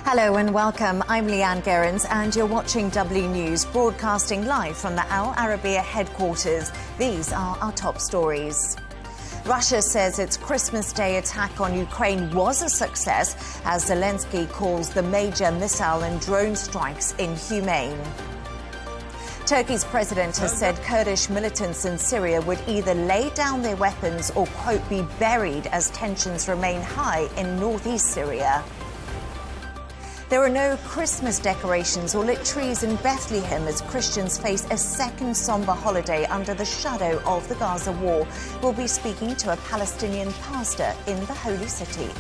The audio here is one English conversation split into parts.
Hello and welcome. I'm Leanne Gerrans and you're watching W News, broadcasting live from the Al Arabiya headquarters. These are our top stories. Russia says its Christmas Day attack on Ukraine was a success, as Zelensky calls the major missile and drone strikes inhumane. Turkey's president has said Kurdish militants in Syria would either lay down their weapons or, quote, be buried as tensions remain high in northeast Syria. There are no Christmas decorations or lit trees in Bethlehem as Christians face a second somber holiday under the shadow of the Gaza war. We'll be speaking to a Palestinian pastor in the Holy City.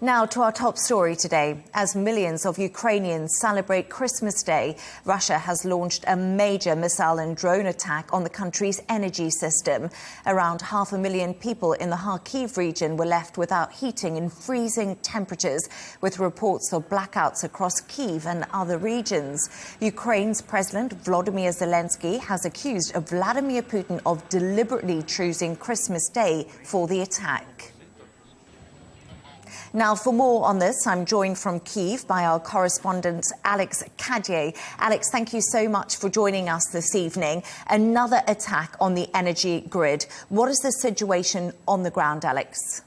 Now to our top story today. As millions of Ukrainians celebrate Christmas Day, Russia has launched a major missile and drone attack on the country's energy system. Around 500,000 people in the Kharkiv region were left without heating in freezing temperatures, with reports of blackouts across Kyiv and other regions. Ukraine's President Volodymyr Zelensky has accused Vladimir Putin of deliberately choosing Christmas Day for the attack. Now, for more on this, I'm joined from Kyiv by our correspondent, Alex Kadier. Alex, thank you so much for joining us this evening. Another attack on the energy grid. What is the situation on the ground, Alex?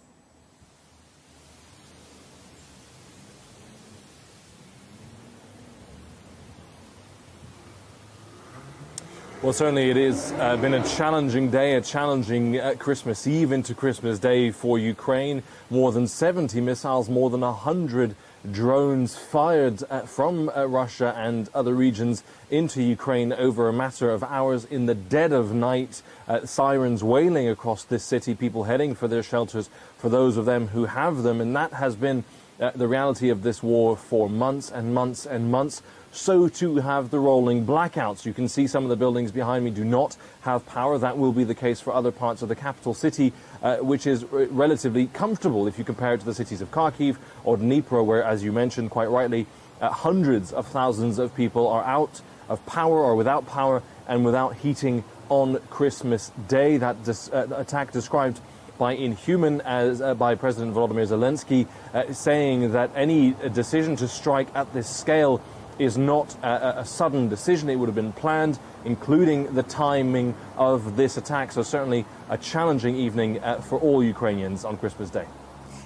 Well, certainly it has been a challenging day, a challenging Christmas Eve into Christmas Day for Ukraine. More than 70 missiles, more than 100 drones fired from Russia and other regions into Ukraine over a matter of hours in the dead of night. Sirens wailing across this city, people heading for their shelters, for those of them who have them. And that has been the reality of this war for months and months and months. So too have the rolling blackouts. You can see some of the buildings behind me do not have power. That will be the case for other parts of the capital city, which is relatively comfortable if you compare it to the cities of Kharkiv or Dnipro, where, as you mentioned quite rightly, hundreds of thousands of people are out of power or without power and without heating on Christmas Day. That attack described by inhuman as by President Volodymyr Zelensky, saying that any decision to strike at this scale is not a sudden decision. It would have been planned, including the timing of this attack. So certainly a challenging evening for all Ukrainians on Christmas Day.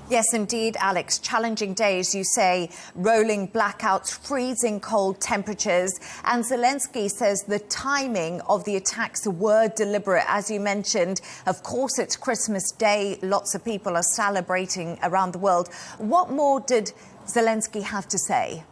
Yes, indeed, Alex. Challenging days, you say, rolling blackouts, freezing cold temperatures. And Zelensky says the timing of the attacks were deliberate. As you mentioned, of course, it's Christmas Day. Lots of people are celebrating around the world. What more did Zelensky have to say?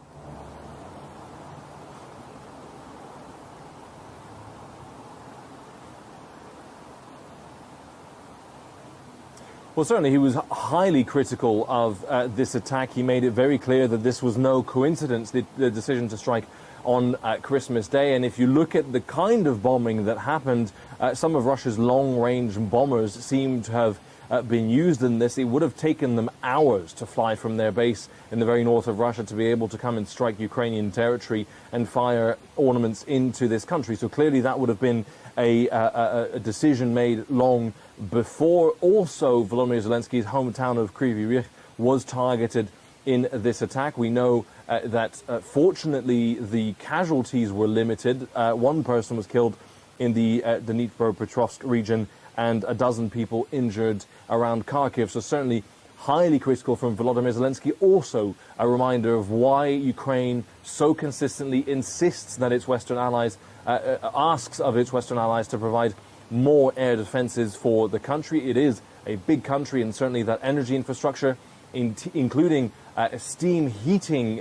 Well, certainly he was highly critical of this attack. He made it very clear that this was no coincidence, the decision to strike on Christmas Day. And if you look at the kind of bombing that happened, some of Russia's long-range bombers seem to have been used in this. It would have taken them hours to fly from their base in the very north of Russia to be able to come and strike Ukrainian territory and fire ornaments into this country. So clearly that would have been a decision made long before. Also, Volodymyr Zelensky's hometown of Kryvyi Rih was targeted in this attack. We know that fortunately the casualties were limited. One person was killed in the Dnipropetrovsk region and a dozen people injured around Kharkiv. So certainly highly critical from Volodymyr Zelensky. Also a reminder of why Ukraine so consistently insists that its Western allies, asks of its Western allies to provide more air defenses for the country. It is a big country, and certainly that energy infrastructure, including steam heating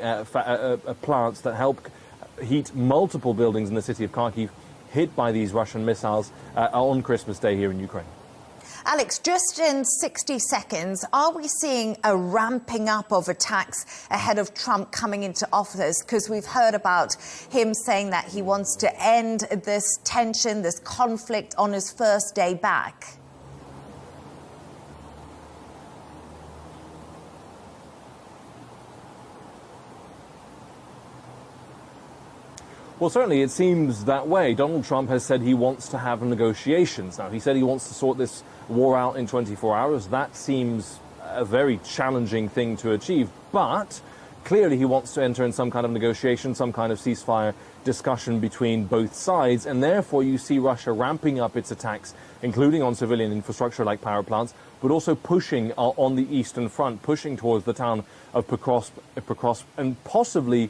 plants that help heat multiple buildings in the city of Kharkiv, hit by these Russian missiles on Christmas Day here in Ukraine. Alex, just in 60 seconds, are we seeing a ramping up of attacks ahead of Trump coming into office? Because we've heard about him saying that he wants to end this tension, this conflict on his first day back. Well, certainly it seems that way. Donald Trump has said he wants to have negotiations. Now, he said he wants to sort this war out in 24 hours. That seems a very challenging thing to achieve. But clearly he wants to enter in some kind of negotiation, some kind of ceasefire discussion between both sides. And therefore you see Russia ramping up its attacks, including on civilian infrastructure like power plants, but also pushing on the eastern front, pushing towards the town of Pokrovsk and possibly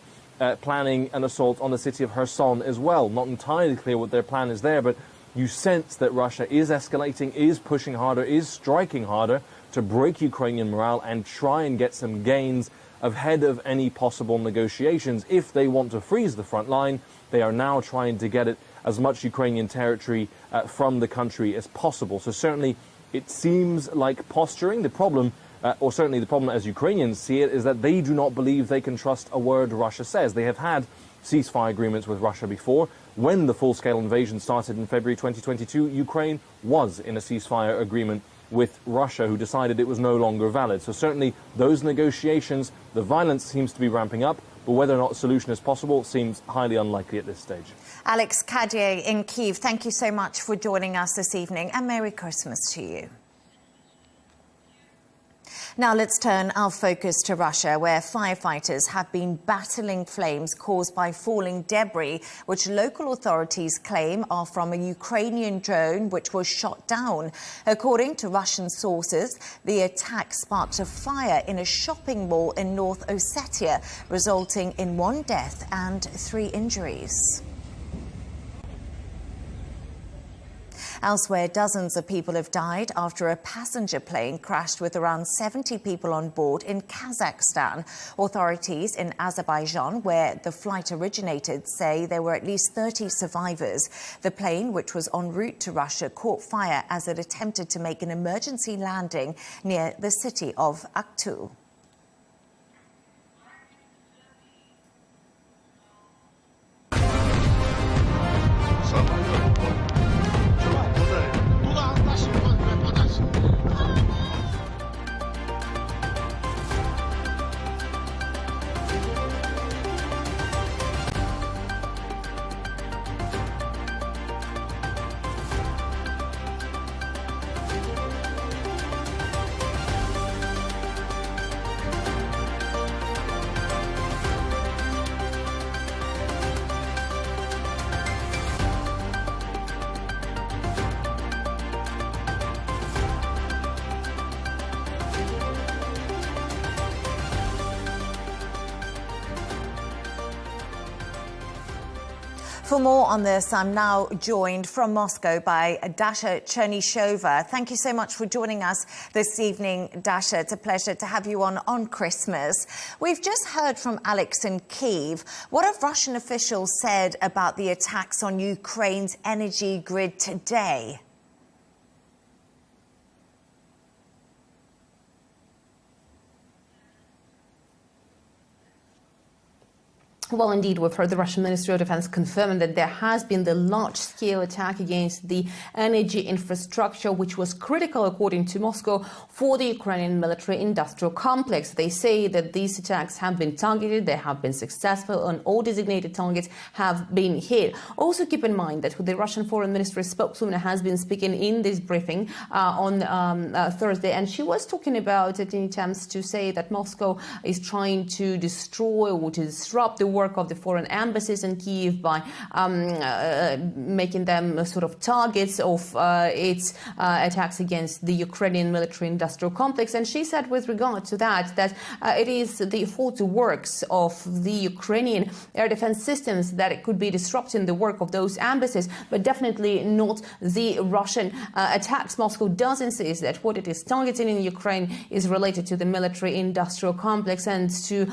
planning an assault on the city of Kherson as well. Not entirely clear what their plan is there, but you sense that Russia is escalating, is pushing harder, is striking harder to break Ukrainian morale and try and get some gains ahead of any possible negotiations. If they want to freeze the front line, they are now trying to get as much Ukrainian territory from the country as possible. So certainly it seems like posturing. The problem or certainly the problem as Ukrainians see it, is that they do not believe they can trust a word Russia says. They have had ceasefire agreements with Russia before. When the full-scale invasion started in February 2022, Ukraine was in a ceasefire agreement with Russia, who decided it was no longer valid. So certainly those negotiations, the violence seems to be ramping up, but whether or not a solution is possible seems highly unlikely at this stage. Alex Kadier in Kyiv, thank you so much for joining us this evening, and Merry Christmas to you. Now let's turn our focus to Russia, where firefighters have been battling flames caused by falling debris, which local authorities claim are from a Ukrainian drone which was shot down. According to Russian sources, the attack sparked a fire in a shopping mall in North Ossetia, resulting in 1 death and 3 injuries. Elsewhere, dozens of people have died after a passenger plane crashed with around 70 people on board in Kazakhstan. Authorities in Azerbaijan, where the flight originated, say there were at least 30 survivors. The plane, which was en route to Russia, caught fire as it attempted to make an emergency landing near the city of Aktu. For more on this, I'm now joined from Moscow by Dasha Chernyshova. Thank you so much for joining us this evening, Dasha. It's a pleasure to have you on Christmas. We've just heard from Alex in Kyiv. What have Russian officials said about the attacks on Ukraine's energy grid today? Well, indeed, we've heard the Russian Ministry of Defense confirming that there has been the large-scale attack against the energy infrastructure, which was critical, according to Moscow, for the Ukrainian military-industrial complex. They say that these attacks have been targeted, they have been successful, and all designated targets have been hit. Also keep in mind that the Russian Foreign Ministry spokeswoman has been speaking in this briefing on Thursday, and she was talking about it in attempts to say that Moscow is trying to destroy or to disrupt the work of the foreign embassies in Kyiv by making them sort of targets of its attacks against the Ukrainian military-industrial complex. And she said with regard to that it is the faulty works of the Ukrainian air defense systems that it could be disrupting the work of those embassies, but definitely not the Russian attacks. Moscow does insist that what it is targeting in Ukraine is related to the military-industrial complex and to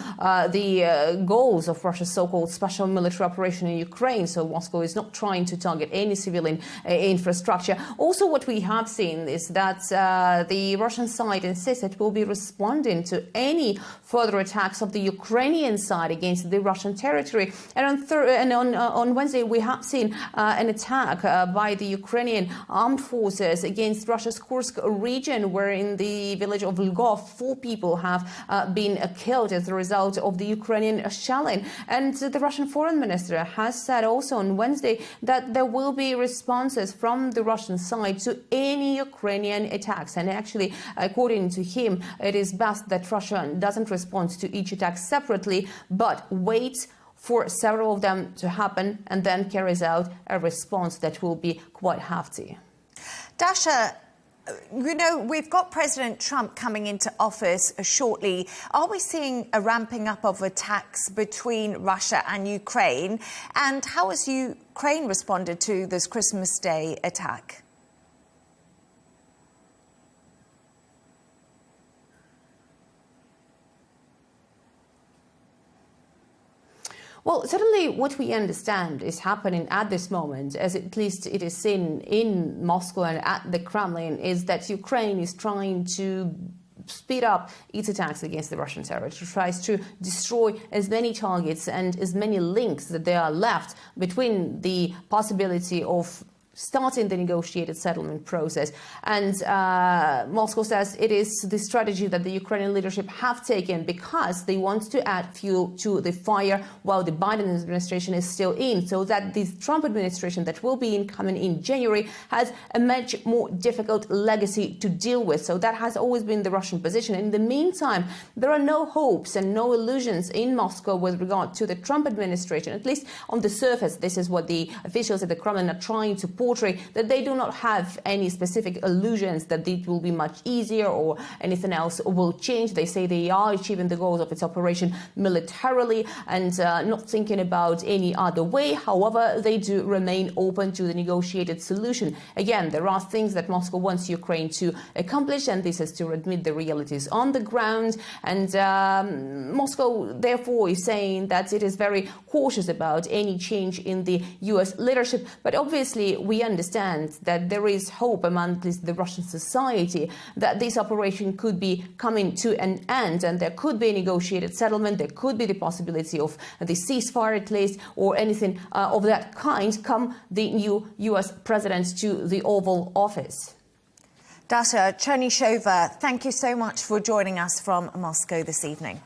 the goals of Russia's so-called special military operation in Ukraine. So Moscow is not trying to target any civilian infrastructure. Also, what we have seen is that the Russian side insists it will be responding to any further attacks of the Ukrainian side against the Russian territory. And on Wednesday, we have seen an attack by the Ukrainian armed forces against Russia's Kursk region, where in the village of Lvov, 4 people have been killed as a result of the Ukrainian shelling. And the Russian foreign minister has said also on Wednesday that there will be responses from the Russian side to any Ukrainian attacks. And actually, according to him, it is best that Russia doesn't respond to each attack separately, but waits for several of them to happen and then carries out a response that will be quite hefty. Dasha, you know, we've got President Trump coming into office shortly. Are we seeing a ramping up of attacks between Russia and Ukraine? And how has Ukraine responded to this Christmas Day attack? Well, certainly what we understand is happening at this moment, as at least it is seen in Moscow and at the Kremlin, is that Ukraine is trying to speed up its attacks against the Russian territory, tries to destroy as many targets and as many links that there are left between the possibility of starting the negotiated settlement process. And Moscow says it is the strategy that the Ukrainian leadership have taken because they want to add fuel to the fire while the Biden administration is still in, so that this Trump administration that will be incoming in January has a much more difficult legacy to deal with. So that has always been the Russian position. In the meantime, there are no hopes and no illusions in Moscow with regard to the Trump administration, at least on the surface. This is what the officials at the Kremlin are trying to portray, that they do not have any specific illusions that it will be much easier or anything else will change. They say they are achieving the goals of its operation militarily and not thinking about any other way. However, they do remain open to the negotiated solution. Again, there are things that Moscow wants Ukraine to accomplish, and this is to admit the realities on the ground. And Moscow, therefore, is saying that it is very cautious about any change in the U.S. leadership. But obviously, we understand that there is hope among at least the Russian society that this operation could be coming to an end and there could be a negotiated settlement, there could be the possibility of the ceasefire at least, or anything of that kind come the new U.S. president to the Oval Office. Dasha Chernyshova, thank you so much for joining us from Moscow this evening.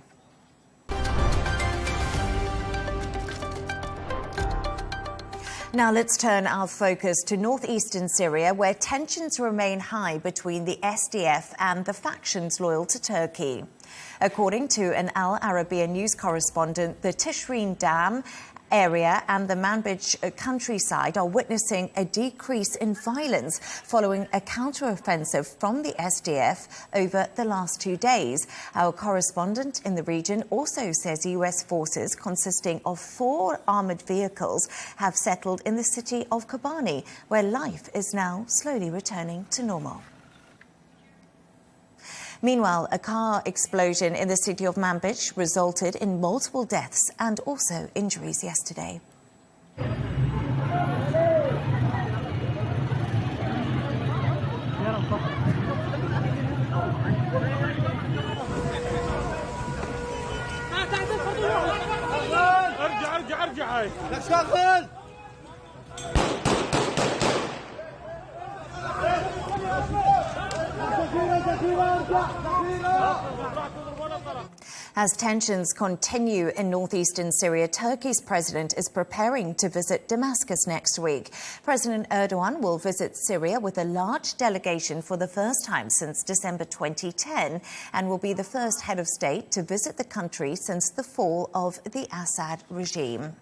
Now let's turn our focus to northeastern Syria, where tensions remain high between the SDF and the factions loyal to Turkey. According to an Al Arabiya news correspondent, the Tishreen Dam area and the Manbij countryside are witnessing a decrease in violence following a counteroffensive from the SDF over the last 2 days. Our correspondent in the region also says US forces consisting of 4 armoured vehicles have settled in the city of Kobani, where life is now slowly returning to normal. Meanwhile, a car explosion in the city of Manbij resulted in multiple deaths and also injuries yesterday. As tensions continue in northeastern Syria, Turkey's president is preparing to visit Damascus next week. President Erdogan will visit Syria with a large delegation for the first time since December 2010 and will be the first head of state to visit the country since the fall of the Assad regime.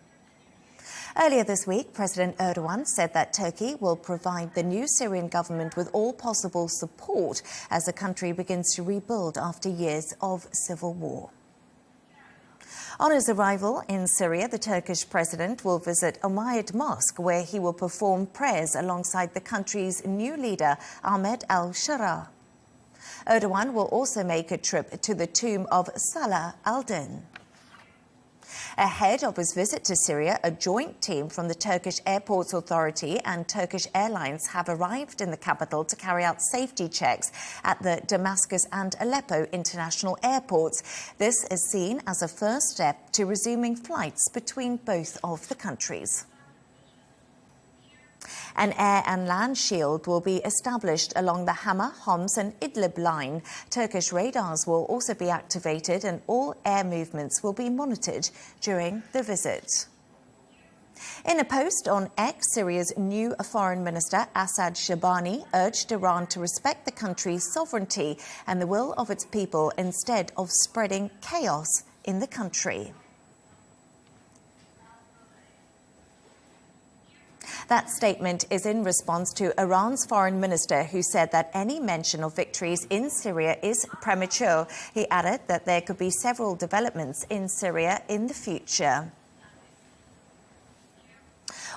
Earlier this week, President Erdogan said that Turkey will provide the new Syrian government with all possible support as the country begins to rebuild after years of civil war. On his arrival in Syria, the Turkish president will visit Umayyad Mosque, where he will perform prayers alongside the country's new leader, Ahmed al-Sharaa. Erdogan will also make a trip to the tomb of Salah al-Din. Ahead of his visit to Syria, a joint team from the Turkish Airports Authority and Turkish Airlines have arrived in the capital to carry out safety checks at the Damascus and Aleppo international airports. This is seen as a first step to resuming flights between both of the countries. An air and land shield will be established along the Hama, Homs and Idlib line. Turkish radars will also be activated and all air movements will be monitored during the visit. In a post on X, Syria's new Foreign Minister Assad Shabani urged Iran to respect the country's sovereignty and the will of its people instead of spreading chaos in the country. That statement is in response to Iran's foreign minister, who said that any mention of victories in Syria is premature. He added that there could be several developments in Syria in the future.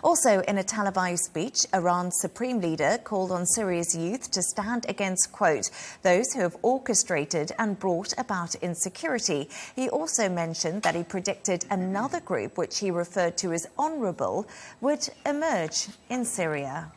Also, in a televised speech, Iran's supreme leader called on Syria's youth to stand against, quote, those who have orchestrated and brought about insecurity. He also mentioned that he predicted another group, which he referred to as honourable, would emerge in Syria.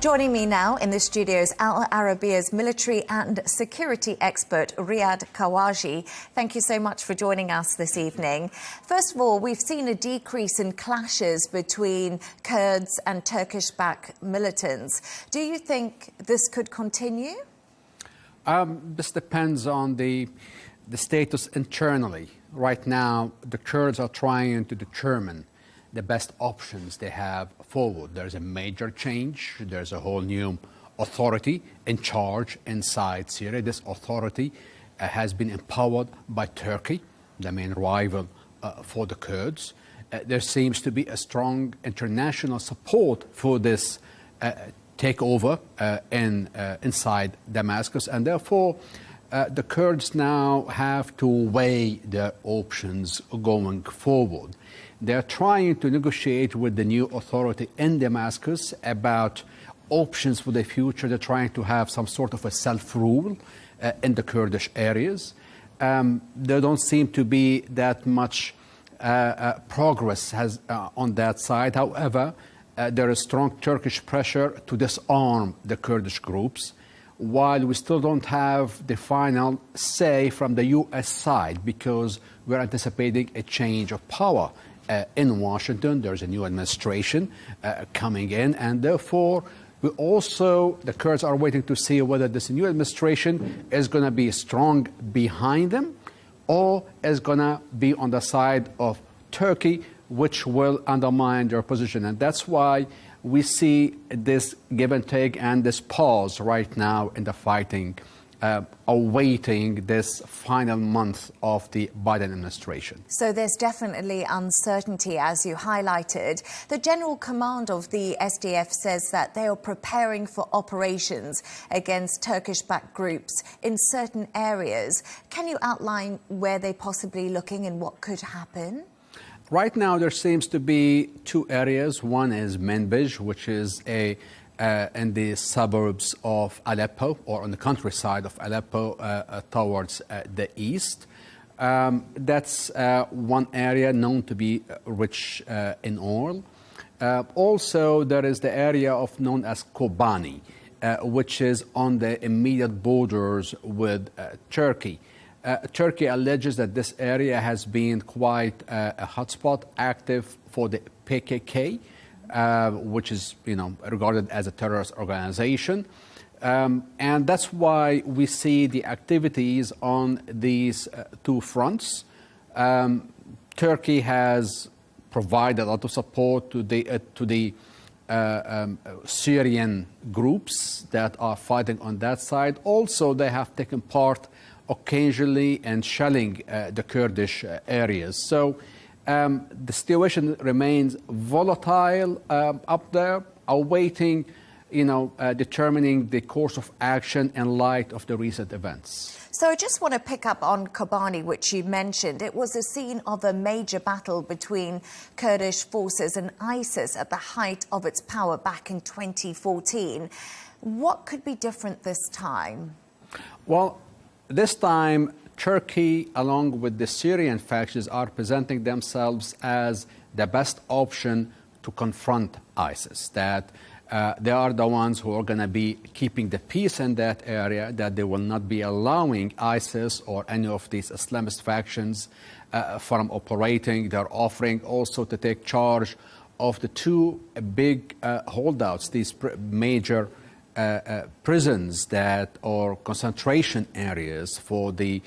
Joining me now in the studio is Al Arabia's military and security expert, Riyad Kawaji. Thank you so much for joining us this evening. First of all, we've seen a decrease in clashes between Kurds and Turkish-backed militants. Do you think this could continue? This depends on the status internally. Right now, the Kurds are trying to determine the best options they have forward. There's a major change. There's a whole new authority in charge inside Syria. This authority has been empowered by Turkey, the main rival for the Kurds. There seems to be a strong international support for this takeover inside Damascus, and therefore the Kurds now have to weigh their options going forward. They're trying to negotiate with the new authority in Damascus about options for the future. They're trying to have some sort of a self-rule in the Kurdish areas. There don't seem to be that much progress on that side. However, there is strong Turkish pressure to disarm the Kurdish groups, while we still don't have the final say from the U.S. side, because we're anticipating a change of power in Washington. There's a new administration coming in, and therefore the Kurds are waiting to see whether this new administration is going to be strong behind them or is going to be on the side of Turkey, which will undermine their position. And that's why we see this give and take and this pause right now in the fighting, awaiting this final month of the Biden administration. So there's definitely uncertainty, as you highlighted. The General Command of the SDF says that they are preparing for operations against Turkish-backed groups in certain areas. Can you outline where they're possibly looking and what could happen? Right now, there seems to be two areas. One is Manbij, which is in the suburbs of Aleppo, or on the countryside of Aleppo, towards the east. That's one area known to be rich in oil. Also, there is the area known as Kobani, which is on the immediate borders with Turkey. Turkey alleges that this area has been quite a hotspot, active for the PKK, which is regarded as a terrorist organization. And that's why we see the activities on these two fronts. Turkey has provided a lot of support to the Syrian groups that are fighting on that side. Also, they have taken part occasionally in shelling the Kurdish areas. So the situation remains volatile up there, awaiting, determining the course of action in light of the recent events. So I just want to pick up on Kobani, which you mentioned. It was a scene of a major battle between Kurdish forces and ISIS at the height of its power back in 2014. What could be different this time? Well, this time, Turkey, along with the Syrian factions, are presenting themselves as the best option to confront ISIS, that they are the ones who are going to be keeping the peace in that area, that they will not be allowing ISIS or any of these Islamist factions from operating. They're offering also to take charge of the two big holdouts, these major prisons that or concentration areas for the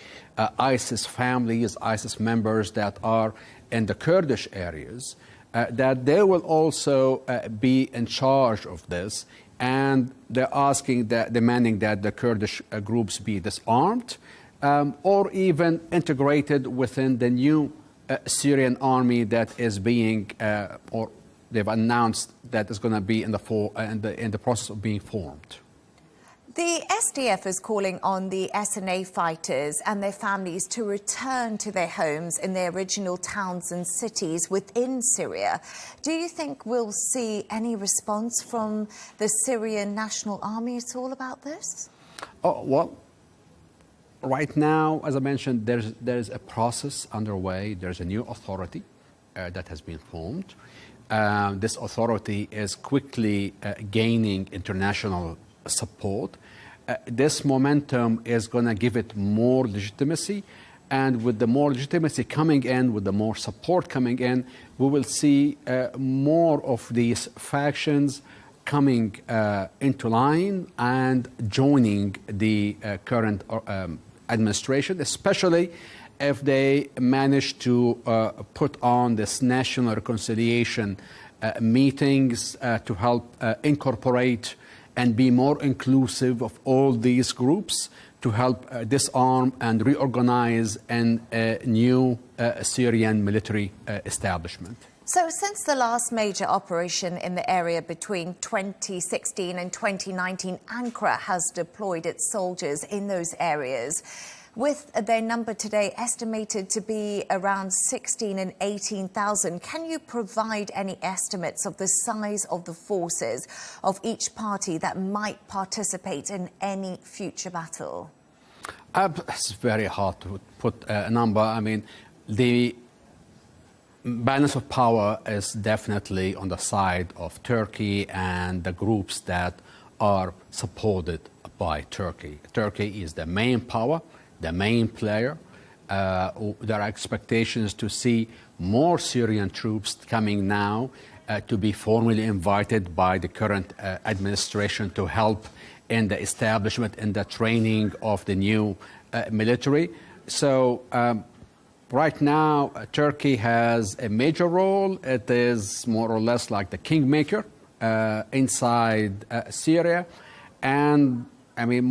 ISIS families, ISIS members that are in the Kurdish areas, that they will also be in charge of this, and they're demanding that the Kurdish groups be disarmed or even integrated within the new Syrian army that is being, or they've announced that is going to be in the process of being formed. The SDF is calling on the SNA fighters and their families to return to their homes in their original towns and cities within Syria. Do you think we'll see any response from the Syrian National Army at all about this? Oh, well, right now, as I mentioned, there's a process underway. There's a new authority that has been formed. This authority is quickly gaining international support. This momentum is going to give it more legitimacy, and with the more legitimacy coming in, with the more support coming in, we will see more of these factions coming into line and joining the current administration, especially if they manage to put on this national reconciliation meetings to help incorporate and be more inclusive of all these groups to help disarm and reorganize in a new Syrian military establishment. So since the last major operation in the area between 2016 and 2019, Ankara has deployed its soldiers in those areas, with their number today estimated to be around 16 and 18,000. Can you provide any estimates of the size of the forces of each party that might participate in any future battle? It's very hard to put a number. I mean, the balance of power is definitely on the side of Turkey and the groups that are supported by Turkey. Turkey is the main power, the main player. There are expectations to see more Syrian troops coming now to be formally invited by the current administration to help in the establishment and the training of the new military. So right now, Turkey has a major role. It is more or less like the kingmaker inside Syria. And I mean,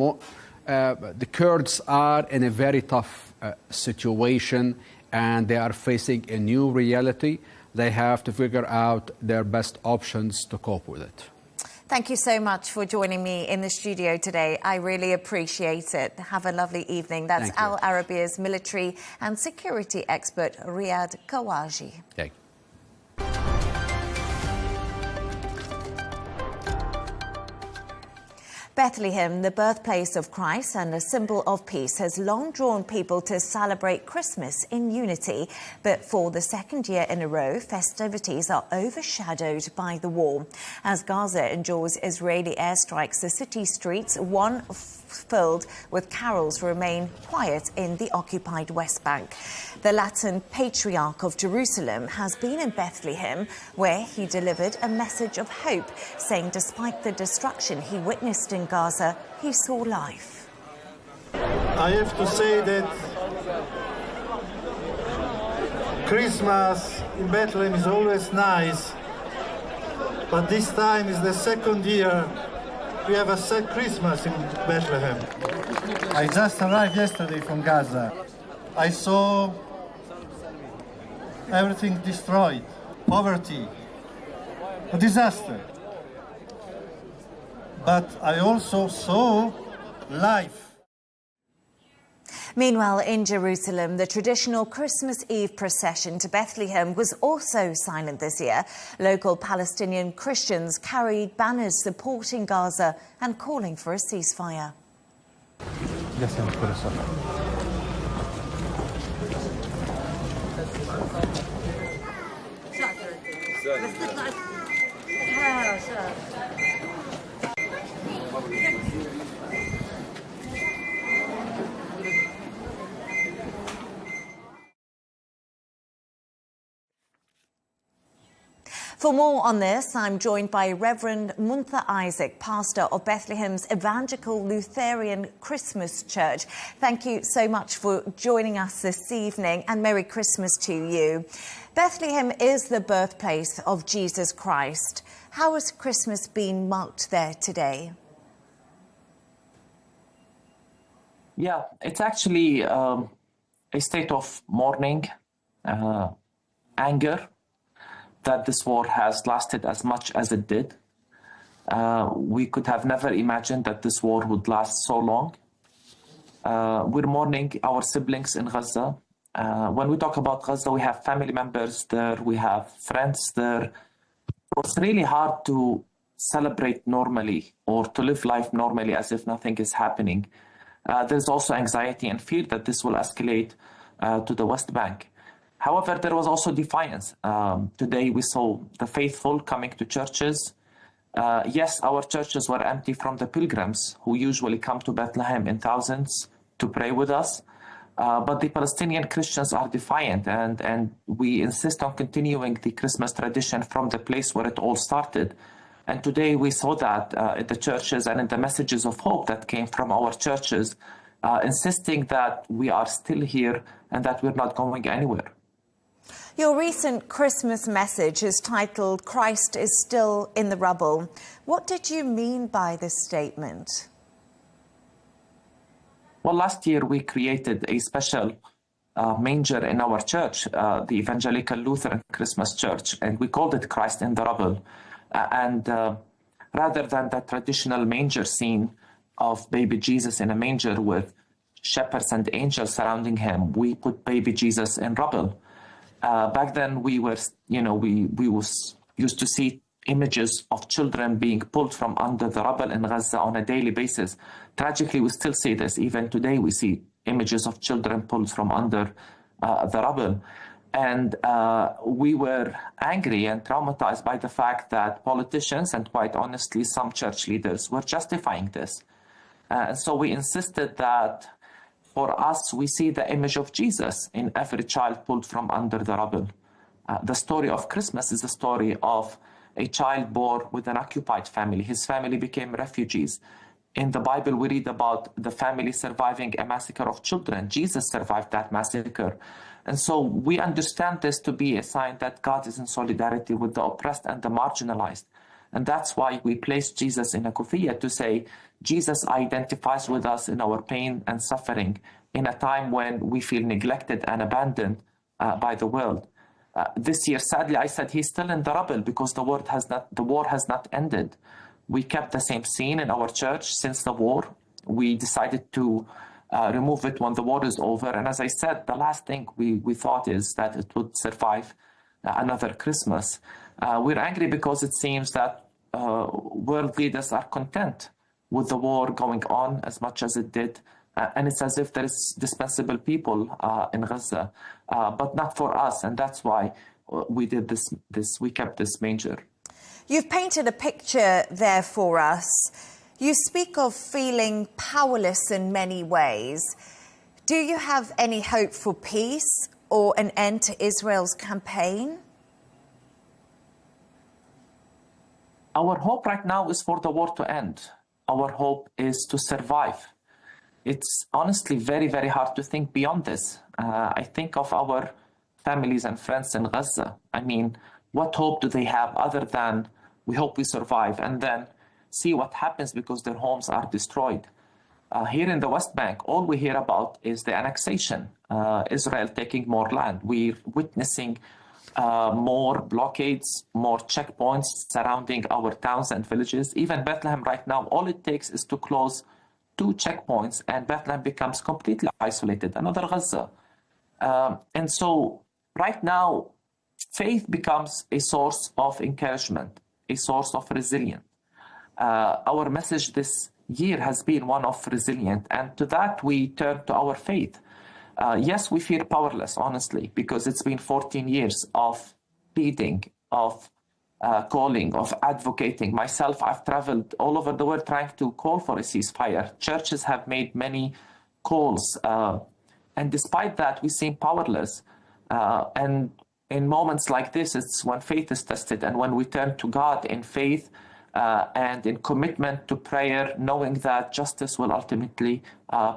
the Kurds are in a very tough situation, and they are facing a new reality. They have to figure out their best options to cope with it. Thank you so much for joining me in the studio today. I really appreciate it. Have a lovely evening. That's Al Arabia's military and security expert, Riyad Kawaji. Okay. Bethlehem, the birthplace of Christ and a symbol of peace, has long drawn people to celebrate Christmas in unity. But for the second year in a row, festivities are overshadowed by the war. As Gaza endures Israeli airstrikes, the city streets, one filled with carols, remain quiet in the occupied West Bank. The Latin Patriarch of Jerusalem has been in Bethlehem, where he delivered a message of hope, saying despite the destruction he witnessed in Gaza, he saw life. I have to say that Christmas in Bethlehem is always nice, but this time is the second year we have a sad Christmas in Bethlehem. I just arrived yesterday from Gaza. I saw everything destroyed, poverty, a disaster. But I also saw life. Meanwhile, in Jerusalem, the traditional Christmas Eve procession to Bethlehem was also silent this year. Local Palestinian Christians carried banners supporting Gaza and calling for a ceasefire. For more on this, I'm joined by Reverend Munther Isaac, pastor of Bethlehem's Evangelical Lutheran Christmas Church. Thank you so much for joining us this evening, and Merry Christmas to you. Bethlehem is the birthplace of Jesus Christ. How has Christmas been marked there today? Yeah, it's actually a state of mourning, anger, that this war has lasted as much as it did. We could have never imagined that this war would last so long. We're mourning our siblings in Gaza. When we talk about Gaza, we have family members there, we have friends there. It's really hard to celebrate normally or to live life normally as if nothing is happening. There's also anxiety and fear that this will escalate to the West Bank. However, there was also defiance. Today we saw the faithful coming to churches. Yes, our churches were empty from the pilgrims who usually come to Bethlehem in thousands to pray with us. But the Palestinian Christians are defiant, and we insist on continuing the Christmas tradition from the place where it all started. And today we saw that in the churches and in the messages of hope that came from our churches, insisting that we are still here and that we're not going anywhere. Your recent Christmas message is titled, "Christ is Still in the Rubble." What did you mean by this statement? Well, last year we created a special manger in our church, the Evangelical Lutheran Christmas Church, and we called it Christ in the Rubble. Rather than the traditional manger scene of baby Jesus in a manger with shepherds and angels surrounding him, we put baby Jesus in rubble. Back then, we used to see images of children being pulled from under the rubble in Gaza on a daily basis. Tragically, we still see this. Even today, we see images of children pulled from under the rubble. And we were angry and traumatized by the fact that politicians and quite honestly, some church leaders were justifying this. And so we insisted that for us, we see the image of Jesus in every child pulled from under the rubble. The story of Christmas is a story of a child born with an occupied family. His family became refugees. In the Bible, we read about the family surviving a massacre of children. Jesus survived that massacre. And so we understand this to be a sign that God is in solidarity with the oppressed and the marginalized. And that's why we place Jesus in a kufiyya to say, Jesus identifies with us in our pain and suffering in a time when we feel neglected and abandoned by the world. This year, sadly, I said he's still in the rubble because the war has not ended. We kept the same scene in our church since the war. We decided to remove it when the war is over. And as I said, the last thing we thought is that it would survive another Christmas. We're angry because it seems that world leaders are content with the war going on as much as it did. And it's as if there is dispensable people in Gaza, but not for us. And that's why we did this. We kept this manger. You've painted a picture there for us. You speak of feeling powerless in many ways. Do you have any hope for peace or an end to Israel's campaign? Our hope right now is for the war to end. Our hope is to survive. It's honestly very, very hard to think beyond this. I think of our families and friends in Gaza. I mean, what hope do they have other than we hope we survive and then see what happens because their homes are destroyed? Here in the West Bank, all we hear about is the annexation, Israel taking more land. We're witnessing more blockades, more checkpoints surrounding our towns and villages. Even Bethlehem right now, all it takes is to close 2 checkpoints and Bethlehem becomes completely isolated, another Gaza. And so right now, faith becomes a source of encouragement, a source of resilience. Our message this year has been one of resilience. And to that, we turn to our faith. Yes, we feel powerless, honestly, because it's been 14 years of pleading, of calling, of advocating. Myself, I've traveled all over the world trying to call for a ceasefire. Churches have made many calls. And despite that, we seem powerless. And in moments like this, it's when faith is tested and when we turn to God in faith and in commitment to prayer, knowing that justice will ultimately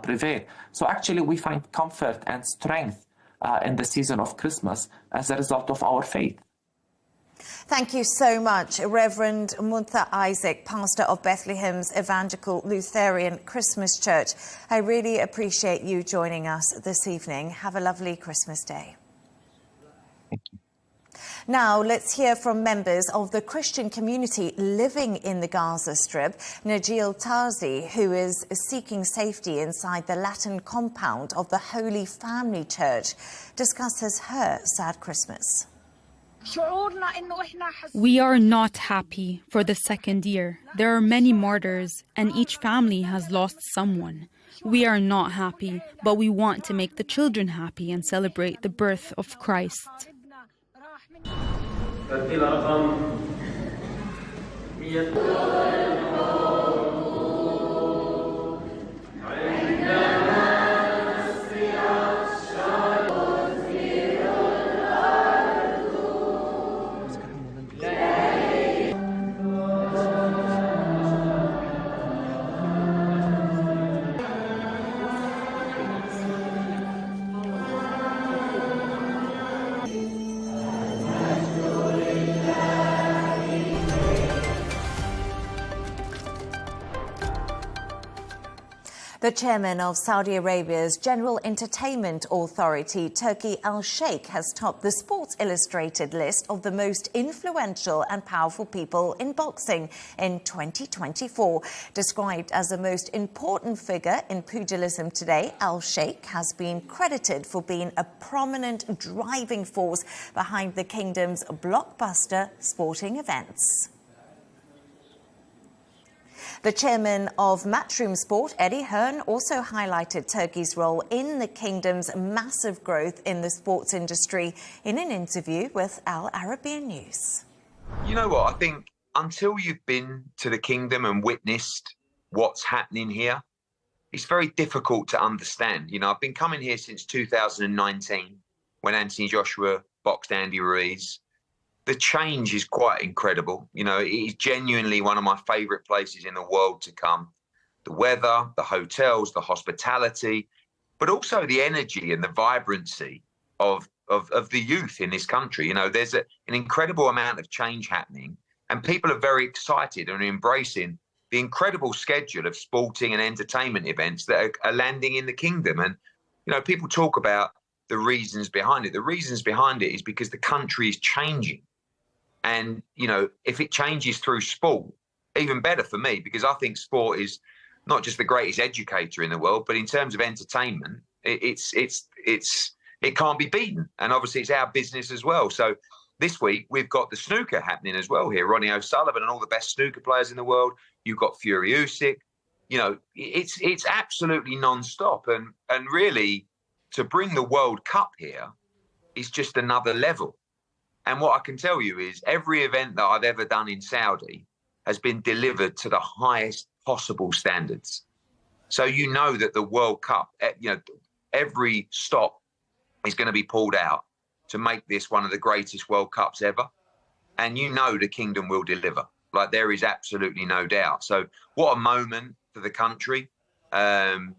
prevail. So actually, we find comfort and strength in the season of Christmas as a result of our faith. Thank you so much, Reverend Muntha Isaac, pastor of Bethlehem's Evangelical Lutheran Christmas Church. I really appreciate you joining us this evening. Have a lovely Christmas day. Thank you. Now, let's hear from members of the Christian community living in the Gaza Strip. Najil Tazi, who is seeking safety inside the Latin compound of the Holy Family Church, discusses her sad Christmas. We are not happy for the second year. There are many martyrs, and each family has lost someone. We are not happy, but we want to make the children happy and celebrate the birth of Christ. The chairman of Saudi Arabia's General Entertainment Authority, Turki Al-Sheikh, has topped the Sports Illustrated list of the most influential and powerful people in boxing in 2024. Described as the most important figure in pugilism today, Al-Sheikh has been credited for being a prominent driving force behind the kingdom's blockbuster sporting events. The chairman of Matchroom Sport, Eddie Hearn, also highlighted Turkey's role in the kingdom's massive growth in the sports industry in an interview with Al Arabiya News. You know what? I think until you've been to the kingdom and witnessed what's happening here, it's very difficult to understand. You know, I've been coming here since 2019 when Anthony Joshua boxed Andy Ruiz. The change is quite incredible. You know, it is genuinely one of my favorite places in the world to come. The weather, the hotels, the hospitality, but also the energy and the vibrancy of the youth in this country. You know, there's an incredible amount of change happening, and people are very excited and embracing the incredible schedule of sporting and entertainment events that are landing in the kingdom. And, you know, people talk about the reasons behind it. The reasons behind it is because the country is changing. And, you know, if it changes through sport, even better for me, because I think sport is not just the greatest educator in the world, but in terms of entertainment, it can't be beaten. And obviously it's our business as well. So this week we've got the snooker happening as well here. Ronnie O'Sullivan and all the best snooker players in the world. You've got Fury Usyk. You know, it's absolutely non-stop. And really, to bring the World Cup here is just another level. And what I can tell you is every event that I've ever done in Saudi has been delivered to the highest possible standards. So you know that the World Cup, you know, every stop is going to be pulled out to make this one of the greatest World Cups ever. And you know the kingdom will deliver. Like, there is absolutely no doubt. So what a moment for the country. And,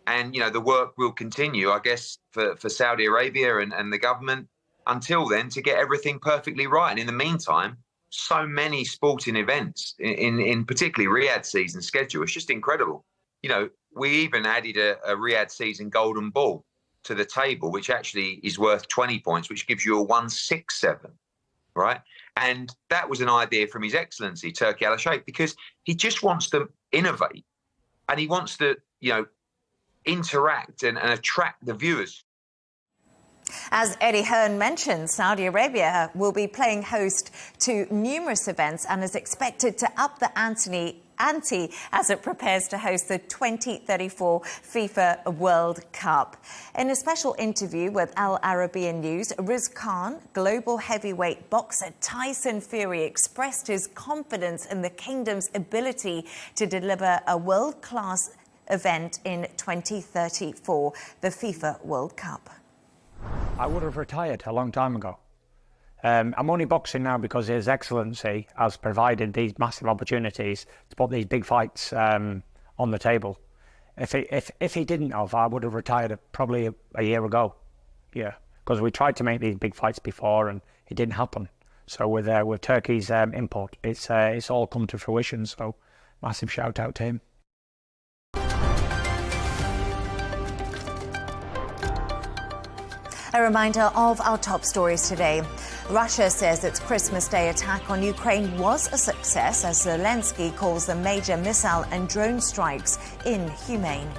you know, the work will continue, I guess, for Saudi Arabia and the government until then, to get everything perfectly right. And in the meantime, so many sporting events, in particularly Riyadh season schedule. It's just incredible. You know, we even added a Riyadh season golden ball to the table, which actually is worth 20 points, which gives you a 167, right? And that was an idea from His Excellency, Turki Al-Sheikh, because he just wants to innovate and he wants to, you know, interact and attract the viewers. As Eddie Hearn mentioned, Saudi Arabia will be playing host to numerous events and is expected to up the ante ante as it prepares to host the 2034 FIFA World Cup. In a special interview with Al Arabiya News, Riz Khan, global heavyweight boxer Tyson Fury expressed his confidence in the kingdom's ability to deliver a world-class event in 2034, the FIFA World Cup. I would have retired a long time ago. I'm only boxing now because His Excellency has provided these massive opportunities to put these big fights on the table. If he didn't have, I would have retired probably a year ago. Yeah, because we tried to make these big fights before and it didn't happen. So with Turkey's import, it's all come to fruition. So massive shout out to him. A reminder of our top stories today. Russia says its Christmas Day attack on Ukraine was a success, as Zelensky calls the major missile and drone strikes inhumane.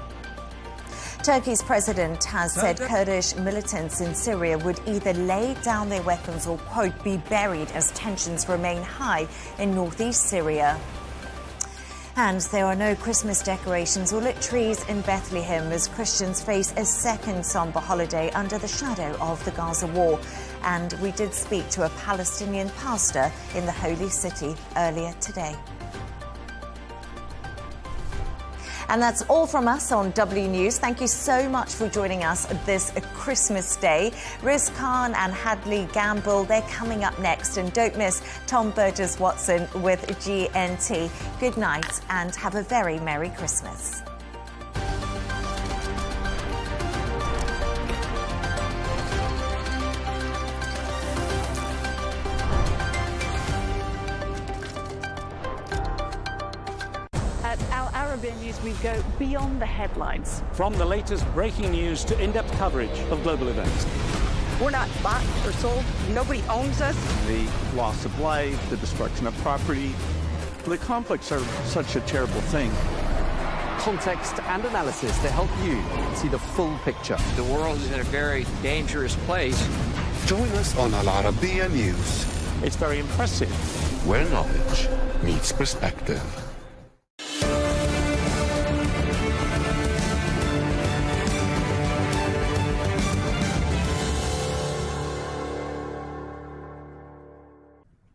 Turkey's president has said Kurdish militants in Syria would either lay down their weapons or, quote, be buried as tensions remain high in northeast Syria. And there are no Christmas decorations or lit trees in Bethlehem as Christians face a second somber holiday under the shadow of the Gaza war. And we did speak to a Palestinian pastor in the Holy City earlier today. And that's all from us on W News. Thank you so much for joining us this Christmas Day. Riz Khan and Hadley Gamble, they're coming up next. And don't miss Tom Burgess-Watson with GNT. Good night and have a very Merry Christmas. News, we go beyond the headlines. From the latest breaking news to in-depth coverage of global events. We're not bought or sold. Nobody owns us. The loss of life, the destruction of property. The conflicts are such a terrible thing. Context and analysis to help you see the full picture. The world is in a very dangerous place. Join us on Al Arabiya News. It's very impressive. Where knowledge meets perspective.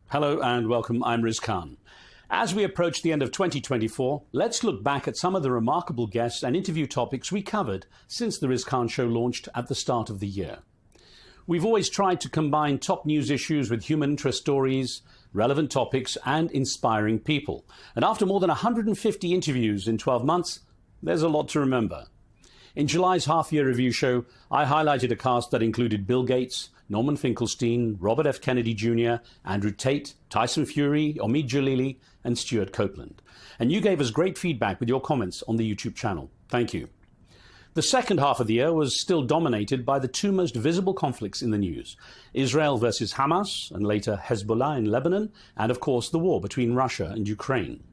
Hello and welcome, I'm Riz Khan. As we approach the end of 2024, let's look back at some of the remarkable guests and interview topics we covered since the Riz Khan Show launched at the start of the year. We've always tried to combine top news issues with human interest stories, relevant topics and inspiring people. And after more than 150 interviews in 12 months, there's a lot to remember. In July's half-year review show, I highlighted a cast that included Bill Gates, Norman Finkelstein, Robert F. Kennedy Jr., Andrew Tate, Tyson Fury, Omid Jalili, and Stuart Copeland. And you gave us great feedback with your comments on the YouTube channel. Thank you. The second half of the year was still dominated by the two most visible conflicts in the news: Israel versus Hamas, and later Hezbollah in Lebanon, and of course the war between Russia and Ukraine.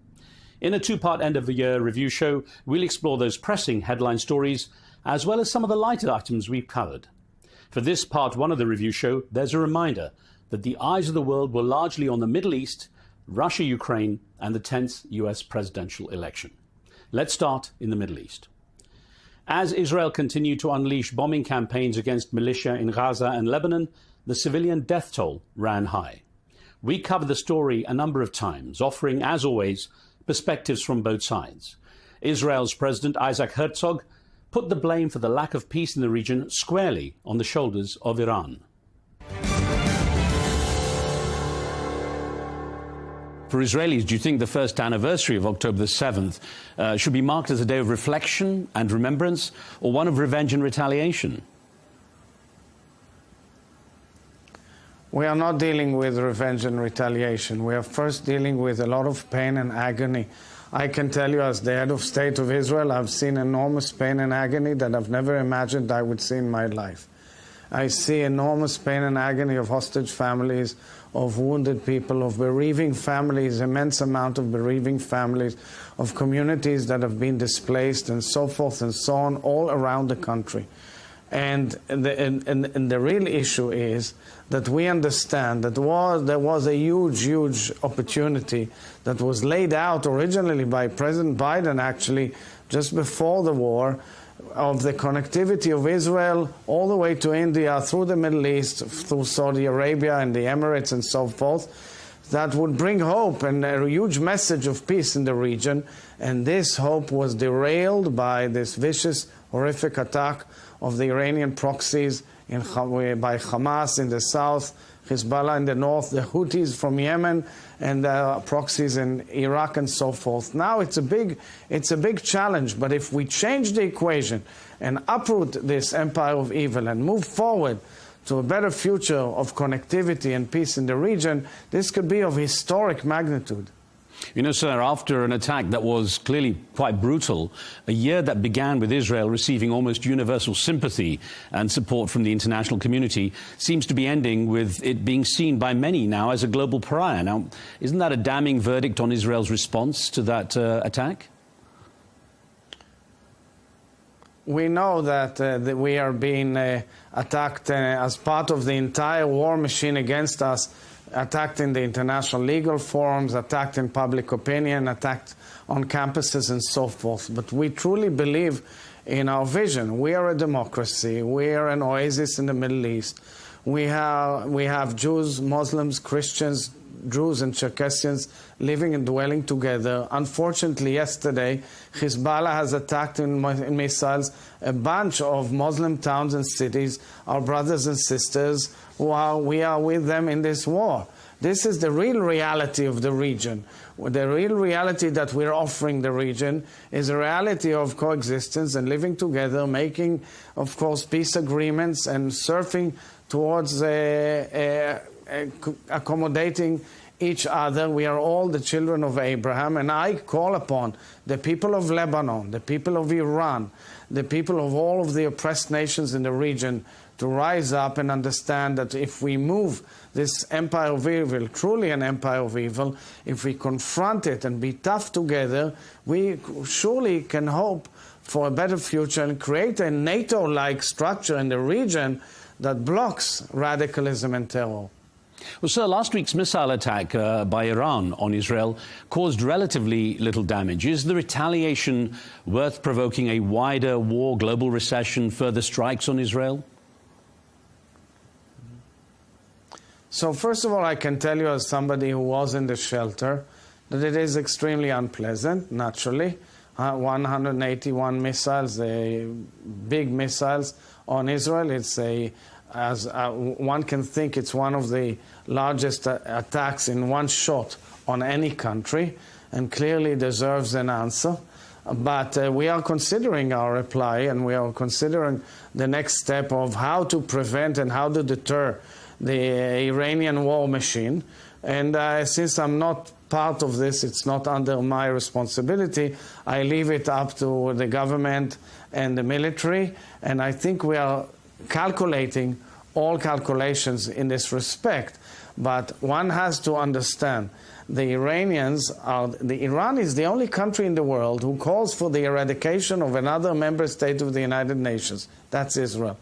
In a two-part end-of-the-year review show, we'll explore those pressing headline stories, as well as some of the lighter items we've covered. For this part one of the review show, there's a reminder that the eyes of the world were largely on the Middle East, Russia, Ukraine, and the 10th US presidential election. Let's start in the Middle East. As Israel continued to unleash bombing campaigns against militia in Gaza and Lebanon, the civilian death toll ran high. We covered the story a number of times, offering, as always, perspectives from both sides. Israel's President Isaac Herzog put the blame for the lack of peace in the region squarely on the shoulders of Iran. For Israelis, do you think the first anniversary of October the 7th should be marked as a day of reflection and remembrance, or one of revenge and retaliation? We are not dealing with revenge and retaliation. We are first dealing with a lot of pain and agony. I can tell you, as the head of state of Israel, I've seen enormous pain and agony that I've never imagined I would see in my life. I see enormous pain and agony of hostage families, of wounded people, of bereaving families, immense amount of bereaving families, of communities that have been displaced, and so forth and so on, all around the country. And the real issue is that we understand that there was a huge opportunity that was laid out originally by President Biden, actually, just before the war, of the connectivity of Israel all the way to India, through the Middle East, through Saudi Arabia and the Emirates and so forth, that would bring hope and a huge message of peace in the region. And this hope was derailed by this vicious, horrific attack of the Iranian proxies by Hamas in the south, Hezbollah in the north, the Houthis from Yemen, and proxies in Iraq and so forth. Now it's a big challenge, but if we change the equation and uproot this empire of evil and move forward to a better future of connectivity and peace in the region, this could be of historic magnitude. You know, sir, after an attack that was clearly quite brutal, a year that began with Israel receiving almost universal sympathy and support from the international community seems to be ending with it being seen by many now as a global pariah. Now, isn't that a damning verdict on Israel's response to that attack? We know that we are being attacked as part of the entire war machine against us, attacked in the international legal forums, attacked in public opinion, attacked on campuses and so forth. But we truly believe in our vision. We are a democracy. We are an oasis in the Middle East. We have Jews, Muslims, Christians, Druze and Circassians living and dwelling together. Unfortunately, yesterday, Hezbollah has attacked in missiles a bunch of Muslim towns and cities, our brothers and sisters, we are with them in this war. This is the real reality of the region. The real reality that we're offering the region is a reality of coexistence and living together, making, of course, peace agreements and surfing towards accommodating each other. We are all the children of Abraham, and I call upon the people of Lebanon, the people of Iran, the people of all of the oppressed nations in the region to rise up and understand that if we move this empire of evil, truly an empire of evil, if we confront it and be tough together, we surely can hope for a better future and create a NATO-like structure in the region that blocks radicalism and terror. Well, sir, last week's missile attack by Iran on Israel caused relatively little damage. Is the retaliation worth provoking a wider war, global recession, further strikes on Israel? So first of all, I can tell you as somebody who was in the shelter that it is extremely unpleasant, naturally. 181 missiles, big missiles on Israel. It's one can think it's one of the largest attacks in one shot on any country, and clearly deserves an answer. But we are considering our reply, and we are considering the next step of how to prevent and how to deter the Iranian war machine. And since I'm not part of this, it's not under my responsibility, I leave it up to the government and the military, and I think we are calculating all calculations in this respect. But one has to understand Iran is the only country in the world who calls for the eradication of another member state of the United Nations. That's Israel.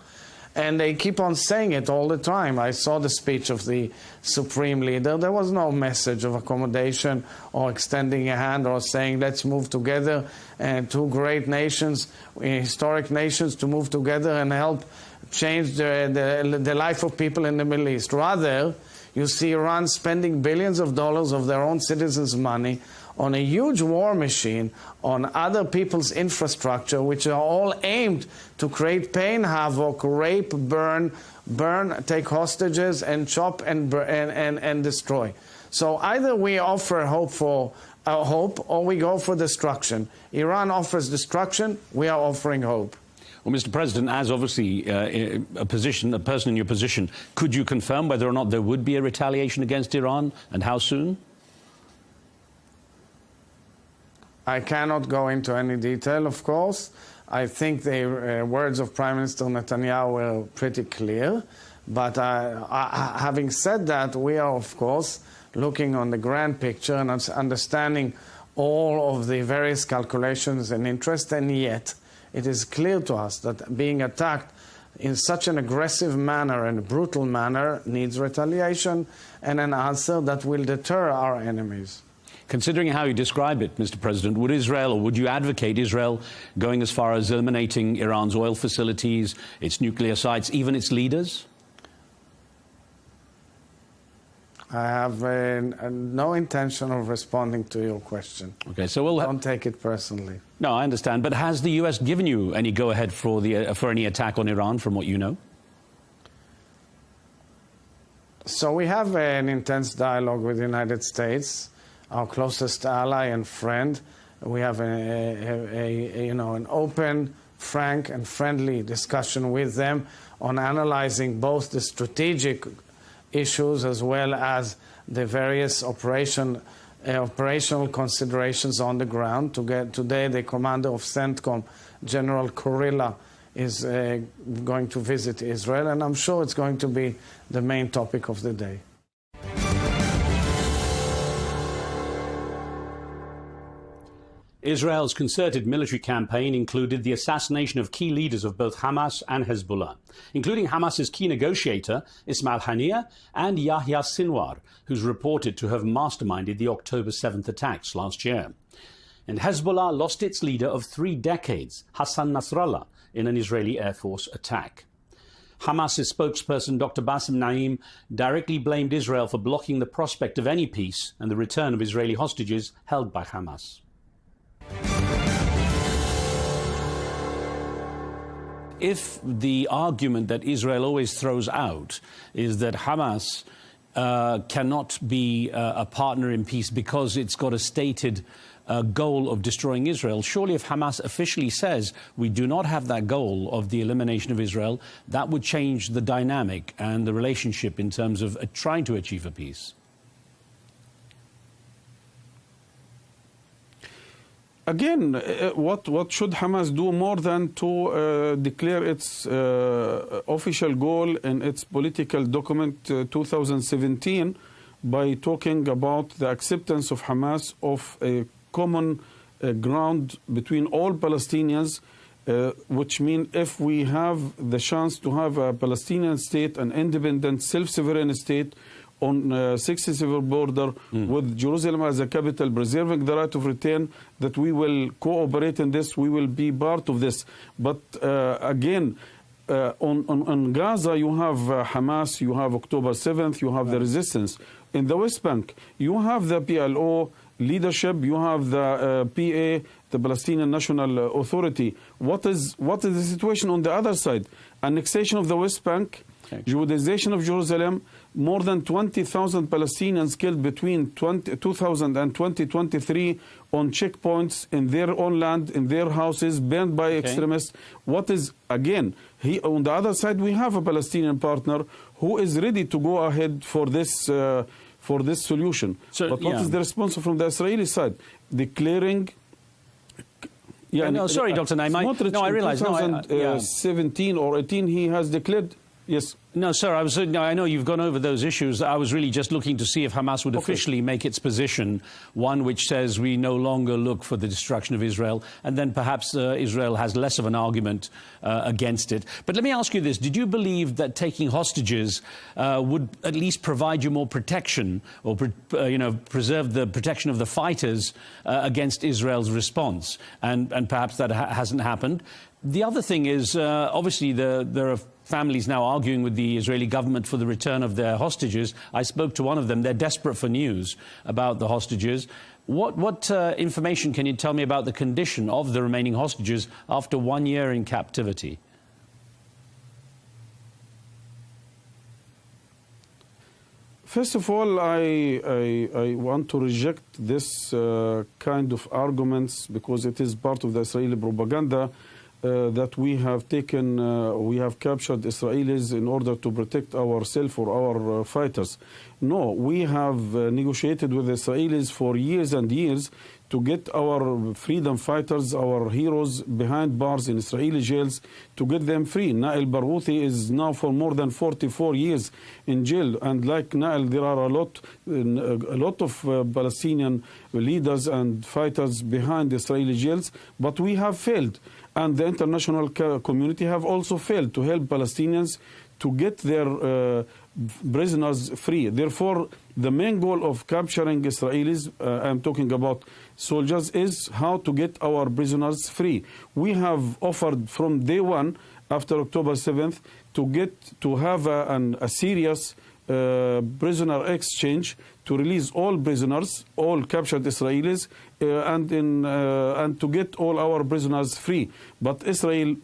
And they keep on saying it all the time. I saw the speech of the supreme leader. There was no message of accommodation or extending a hand or saying, let's move together, and two great nations, historic nations, to move together and help change the life of people in the Middle East. Rather, you see Iran spending billions of dollars of their own citizens' money on a huge war machine, on other people's infrastructure, which are all aimed to create pain, havoc, rape, burn, take hostages, and chop and destroy. So either we offer hope or we go for destruction. Iran offers destruction, we are offering hope. Well, Mr. President, as obviously a person in your position, could you confirm whether or not there would be a retaliation against Iran, and how soon? I cannot go into any detail, of course. I think the words of Prime Minister Netanyahu were pretty clear. But having said that, we are, of course, looking on the grand picture and understanding all of the various calculations and interests, and yet it is clear to us that being attacked in such an aggressive manner and brutal manner needs retaliation and an answer that will deter our enemies. Considering how you describe it, Mr. President, would Israel, or would you advocate Israel going as far as eliminating Iran's oil facilities, its nuclear sites, even its leaders? I have no intention of responding to your question. Okay, so don't take it personally. No, I understand. But has the U.S. given you any go-ahead for any attack on Iran, from what you know? So we have an intense dialogue with the United States, our closest ally and friend. We have an open, frank, and friendly discussion with them on analyzing both the strategic issues as well as the various operational considerations on the ground. Today, the commander of CENTCOM, General Kurila, is going to visit Israel, and I'm sure it's going to be the main topic of the day. Israel's concerted military campaign included the assassination of key leaders of both Hamas and Hezbollah, including Hamas's key negotiator, Ismail Haniyeh, and Yahya Sinwar, who's reported to have masterminded the October 7th attacks last year. And Hezbollah lost its leader of 3 decades, Hassan Nasrallah, in an Israeli Air Force attack. Hamas's spokesperson, Dr. Bassem Naim, directly blamed Israel for blocking the prospect of any peace and the return of Israeli hostages held by Hamas. If the argument that Israel always throws out is that Hamas cannot be a partner in peace because it's got a stated goal of destroying Israel, surely if Hamas officially says we do not have that goal of the elimination of Israel, that would change the dynamic and the relationship in terms of trying to achieve a peace. Again, what should Hamas do more than to declare its official goal in its political document 2017 by talking about the acceptance of Hamas of a common ground between all Palestinians, which means if we have the chance to have a Palestinian state, an independent, self-sovereign state, on 67 border with Jerusalem as a capital, preserving the right of return, that we will cooperate in this, we will be part of this. But again, on Gaza, you have Hamas, you have October 7th, you have the resistance. In the West Bank, you have the PLO leadership, you have the PA, the Palestinian National Authority. What is the situation on the other side? Annexation of the West Bank, Judaization of Jerusalem, more than 20,000 Palestinians killed between 2000 and 2023 on checkpoints in their own land, in their houses, burned by extremists. What is, again, on the other side, we have a Palestinian partner who is ready to go ahead for this solution. So, but what is the response from the Israeli side? Declaring... no, sorry, Dr. Naim. No, I realize. 2017 or 18, he has declared... Yes. No, sir, I know you've gone over those issues. I was really just looking to see if Hamas would officially make its position one which says we no longer look for the destruction of Israel, and then perhaps Israel has less of an argument against it. But let me ask you this. Did you believe that taking hostages would at least provide you more protection or, preserve the protection of the fighters against Israel's response? And perhaps that hasn't happened. The other thing is, obviously, there are families now arguing with the Israeli government for the return of their hostages. I spoke to one of them. They're desperate for news about the hostages. What information can you tell me about the condition of the remaining hostages after 1 year in captivity? First of all, I want to reject this kind of arguments because it is part of the Israeli propaganda that we have captured Israelis in order to protect ourselves or our fighters. No, we have negotiated with Israelis for years and years to get our freedom fighters, our heroes behind bars in Israeli jails, to get them free. Nael Barouthi is now for more than 44 years in jail, and like Nael, there are a lot of Palestinian leaders and fighters behind Israeli jails, but we have failed. and the international community have also failed to help Palestinians to get their prisoners free. Therefore, the main goal of capturing Israelis, I'm talking about soldiers, is how to get our prisoners free. We have offered from day one, after October 7th, to have a serious prisoner exchange to release all prisoners, all captured Israelis, and to get all our prisoners free. But Israel,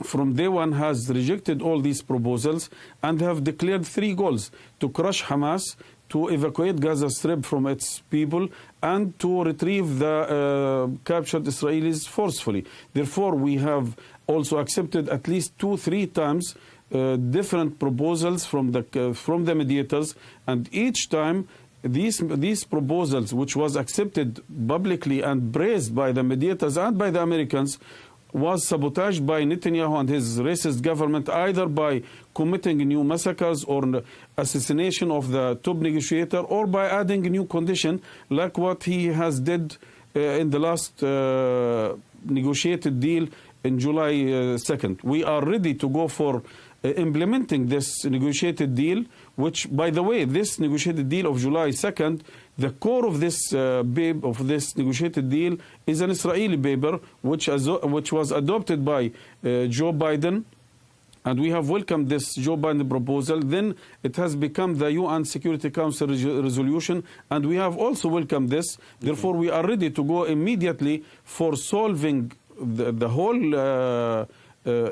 from day one, has rejected all these proposals and have declared 3 goals: to crush Hamas, to evacuate Gaza Strip from its people, and to retrieve the captured Israelis forcefully. Therefore, we have also accepted at least 2-3 times different proposals from the mediators, and each time these proposals, which was accepted publicly and praised by the mediators and by the Americans, was sabotaged by Netanyahu and his racist government, either by committing new massacres or assassination of the top negotiator, or by adding a new condition like what he has did in the last negotiated deal in July 2nd. We are ready to go for implementing this negotiated deal, which, by the way, this negotiated deal of July 2nd, the core of this negotiated deal is an Israeli paper, which was adopted by Joe Biden, and we have welcomed this Joe Biden proposal. Then it has become the UN Security Council resolution, and we have also welcomed this. Therefore, we are ready to go immediately for solving the whole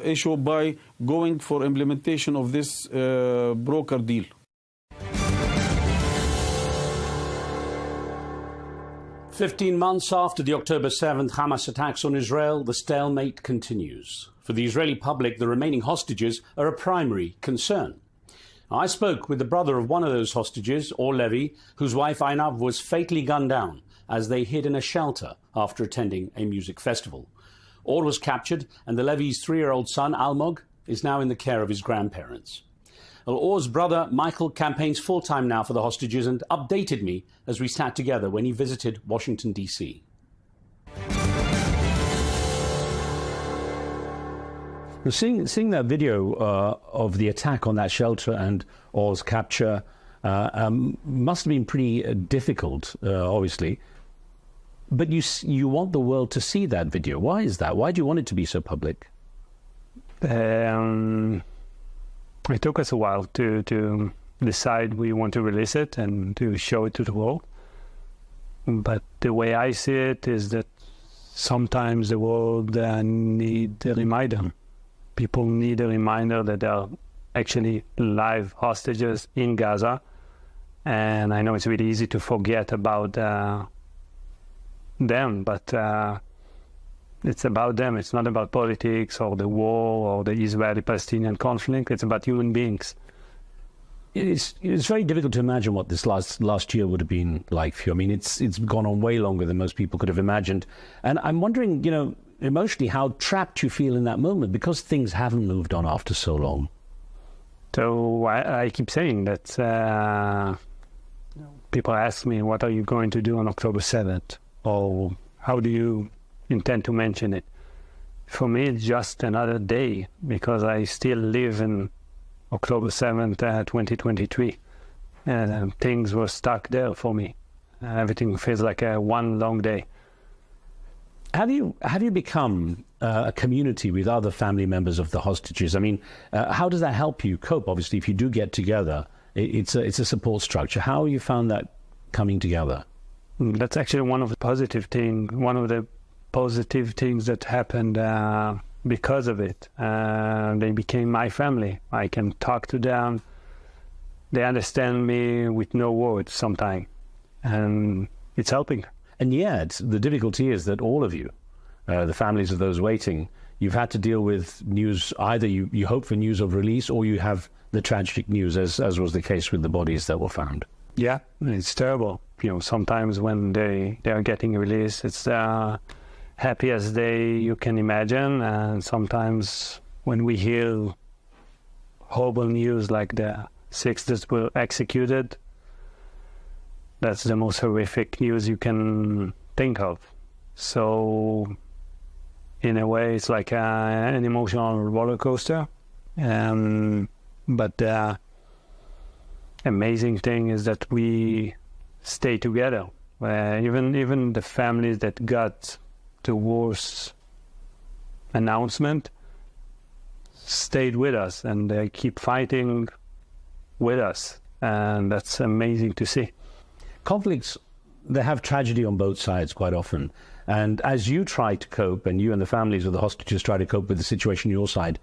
issue by going for implementation of this broker deal. "15 months after the October 7th Hamas attacks on Israel, the stalemate continues. For the Israeli public, the remaining hostages are a primary concern. I spoke with the brother of one of those hostages, Or Levy, whose wife Einav was fatally gunned down as they hid in a shelter after attending a music festival. Or was captured, and the Levy's 3-year-old son, Almog, is now in the care of his grandparents. Well, Or's brother, Michael, campaigns full-time now for the hostages and updated me as we sat together when he visited Washington, D.C. Seeing that video of the attack on that shelter and Or's capture must have been pretty difficult, obviously. But you want the world to see that video. Why is that? Why do you want it to be so public? It took us a while to decide we want to release it and to show it to the world. But the way I see it is that sometimes the world need a reminder. People need a reminder that there are actually live hostages in Gaza. And I know it's really easy to forget about them, but it's about them. It's not about politics or the war or the Israeli-Palestinian conflict. It's about human beings. It's very difficult to imagine what this last year would have been like for you. I mean, it's gone on way longer than most people could have imagined. And I'm wondering, emotionally, how trapped you feel in that moment, because things haven't moved on after so long. So I keep saying that people ask me, what are you going to do on October 7th? Or how do you intend to mention it? For me, it's just another day, because I still live in October 7th, 2023. And things were stuck there for me. Everything feels like one long day. Have you become a community with other family members of the hostages? I mean, how does that help you cope? Obviously, if you do get together, it's a support structure. How have you found that coming together? That's actually one of the positive things that happened because of it. They became my family. I can talk to them. They understand me with no words sometimes, and it's helping. And yet, the difficulty is that all of you, the families of those waiting, you've had to deal with news. Either you hope for news of release, or you have the tragic news, as was the case with the bodies that were found. Yeah, it's terrible. Sometimes when they are getting released, it's the happiest day you can imagine. And sometimes when we hear horrible news like the 6 that were executed, that's the most horrific news you can think of. So in a way, it's like an emotional roller coaster. But the amazing thing is that we stay together. Even the families that got the worst announcement stayed with us, and they keep fighting with us, and that's amazing to see. Conflicts, they have tragedy on both sides quite often. And as you try to cope, and you and the families of the hostages try to cope with the situation on your side,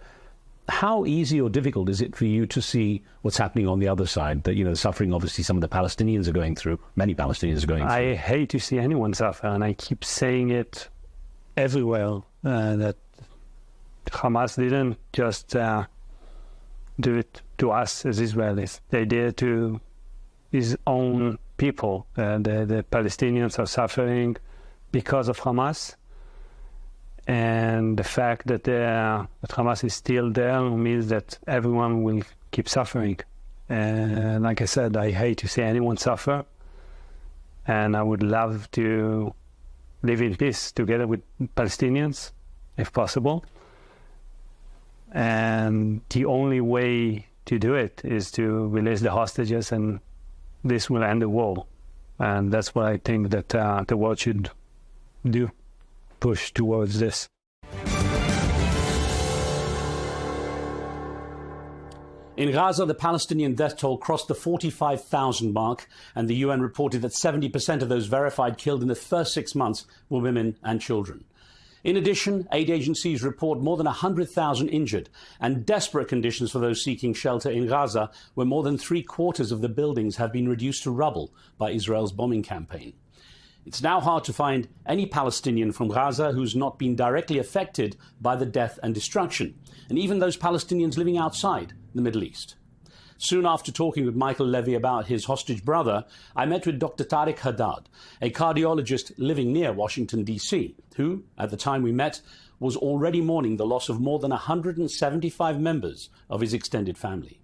how easy or difficult is it for you to see what's happening on the other side? That, the suffering obviously some of the Palestinians are going through, many Palestinians are going through. I hate to see anyone suffer, and I keep saying it everywhere, that Hamas didn't just do it to us as Israelis. They did it to his own people. The Palestinians are suffering because of Hamas. And the fact that Hamas is still there means that everyone will keep suffering. And like I said, I hate to see anyone suffer. And I would love to live in peace together with Palestinians, if possible. And the only way to do it is to release the hostages, and this will end the war. And that's what I think that the world should do. Push towards this. In Gaza, the Palestinian death toll crossed the 45,000 mark, and the UN reported that 70% of those verified killed in the first 6 months were women and children. In addition, aid agencies report more than 100,000 injured and desperate conditions for those seeking shelter in Gaza, where more than 3/4 of the buildings have been reduced to rubble by Israel's bombing campaign. It's now hard to find any Palestinian from Gaza who's not been directly affected by the death and destruction, and even those Palestinians living outside the Middle East. Soon after talking with Michael Levy about his hostage brother, I met with Dr. Tariq Haddad, a cardiologist living near Washington, D.C., who, at the time we met, was already mourning the loss of more than 175 members of his extended family.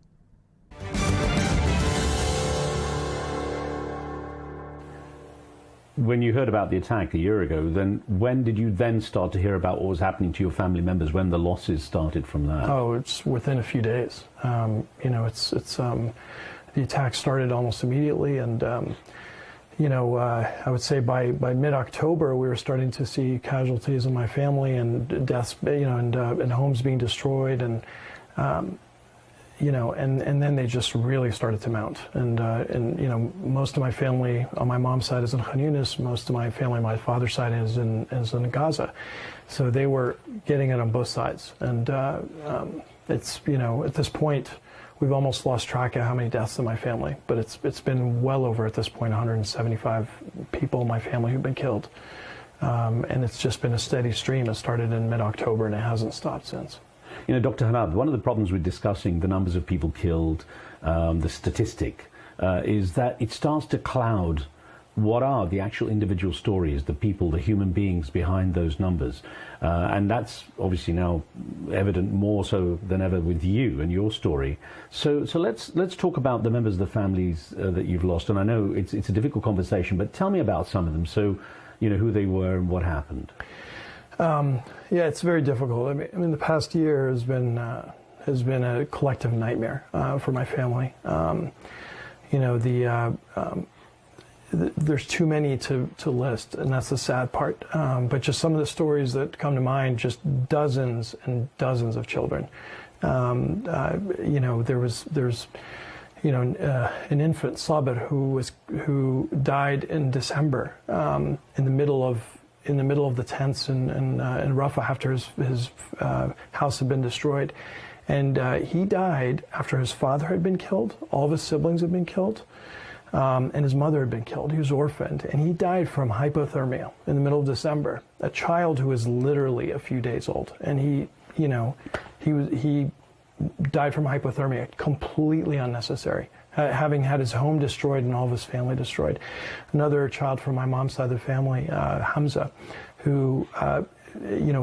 When you heard about the attack a year ago, then when did you then start to hear about what was happening to your family members, when the losses started from that? Oh, it's within a few days. The attack started almost immediately, and I would say by mid-October we were starting to see casualties in my family and deaths, and homes being destroyed, and and then they just really started to mount. And most of my family on my mom's side is in Khan Yunis. Most of my family on my father's side is in Gaza. So they were getting it on both sides. And it's, at this point, we've almost lost track of how many deaths in my family. But it's been well over, at this point, 175 people in my family who've been killed. And it's just been a steady stream. It started in mid-October, and it hasn't stopped since. Dr. Haddad, one of the problems with discussing the numbers of people killed, the statistic, is that it starts to cloud what are the actual individual stories, the people, the human beings behind those numbers. And that's obviously now evident more so than ever with you and your story. So let's talk about the members of the families that you've lost. And I know it's a difficult conversation, but tell me about some of them. So, who they were and what happened. Yeah, it's very difficult. I mean, the past year has been a collective nightmare for my family. There's too many to list, and that's the sad part. But just some of the stories that come to mind, just dozens and dozens of children. There's an infant, Somber, who died in December in the middle of the tents in Rafah after his house had been destroyed. And he died after his father had been killed, all of his siblings had been killed, and his mother had been killed. He was orphaned, and he died from hypothermia in the middle of December, a child who was literally a few days old. And he died from hypothermia, completely unnecessary, having had his home destroyed and all of his family destroyed. Another child from my mom's side of the family, Hamza, who,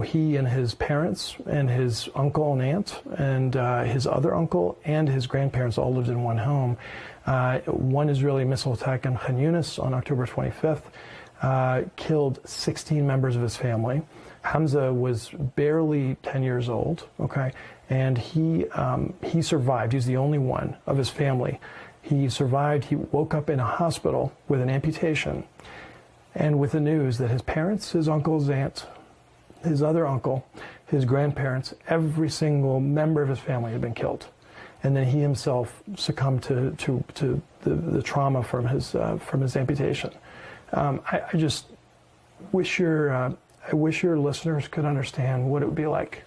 he and his parents and his uncle and aunt and his other uncle and his grandparents all lived in one home. One Israeli missile attack in Khan Yunis on October 25th. killed 16 members of his family. Hamza was barely 10 years old, okay, and he survived. He's the only one of his family. He survived. He woke up in a hospital with an amputation and with the news that his parents, his uncles, his aunts, his other uncle, his grandparents, every single member of his family had been killed. And then he himself succumbed to the trauma from his amputation. I just wish your listeners could understand what it would be like.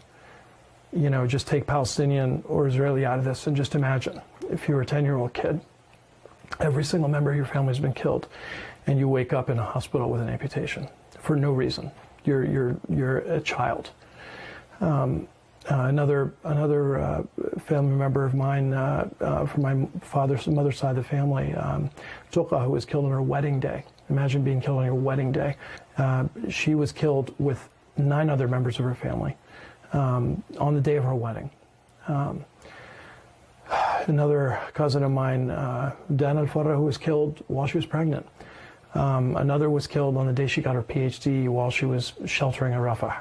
You know, just take Palestinian or Israeli out of this and just imagine if you were a 10-year-old kid, every single member of your family has been killed, and you wake up in a hospital with an amputation for no reason. You're a child. Another family member of mine from my mother's side of the family, Tuqa, who was killed on her wedding day. Imagine being killed on your wedding day. She was killed with 9 other members of her family on the day of her wedding. Another cousin of mine, Dan Al-Farra, who was killed while she was pregnant. Another was killed on the day she got her PhD while she was sheltering in Rafah.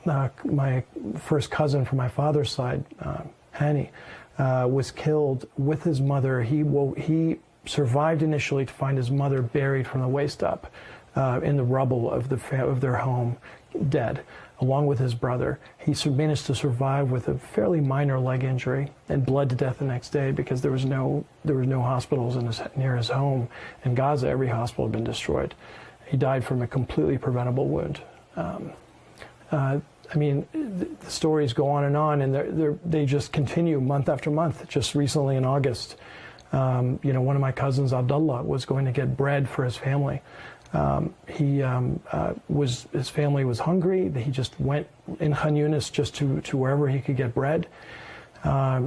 My first cousin from my father's side, Hani, was killed with his mother. He survived initially to find his mother buried from the waist up in the rubble of their home, dead, along with his brother. He managed to survive with a fairly minor leg injury and bled to death the next day because there was no hospitals near his home. In Gaza, every hospital had been destroyed. He died from a completely preventable wound. I mean, the stories go on, and they just continue month after month. Just recently in August, one of my cousins, Abdullah, was going to get bread for his family. His family was hungry. He just went in Khan Yunis just to wherever he could get bread.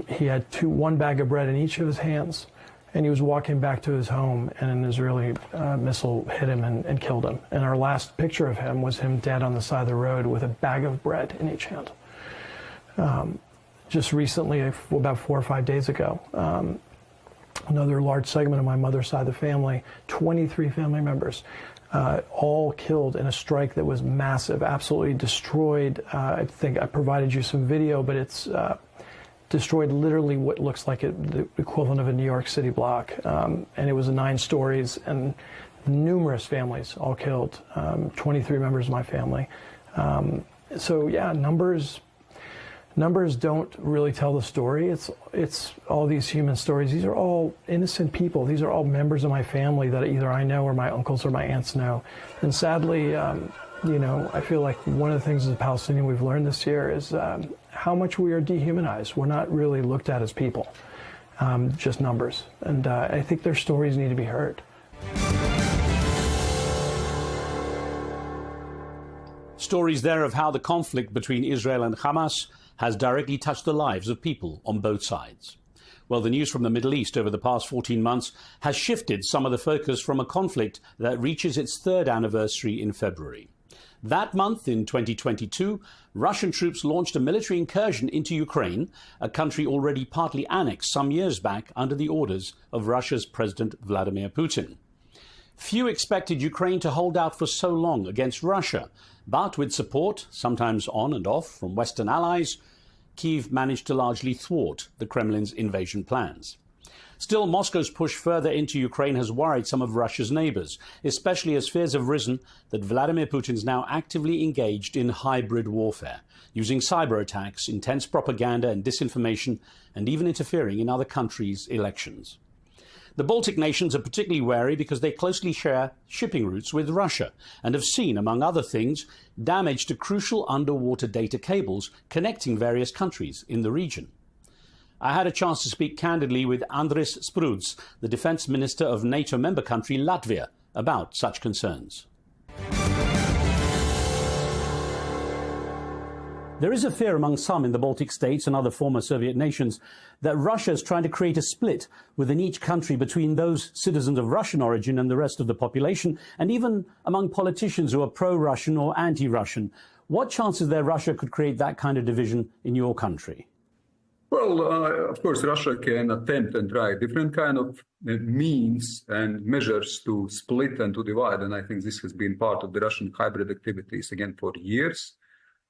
He had one bag of bread in each of his hands, and he was walking back to his home, and an Israeli missile hit him and killed him. And our last picture of him was him dead on the side of the road with a bag of bread in each hand. Just recently, about 4 or 5 days ago, another large segment of my mother's side of the family, 23 family members, all killed in a strike that was massive, absolutely destroyed. I think I provided you some video, but it's destroyed literally what looks like the equivalent of a New York City block. And it was 9 stories, and numerous families all killed, 23 members of my family. So yeah, numbers don't really tell the story. It's all these human stories. These are all innocent people. These are all members of my family that either I know or my uncles or my aunts know. And sadly, I feel like one of the things as a Palestinian we've learned this year is how much we are dehumanized. We're not really looked at as people, just numbers. And I think their stories need to be heard. Stories there of how the conflict between Israel and Hamas has directly touched the lives of people on both sides. Well, the news from the Middle East over the past 14 months has shifted some of the focus from a conflict that reaches its 3rd anniversary in February. That month, in 2022, Russian troops launched a military incursion into Ukraine, a country already partly annexed some years back under the orders of Russia's President Vladimir Putin. Few expected Ukraine to hold out for so long against Russia, but with support, sometimes on and off, from Western allies, Kyiv managed to largely thwart the Kremlin's invasion plans. Still, Moscow's push further into Ukraine has worried some of Russia's neighbors, especially as fears have risen that Vladimir Putin is now actively engaged in hybrid warfare, using cyber attacks, intense propaganda and disinformation, and even interfering in other countries' elections. The Baltic nations are particularly wary because they closely share shipping routes with Russia and have seen, among other things, damage to crucial underwater data cables connecting various countries in the region. I had a chance to speak candidly with Andris Spruds, the defense minister of NATO member country Latvia, about such concerns. There is a fear among some in the Baltic states and other former Soviet nations that Russia is trying to create a split within each country between those citizens of Russian origin and the rest of the population, and even among politicians who are pro-Russian or anti-Russian. What chance is there Russia could create that kind of division in your country? Well, of course, Russia can attempt and try different kind of means and measures to split and to divide. And I think this has been part of the Russian hybrid activities, again, for years.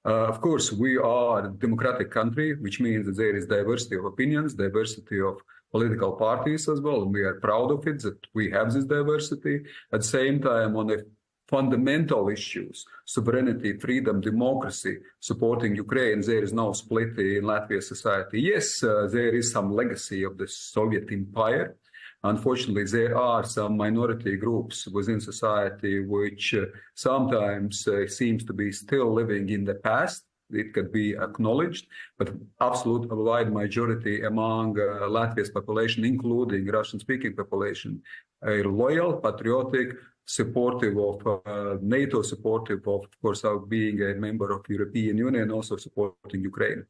Of course, we are a democratic country, which means that there is diversity of opinions, diversity of political parties as well. And we are proud of it, that we have this diversity. At the same time, on the fundamental issues, sovereignty, freedom, democracy, supporting Ukraine, there is no split in Latvian society. Yes, there is some legacy of the Soviet Empire. Unfortunately, there are some minority groups within society which sometimes seems to be still living in the past. It could be acknowledged, but absolute wide majority among Latvia's population, including Russian-speaking population, are loyal, patriotic, supportive of NATO, supportive of course, of being a member of European Union, also supporting Ukraine.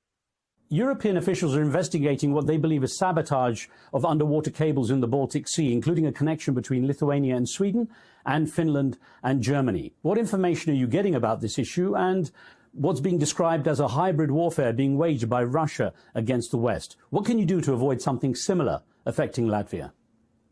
European officials are investigating what they believe is sabotage of underwater cables in the Baltic Sea, including a connection between Lithuania and Sweden and Finland and Germany. What information are you getting about this issue and what's being described as a hybrid warfare being waged by Russia against the West? What can you do to avoid something similar affecting Latvia?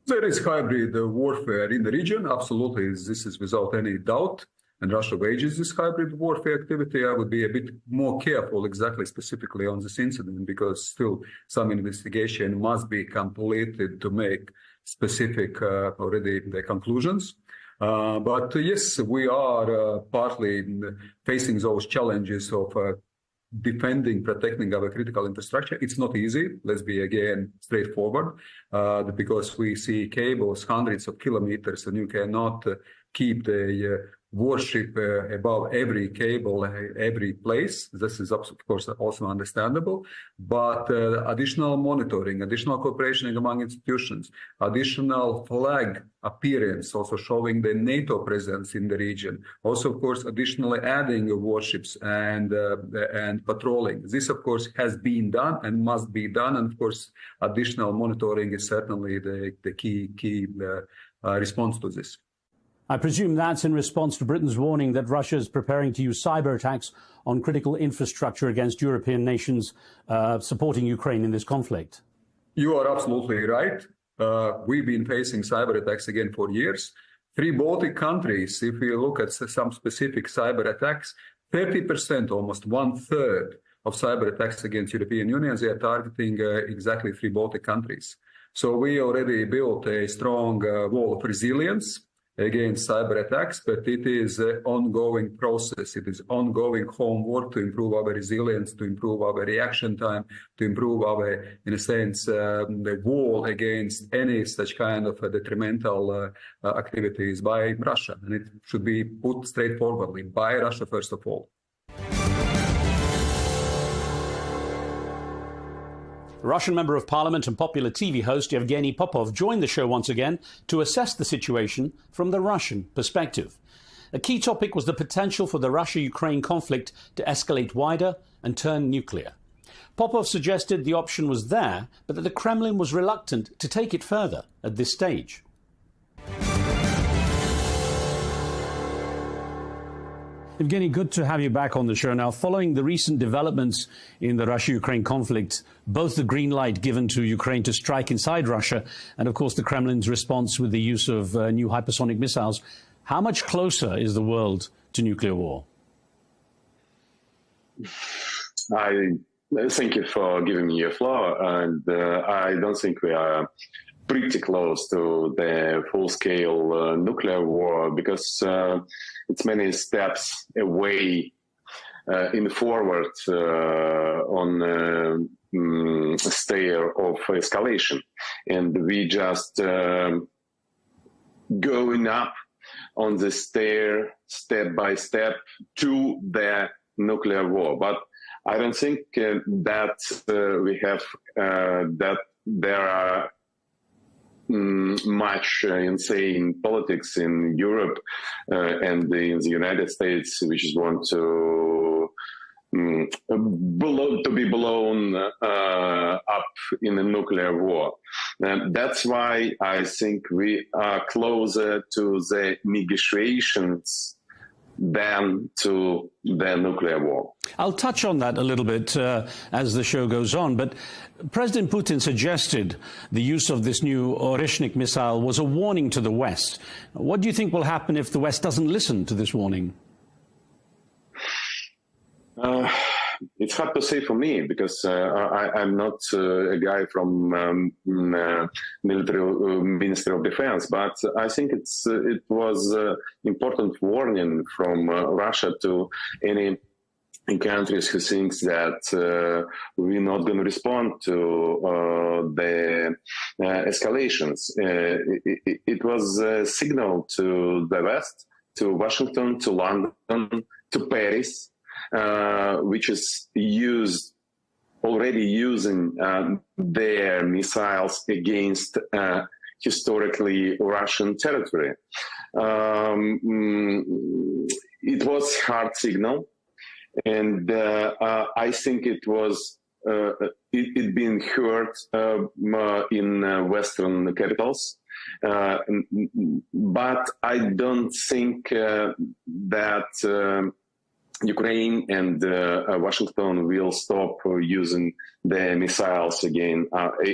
There is hybrid warfare in the region. Absolutely, this is without any doubt. And Russia wages this hybrid warfare activity. I would be a bit more careful exactly specifically on this incident because still some investigation must be completed to make specific already the conclusions. But yes, we are partly facing those challenges of defending, protecting our critical infrastructure. It's not easy. Let's be again straightforward, because we see cables hundreds of kilometers, and you cannot keep the warship above every cable, every place. This is, of course, also understandable. But additional monitoring, additional cooperation among institutions, additional flag appearance, also showing the NATO presence in the region. Also, of course, additionally adding warships and patrolling. This, of course, has been done and must be done. And of course, additional monitoring is certainly the key response to this. I presume that's in response to Britain's warning that Russia is preparing to use cyber attacks on critical infrastructure against European nations supporting Ukraine in this conflict. You are absolutely right. We've been facing cyber attacks again for years. 3 Baltic countries, if we look at some specific cyber attacks, 30%, almost 1/3 of cyber attacks against European Union, they are targeting exactly 3 Baltic countries. So we already built a strong wall of resilience against cyber attacks, but it is an ongoing process. It is ongoing homework to improve our resilience, to improve our reaction time, to improve our, in a sense, the wall against any such kind of detrimental activities by Russia. And it should be put straightforwardly, by Russia first of all. Russian Member of Parliament and popular TV host Yevgeny Popov joined the show once again to assess the situation from the Russian perspective. A key topic was the potential for the Russia-Ukraine conflict to escalate wider and turn nuclear. Popov suggested the option was there, but that the Kremlin was reluctant to take it further at this stage. Evgeny, good to have you back on the show. Now, following the recent developments in the Russia-Ukraine conflict, both the green light given to Ukraine to strike inside Russia and, of course, the Kremlin's response with the use of new hypersonic missiles, how much closer is the world to nuclear war? I thank you for giving me your floor, and I don't think we are pretty close to the full-scale nuclear war because it's many steps away in forward on a stair of escalation, and we just going up on the stair step by step to the nuclear war. But I don't think that we have that there are much insane politics in Europe and in the United States, which is want to be blown up in a nuclear war. And that's why I think we are closer to the negotiations than to the nuclear war. I'll touch on that a little bit as the show goes on, but President Putin suggested the use of this new Oreshnik missile was a warning to the West. What do you think will happen if the West doesn't listen to this warning? It's hard to say for me because I'm not a guy from military Ministry of Defense, but I think it was important warning from Russia to any countries who thinks that we're not going to respond to the escalations. It was a signal to the West, to Washington, to London, to Paris, which is already using their missiles against historically Russian territory. It was a hard signal, and I think it was it being heard in Western capitals. But I don't think that Ukraine and Washington will stop using the missiles again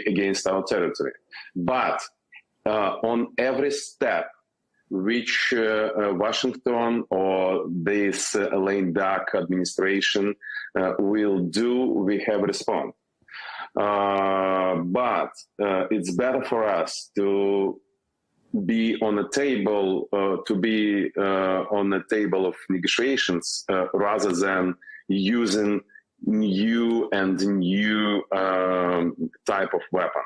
against our territory. But on every step which Washington or this lame duck administration will do, we have a response. But it's better for us to be on a table, on a table of negotiations rather than using new type of weapon.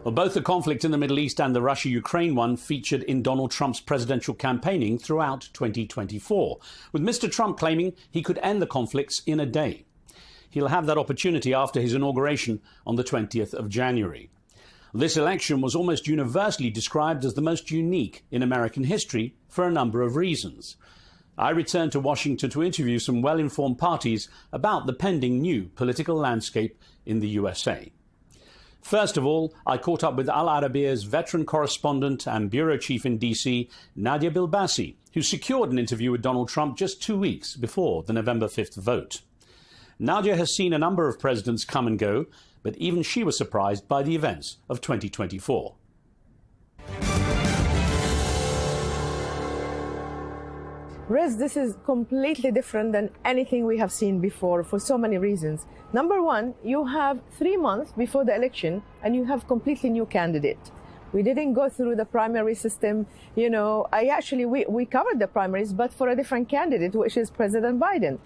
Well, both the conflict in the Middle East and the Russia-Ukraine one featured in Donald Trump's presidential campaigning throughout 2024, with Mr. Trump claiming he could end the conflicts in a day. He'll have that opportunity after his inauguration on the 20th of January. This election was almost universally described as the most unique in American history for a number of reasons. I returned to Washington to interview some well-informed parties about the pending new political landscape in the USA. First of all, I caught up with Al Arabia's veteran correspondent and bureau chief in DC, Nadia Bilbassi, who secured an interview with Donald Trump just 2 weeks before the November 5th vote. Nadia has seen a number of presidents come and go, but even she was surprised by the events of 2024. Riz, this is completely different than anything we have seen before for so many reasons. Number one, you have 3 months before the election and you have completely new candidate. We didn't go through the primary system. You know, we covered the primaries, but for a different candidate, which is President Biden.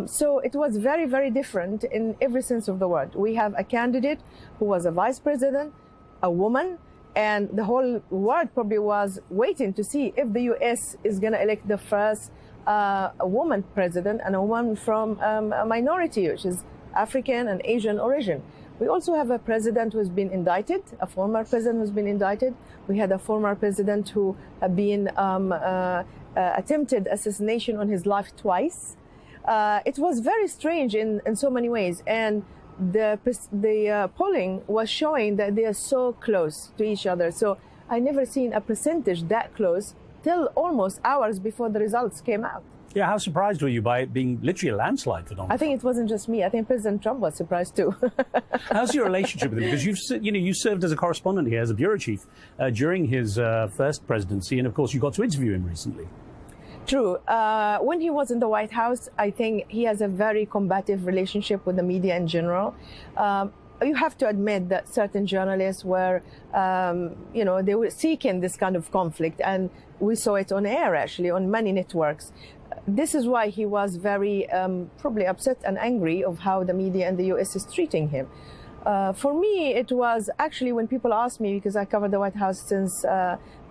So it was very, very different in every sense of the word. We have a candidate who was a vice president, a woman, and the whole world probably was waiting to see if the U.S. is going to elect the first a woman president and a woman from a minority, which is African and Asian origin. We also have a president who's been indicted, a former president who's been indicted. We had a former president who had been attempted assassination on his life twice. It was very strange in so many ways, and the polling was showing that they are so close to each other. So I never seen a percentage that close till almost hours before the results came out. Yeah, how surprised were you by it being literally a landslide for Donald Trump? I think it wasn't just me. I think President Trump was surprised too. How's your relationship with him? Because you served as a correspondent here, as a bureau chief, during his first presidency, and of course you got to interview him recently. True. When he was in the White House, I think he has a very combative relationship with the media in general. You have to admit that certain journalists were, they were seeking this kind of conflict, and we saw it on air, actually, on many networks. This is why he was very probably upset and angry of how the media in the U.S. is treating him. For me, it was actually when people ask me, because I covered the White House since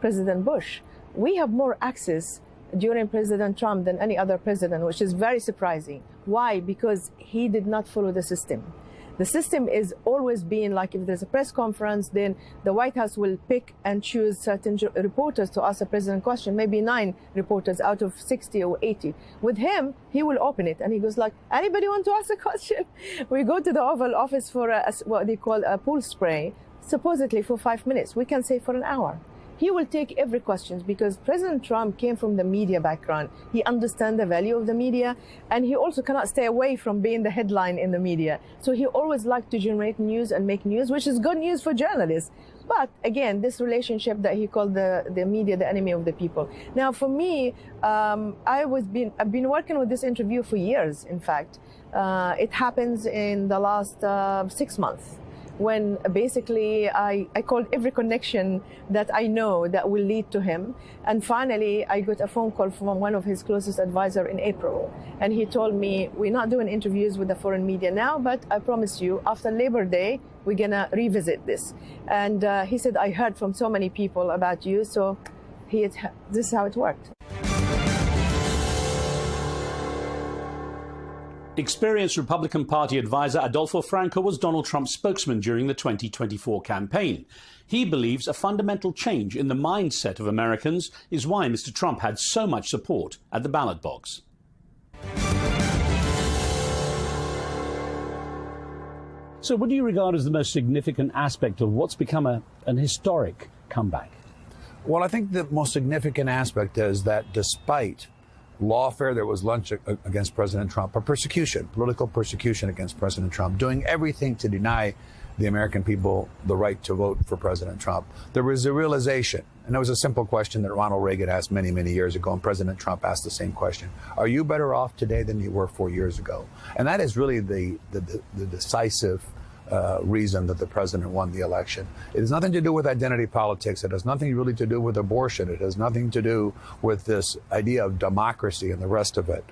President Bush, we have more access during President Trump than any other president, which is very surprising. Why? Because he did not follow the system. The system is always being like, if there's a press conference, then the White House will pick and choose certain reporters to ask the president a question, maybe 9 reporters out of 60 or 80. With him, he will open it and he goes like, anybody want to ask a question? We go to the Oval Office for what they call a pool spray, supposedly for 5 minutes. We can say for an hour. he will take every question because President Trump came from the media background. He understands the value of the media, and he also cannot stay away from being the headline in the media. So he always liked to generate news and make news, which is good news for journalists. But again, this relationship that he called the media the enemy of the people. Now, for me, I've been working with this interview for years, in fact. It happens in the last 6 months, when basically I called every connection that I know that will lead to him. And finally, I got a phone call from one of his closest advisors in April. And he told me, we're not doing interviews with the foreign media now, but I promise you, after Labor Day, we're gonna revisit this. And he said, I heard from so many people about you, so this is how it worked. Experienced Republican Party advisor Adolfo Franco was Donald Trump's spokesman during the 2024 campaign. He believes a fundamental change in the mindset of Americans is why Mr. Trump had so much support at the ballot box. So what do you regard as the most significant aspect of what's become an historic comeback? Well, I think the most significant aspect is that despite lawfare that was launched against President Trump, or persecution, political persecution against President Trump, doing everything to deny the American people the right to vote for President Trump, there was a realization, and it was a simple question that Ronald Reagan asked many, many years ago, and President Trump asked the same question. Are you better off today than you were 4 years ago? And that is really the decisive reason that the president won the election. It has nothing to do with identity politics. It has nothing really to do with abortion. It has nothing to do with this idea of democracy and the rest of it.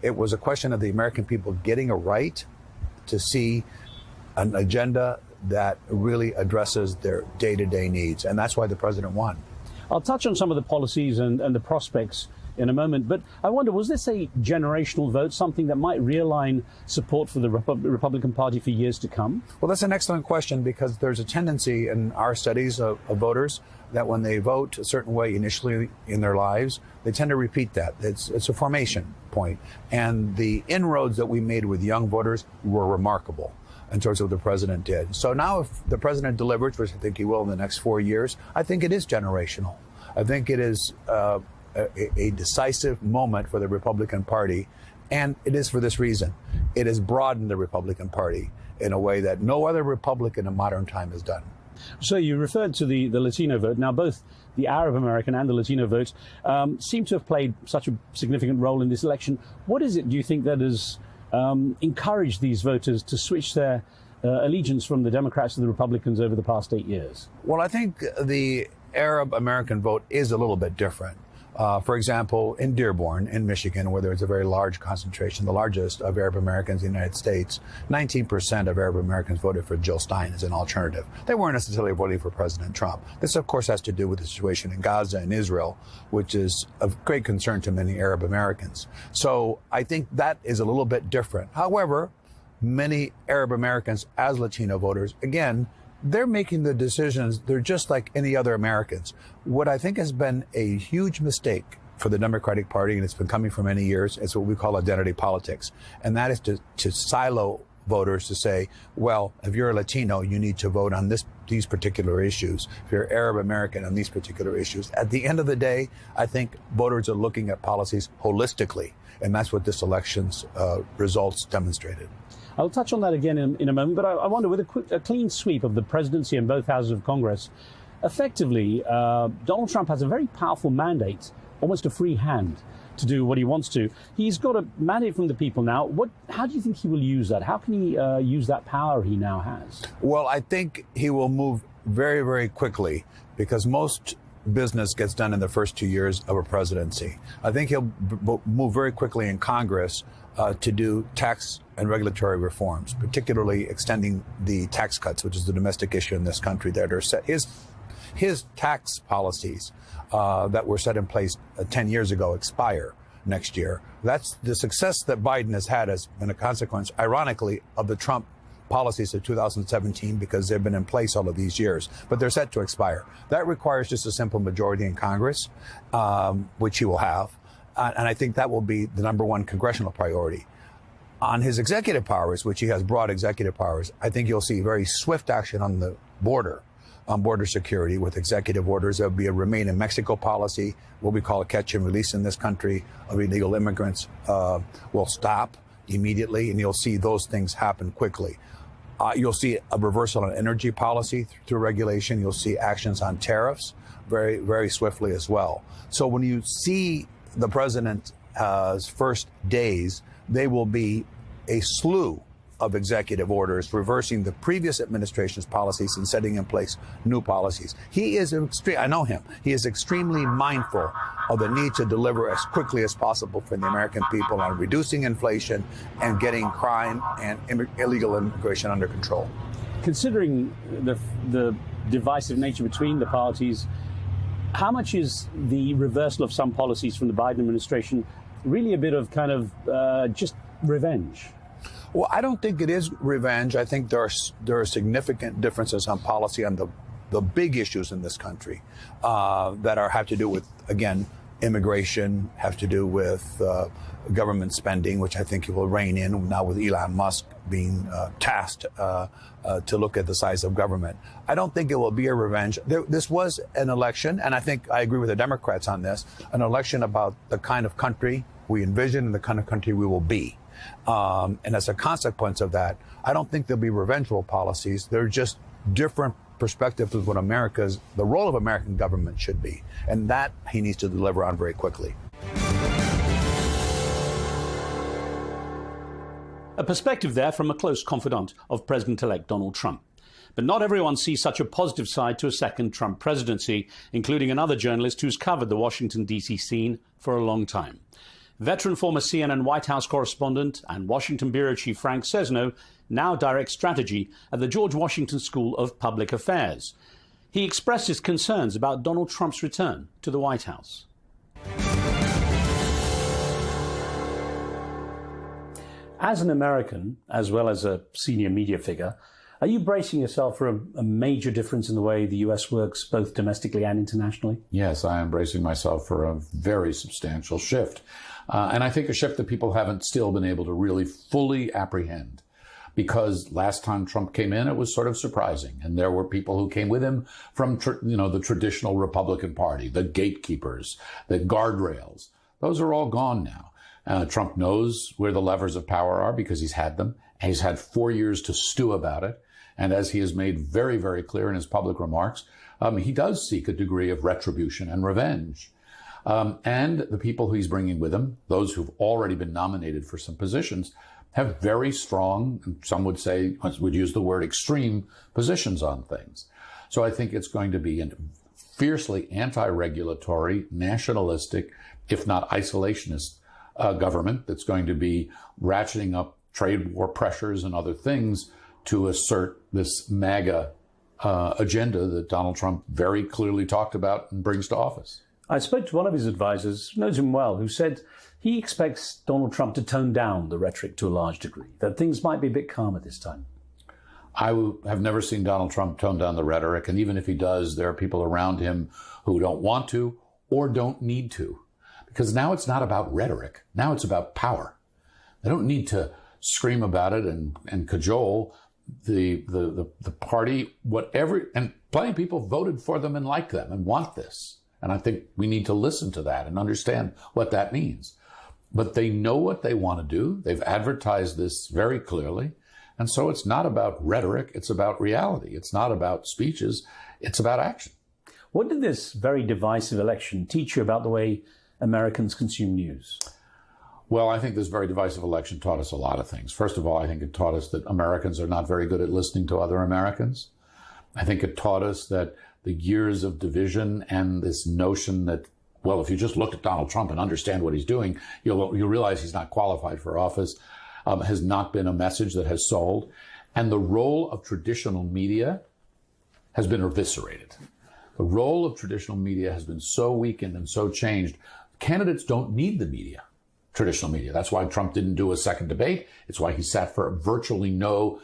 It was a question of the American people getting a right to see an agenda that really addresses their day-to-day needs. And that's why the president won. I'll touch on some of the policies and the prospects in a moment, but I wonder, was this a generational vote, something that might realign support for the Republican Party for years to come? Well, that's an excellent question, because there's a tendency in our studies of voters that when they vote a certain way initially in their lives, they tend to repeat that. It's a formation point. And the inroads that we made with young voters were remarkable in terms of what the president did. So now if the president delivers, which I think he will in the next 4 years, I think it is generational. I think it is a decisive moment for the Republican Party, and it is for this reason. It has broadened the Republican Party in a way that no other Republican in modern time has done. So you referred to the Latino vote. Now, both the Arab American and the Latino votes seem to have played such a significant role in this election. What is it, do you think, that has encouraged these voters to switch their allegiance from the Democrats to the Republicans over the past 8 years? Well, I think the Arab American vote is a little bit different. For example, in Dearborn, in Michigan, where there's a very large concentration, the largest of Arab Americans in the United States, 19% of Arab Americans voted for Jill Stein as an alternative. They weren't necessarily voting for President Trump. This, of course, has to do with the situation in Gaza and Israel, which is of great concern to many Arab Americans. So I think that is a little bit different. However, many Arab Americans as Latino voters, again, they're making the decisions. They're just like any other Americans. What I think has been a huge mistake for the Democratic Party, and it's been coming for many years, is what we call identity politics. And that is to silo voters, to say, well, if you're a Latino, you need to vote on these particular issues. If you're Arab American, on these particular issues. At the end of the day, I think voters are looking at policies holistically. And that's what this election's results demonstrated. I'll touch on that again in a moment, but I wonder, with a clean sweep of the presidency and both houses of Congress, effectively, Donald Trump has a very powerful mandate, almost a free hand, to do what he wants to. He's got a mandate from the people now. How do you think he will use that? How can he use that power he now has? Well, I think he will move very, very quickly, because most business gets done in the first 2 years of a presidency. I think he'll move very quickly in Congress to do tax and regulatory reforms, particularly extending the tax cuts, which is the domestic issue in this country, that are set. His tax policies that were set in place 10 years ago expire next year. That's the success that Biden has had as been a consequence, ironically, of the Trump policies of 2017, because they've been in place all of these years, but they're set to expire. That requires just a simple majority in Congress, which he will have. And I think that will be the #1 congressional priority. On his executive powers, which he has broad executive powers, I think you'll see very swift action on the border on border security with executive orders. There will be a remain in Mexico policy, what we call a catch and release in this country of illegal immigrants will stop immediately, and you'll see those things happen quickly. You'll see a reversal on energy policy through regulation. You'll see actions on tariffs very, very swiftly as well. So when you see the president's first days, they will be a slew of executive orders reversing the previous administration's policies and setting in place new policies. He is I know him. He is extremely mindful of the need to deliver as quickly as possible for the American people on reducing inflation and getting crime and illegal immigration under control. Considering the divisive nature between the parties, how much is the reversal of some policies from the Biden administration really a bit of kind of just revenge? Well, I don't think it is revenge. I think there are significant differences on policy on the big issues in this country that have to do with, again, immigration, have to do with government spending, which I think will rein in now with Elon Musk being tasked to look at the size of government. I don't think it will be a revenge. This was an election, and I think I agree with the Democrats on this, an election about the kind of country we envision and the kind of country we will be. And as a consequence of that, I don't think there'll be revengeful policies. They're just different perspectives of what the role of American government should be. And that he needs to deliver on very quickly. A perspective there from a close confidant of President-elect Donald Trump. But not everyone sees such a positive side to a second Trump presidency, including another journalist who's covered the Washington, D.C. scene for a long time. Veteran former CNN White House correspondent and Washington bureau chief Frank Sesno now directs strategy at the George Washington School of Public Affairs. He expressed his concerns about Donald Trump's return to the White House. As an American, as well as a senior media figure, are you bracing yourself for a major difference in the way the US works both domestically and internationally? Yes, I am bracing myself for a very substantial shift. And I think a shift that people haven't still been able to really fully apprehend. Because last time Trump came in, it was sort of surprising. And there were people who came with him from, the traditional Republican Party, the gatekeepers, the guardrails. Those are all gone now. Trump knows where the levers of power are because he's had them. And he's had 4 years to stew about it. And as he has made very, very clear in his public remarks, he does seek a degree of retribution and revenge. And the people who he's bringing with him, those who've already been nominated for some positions, have very strong, some would say, would use the word extreme, positions on things. So I think it's going to be a fiercely anti-regulatory, nationalistic, if not isolationist government that's going to be ratcheting up trade war pressures and other things to assert this MAGA agenda that Donald Trump very clearly talked about and brings to office. I spoke to one of his advisors, knows him well, who said he expects Donald Trump to tone down the rhetoric to a large degree, that things might be a bit calmer this time. I have never seen Donald Trump tone down the rhetoric, and even if he does, there are people around him who don't want to or don't need to. Because now it's not about rhetoric. Now it's about power. They don't need to scream about it and cajole the party, whatever, and plenty of people voted for them and like them and want this. And I think we need to listen to that and understand what that means. But they know what they want to do. They've advertised this very clearly. And so it's not about rhetoric. It's about reality. It's not about speeches. It's about action. What did this very divisive election teach you about the way Americans consume news? Well, I think this very divisive election taught us a lot of things. First of all, I think it taught us that Americans are not very good at listening to other Americans. I think it taught us that the years of division and this notion that, well, if you just look at Donald Trump and understand what he's doing, you'll realize he's not qualified for office, has not been a message that has sold. And the role of traditional media has been eviscerated. The role of traditional media has been so weakened and so changed. Candidates don't need the media, traditional media. That's why Trump didn't do a second debate. It's why he sat for virtually no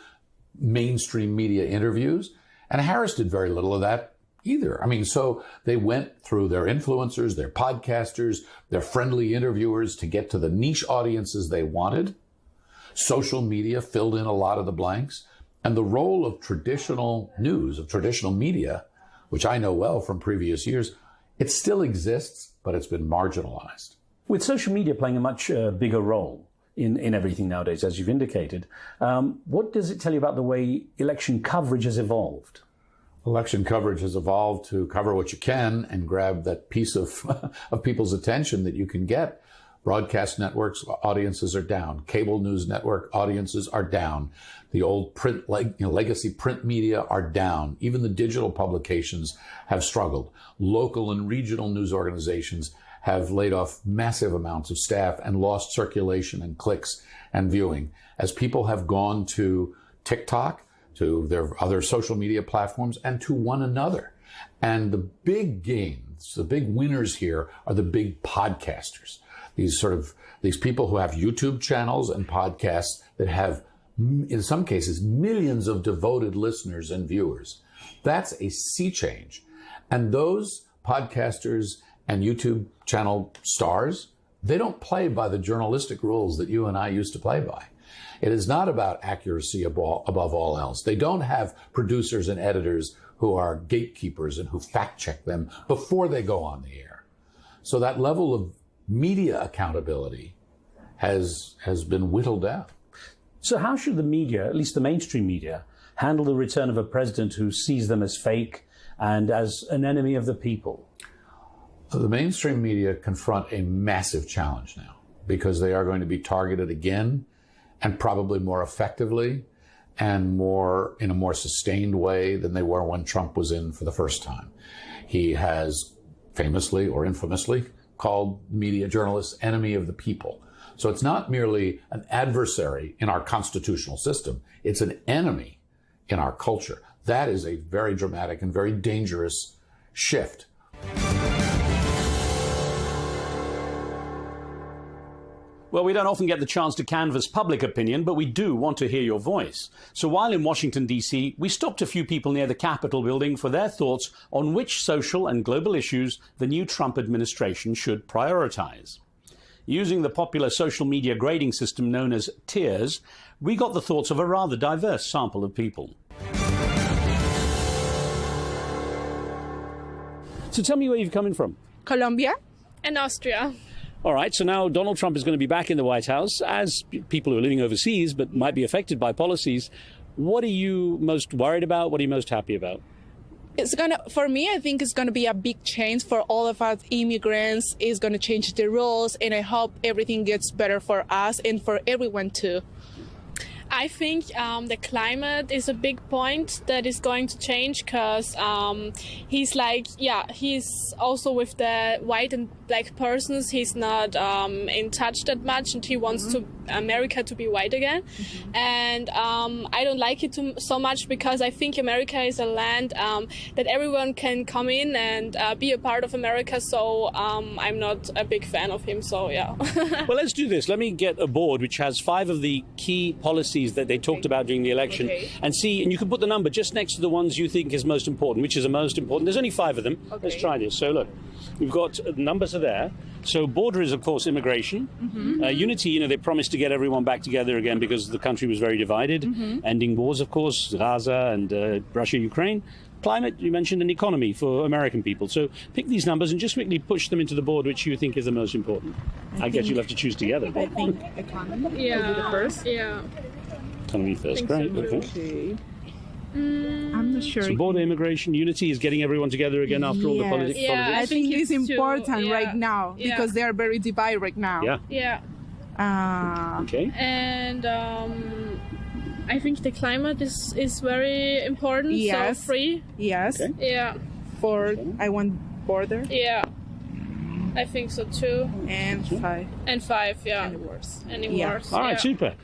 mainstream media interviews. And Harris did very little of that either. I mean, so they went through their influencers, their podcasters, their friendly interviewers to get to the niche audiences they wanted. Social media filled in a lot of the blanks. And the role of traditional news, of traditional media, which I know well from previous years, it still exists, but it's been marginalized. With social media playing a much bigger role in everything nowadays, as you've indicated, what does it tell you about the way election coverage has evolved? Election coverage has evolved to cover what you can and grab that piece of people's attention that you can get. Broadcast networks audiences are down. Cable news network audiences are down. The old print, legacy print media are down. Even the digital publications have struggled. Local and regional news organizations have laid off massive amounts of staff and lost circulation and clicks and viewing as people have gone to TikTok, to their other social media platforms, and to one another. And the big gains, the big winners here are the big podcasters. These people who have YouTube channels and podcasts that have, in some cases, millions of devoted listeners and viewers. That's a sea change. And those podcasters and YouTube channel stars, they don't play by the journalistic rules that you and I used to play by. It is not about accuracy above all else. They don't have producers and editors who are gatekeepers and who fact check them before they go on the air. So that level of media accountability has been whittled down. So how should the media, at least the mainstream media, handle the return of a president who sees them as fake and as an enemy of the people? The mainstream media confront a massive challenge now because they are going to be targeted again and probably more effectively and in a more sustained way than they were when Trump was in for the first time. He has famously or infamously called media journalists enemy of the people. So it's not merely an adversary in our constitutional system, it's an enemy in our culture. That is a very dramatic and very dangerous shift. Well, we don't often get the chance to canvass public opinion, but we do want to hear your voice. So while in Washington, D.C., we stopped a few people near the Capitol building for their thoughts on which social and global issues the new Trump administration should prioritize. Using the popular social media grading system known as tiers, we got the thoughts of a rather diverse sample of people. So tell me where you're coming from. Colombia and Austria. All right, so now Donald Trump is going to be back in the White House. As people who are living overseas but might be affected by policies, what are you most worried about? What are you most happy about? For me, I think it's going to be a big change for all of us immigrants. It's going to change the rules, and I hope everything gets better for us and for everyone too. I think the climate is a big point that is going to change because he's also with the white and black persons. He's not in touch that much, and he wants America to be white again. And I don't like it so much because I think America is a land that everyone can come in and be a part of America. So I'm not a big fan of him. So yeah. Well, let's do this. Let me get a board which has 5 of the key policies that they talked about during the election, and you can put the number just next to the ones you think is most important. Which is the most important? There's only 5 of them. Okay. Let's try this. So look, we've got numbers are there. So border is, of course, immigration. Unity, they promised to get everyone back together again because the country was very divided. Ending wars, of course, Gaza and Russia, Ukraine. Climate, you mentioned, an economy for American people. So pick these numbers and just quickly push them into the board which you think is the most important. I guess you'll have to choose together. I think economy will be the first. Yeah. Economy first, great. Okay. I'm not sure. So border immigration, unity is getting everyone together again after all the politics. I think it's important right now because they are very divided right now. Yeah. Okay. And I think the climate is very important. Yes. So free. Yes. Okay. Yeah. I want border. Yeah. I think so too. And 5. And 5, yeah. Any wars. Any wars. All right, super.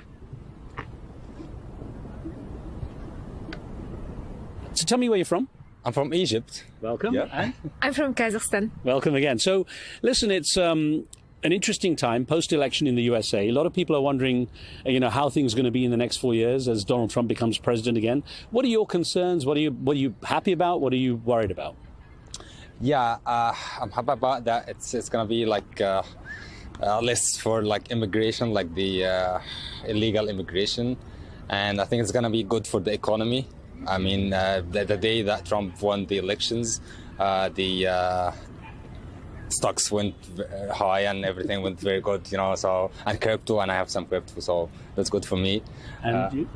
So tell me where you're from. I'm from Egypt. Welcome. Yeah. I'm from Kazakhstan. Welcome again. So listen, it's an interesting time post-election in the USA. A lot of people are wondering, how things are going to be in the next 4 years as Donald Trump becomes president again. What are your concerns? What are you happy about? What are you worried about? Yeah, I'm happy about that. It's going to be like less for like immigration, like the illegal immigration. And I think it's going to be good for the economy I mean, the day that Trump won the elections, the stocks went high and everything went very good, so, and crypto, and I have some crypto, so that's good for me. And you?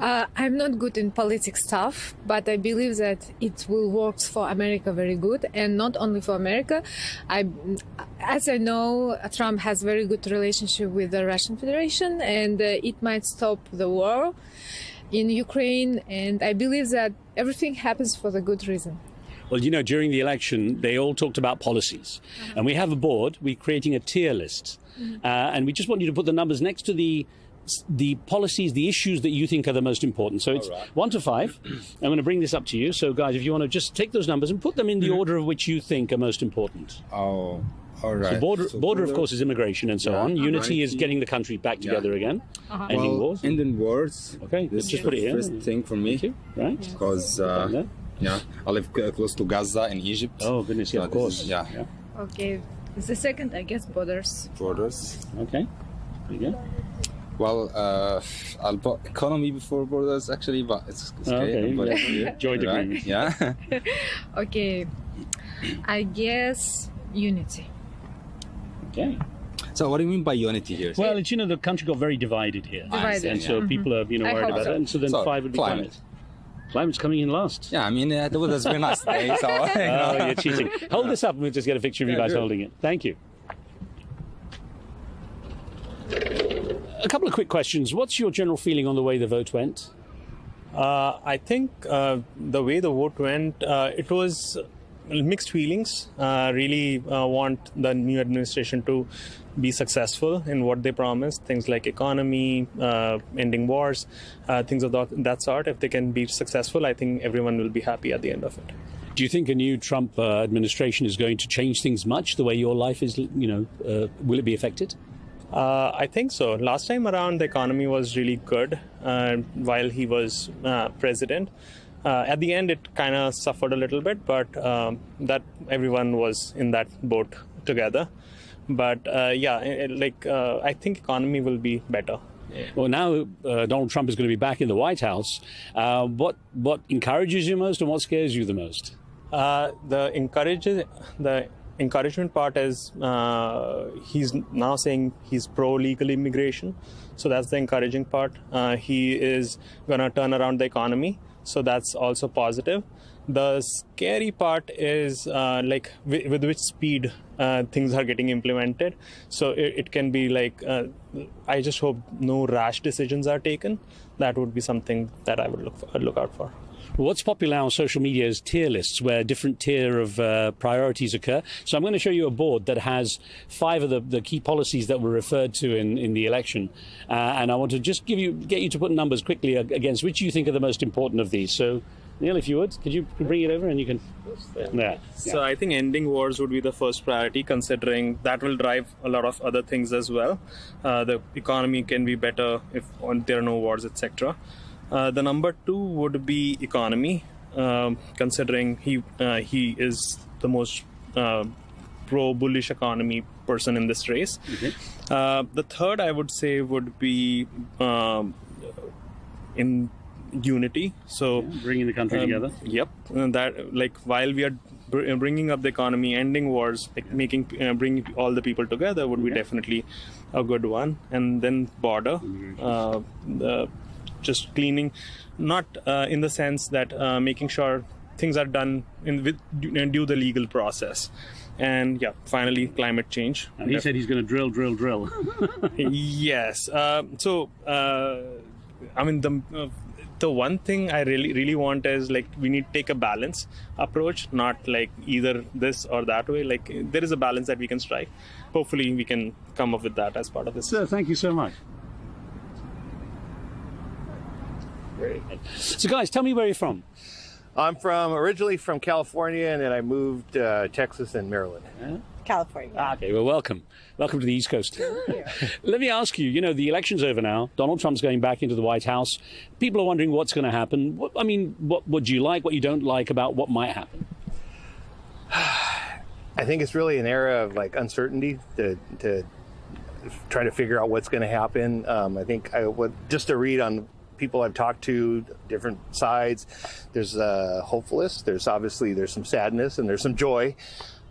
I'm not good in politics stuff, but I believe that it will work for America very good, and not only for America. As I know, Trump has very good relationship with the Russian Federation, and it might stop the war in Ukraine, and I believe that everything happens for the good reason. Well, during the election, they all talked about policies. And we have a board, we're creating a tier list. And we just want you to put the numbers next to the policies, the issues that you think are the most important. So it's 1 to 5. I'm going to bring this up to you. So, guys, if you want to just take those numbers and put them in the order of which you think are most important. Oh, all right. So border, of course, is immigration and so on. Unity is getting the country back together again. Ending wars. Ending wars. Okay, let's just put it here. First thing for me. Right. Because, I live close to Gaza in Egypt. Oh, goodness, yeah, of course. Okay. The second, I guess, borders. Borders. Okay. Pretty good. Well, I'll put economy before borders, actually, but it's okay. Okay. Joint agreement. Yeah. Okay. I guess unity. Okay. So what do you mean by unity here? Well, it's, the country got very divided here. And so people are, worried about it. And so then 5 would be climate. Climate's coming in last. Yeah, I mean, the weather's been nice today, so... Oh, you're cheating. Hold this up and we'll just get a picture of you guys holding it. Thank you. A couple of quick questions. What's your general feeling on the way the vote went? I think the way the vote went, it was mixed feelings. Really want the new administration to be successful in what they promised, things like economy, ending wars, things of that sort. If they can be successful, I think everyone will be happy at the end of it. Do you think a new Trump administration is going to change things much, the way your life is, will it be affected? I think so. Last time around, the economy was really good while he was president. At the end, it kind of suffered a little bit, but that everyone was in that boat together. But I think economy will be better. Well, now Donald Trump is going to be back in the White House. What encourages you most and what scares you the most? The encouragement part is he's now saying he's pro-legal immigration. So that's the encouraging part. He is going to turn around the economy. So that's also positive. The scary part is with which speed things are getting implemented. So it can be I just hope no rash decisions are taken. That would be something that I would look out for. What's popular on social media is tier lists, where different tier of priorities occur. So I'm going to show you a board that has 5 of the key policies that were referred to in the election. And I want to just get you to put numbers quickly against which you think are the most important of these. So, Neil, if you would, could you bring it over and you can... Yeah. So I think ending wars would be the first priority, considering that will drive a lot of other things as well. The economy can be better if there are no wars, etc. The number 2 would be economy, considering he is the most pro-bullish economy person in this race. Okay. The third, I would say, would be in unity. So bringing the country together. Yep. That while we are bringing up the economy, ending wars, bringing all the people together would be definitely a good one. And then border. Just cleaning, not in the sense that making sure things are done due the legal process. And finally, climate change. And he said he's going to drill. Yes. The one thing I really want is we need to take a balanced approach, not either this or that way. There is a balance that we can strike. Hopefully, we can come up with that as part of this. Sir, thank you so much. So, guys, tell me where you're from. I'm originally from California, and then I moved to Texas and Maryland. California. Okay, well, welcome. Welcome to the East Coast. Let me ask you, the election's over now. Donald Trump's going back into the White House. People are wondering what's going to happen. What do you like, what you don't like about what might happen? I think it's really an era of uncertainty to try to figure out what's going to happen. I think just to read on people I've talked to, different sides, there's hopefulness, there's some sadness, and there's some joy.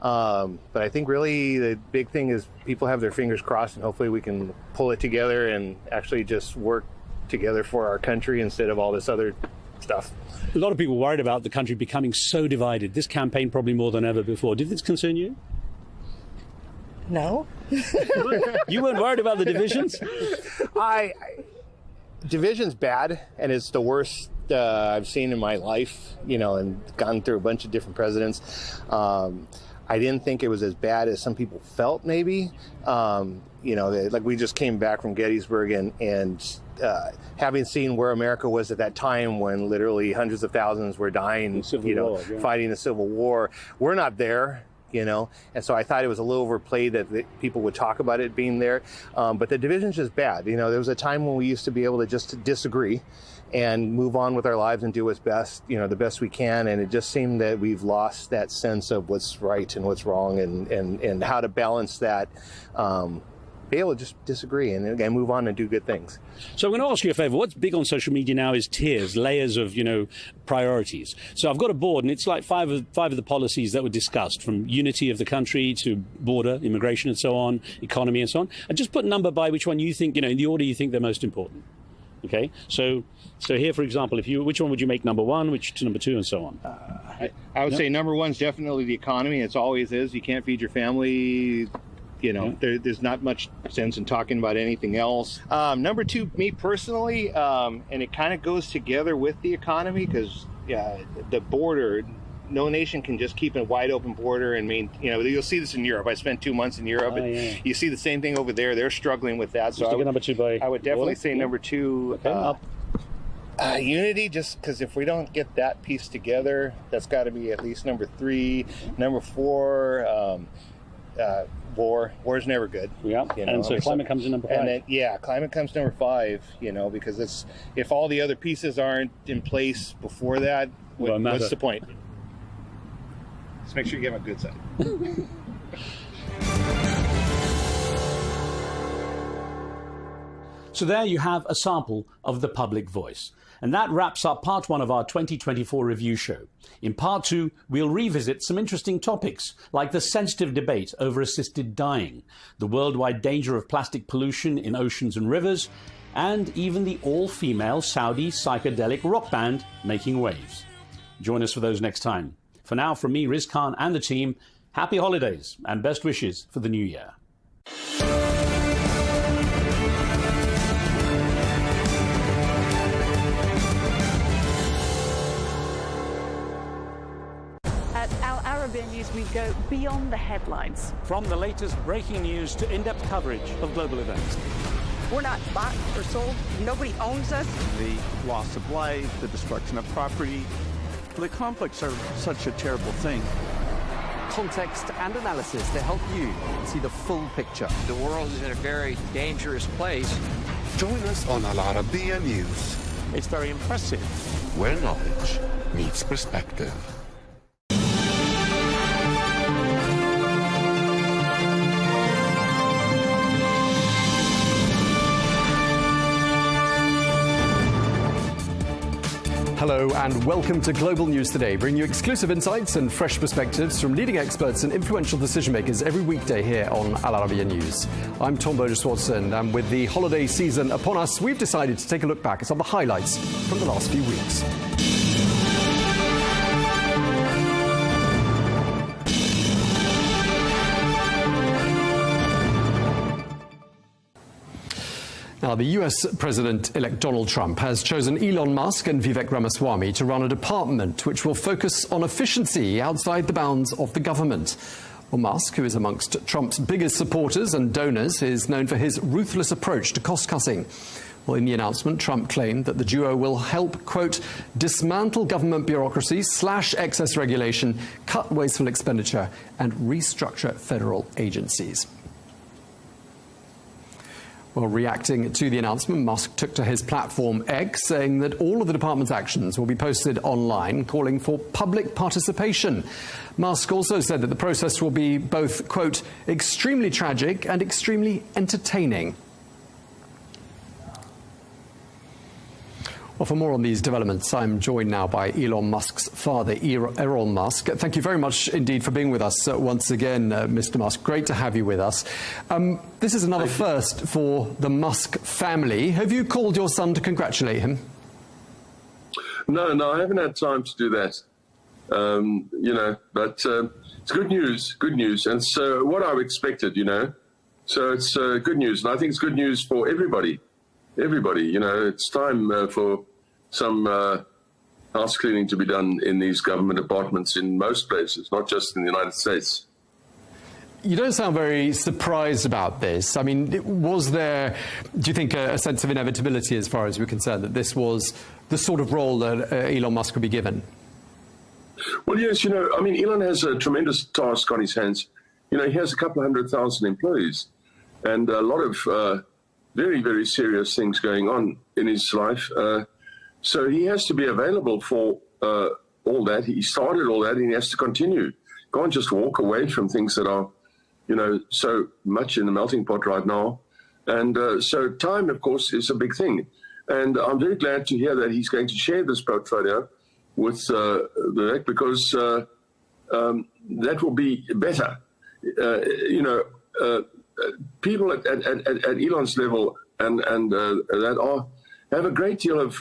But I think really the big thing is people have their fingers crossed, and hopefully we can pull it together and actually just work together for our country instead of all this other stuff. A lot of people worried about the country becoming so divided. This campaign probably more than ever before. Did this concern you? No. You weren't worried about the divisions? Division's bad, and it's the worst I've seen in my life, and gone through a bunch of different presidents. I didn't think it was as bad as some people felt, maybe. Like we just came back from Gettysburg, and having seen where America was at that time when literally hundreds of thousands were dying, fighting the Civil War, we're not there. And so I thought it was a little overplayed that people would talk about it being there. But the division's just bad. There was a time when we used to be able to just disagree and move on with our lives and do what's best, the best we can. And it just seemed that we've lost that sense of what's right and what's wrong and how to balance that. Be able to just disagree and again move on and do good things. So I'm going to ask you a favor. What's big on social media now is tiers, layers of priorities. So I've got a board, and it's like five of the policies that were discussed, from unity of the country to border, immigration, and so on, economy, and so on. And just put a number by which one you think, in the order you think they're most important. Okay. So here, for example, which one would you make number one, which to number two, and so on? I would say number one's definitely the economy. It always is. You can't feed your family. There's not much sense in talking about anything else. Number two, me personally, and it kind of goes together with the economy, because the border, no nation can just keep a wide open border and you'll see this in Europe. I spent 2 months in Europe, and you see the same thing over there. They're struggling with that. So number two I would definitely say number two. Okay. Unity, just because if we don't get that piece together, that's got to be at least number three. Number four, war is never good. Yeah, and so climate comes in number five. And then, climate comes number five, because if all the other pieces aren't in place before that, what's the point? Just make sure you get on a good side. So there you have a sample of the public voice. And that wraps up part one of our 2024 review show. In part two, we'll revisit some interesting topics, like the sensitive debate over assisted dying, the worldwide danger of plastic pollution in oceans and rivers, and even the all-female Saudi psychedelic rock band making waves. Join us for those next time. For now, from me, Riz Khan, and the team, happy holidays and best wishes for the new year. News, we go beyond the headlines. From the latest breaking news to in-depth coverage of global events. We're not bought or sold. Nobody owns us. The loss of life, the destruction of property. The conflicts are such a terrible thing. Context and analysis to help you see the full picture. The world is in a very dangerous place. Join us on Al Arabiya News. It's very impressive. Where knowledge meets perspective. Hello and welcome to Global News Today, bringing you exclusive insights and fresh perspectives from leading experts and influential decision makers every weekday here on Al Arabiya News. I'm Tom Burgess-Watson, and with the holiday season upon us, we've decided to take a look back at some of the highlights from the last few weeks. Now, the US President-elect Donald Trump has chosen Elon Musk and Vivek Ramaswamy to run a department which will focus on efficiency outside the bounds of the government. Well, Musk, who is amongst Trump's biggest supporters and donors, is known for his ruthless approach to cost-cutting. Well, in the announcement, Trump claimed that the duo will help, quote, dismantle government bureaucracy, slash excess regulation, cut wasteful expenditure, and restructure federal agencies. Well, reacting to the announcement, Musk took to his platform X, saying that all of the department's actions will be posted online, calling for public participation. Musk also said that the process will be both, quote, extremely tragic and extremely entertaining. Well, for more on these developments, I'm joined now by Elon Musk's father, Elon Musk. Thank you very much indeed for being with us once again, Mr. Musk. Great to have you with us. This is another first for the Musk family. Have you called your son to congratulate him? No, I haven't had time to do that. But it's good news, and it's what I've expected, So it's good news, and I think it's good news for everybody. It's time for some house cleaning to be done in these government departments in most places, not just in the United States. You don't sound very surprised about this. I mean, was there, do you think, a sense of inevitability as far as we're concerned, that this was the sort of role that Elon Musk would be given? Well, yes, Elon has a tremendous task on his hands. He has a couple of 100,000 employees and a lot of very, very serious things going on in his life. So he has to be available for all that. He started all that and he has to continue. Can't just walk away from things that are, so much in the melting pot right now. And so time, of course, is a big thing. And I'm very glad to hear that he's going to share this portfolio with the because that will be better. People at Elon's level and that have a great deal of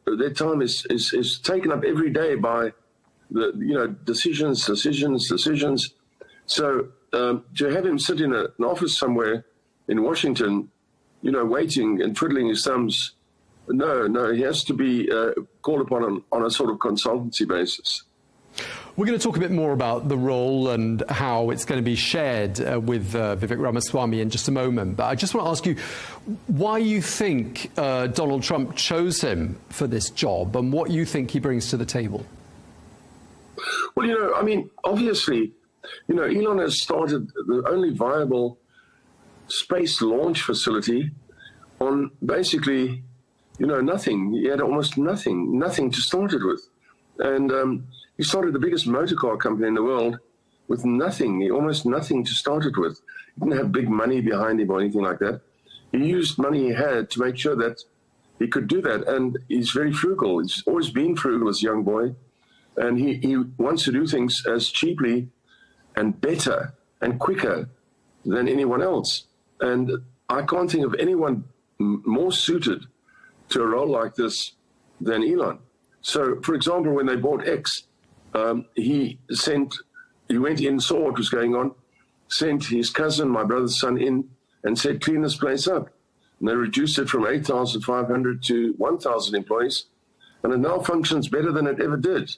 their time is taken up every day by the decisions. So to have him sit in an office somewhere in Washington, waiting and twiddling his thumbs, no, he has to be called upon on a sort of consultancy basis. We're going to talk a bit more about the role and how it's going to be shared with Vivek Ramaswamy in just a moment. But I just want to ask you why you think Donald Trump chose him for this job and what you think he brings to the table. Well, obviously, Elon has started the only viable space launch facility on basically, nothing. He had almost nothing to start it with. And he started the biggest motor car company in the world with nothing, almost nothing to start it with. He didn't have big money behind him or anything like that. He used money he had to make sure that he could do that. And he's very frugal. He's always been frugal as a young boy. And he wants to do things as cheaply and better and quicker than anyone else. And I can't think of anyone more suited to a role like this than Elon. So, for example, when they bought X, he went in, saw what was going on, sent his cousin, my brother's son, in and said, clean this place up. And they reduced it from 8,500 to 1,000 employees. And it now functions better than it ever did.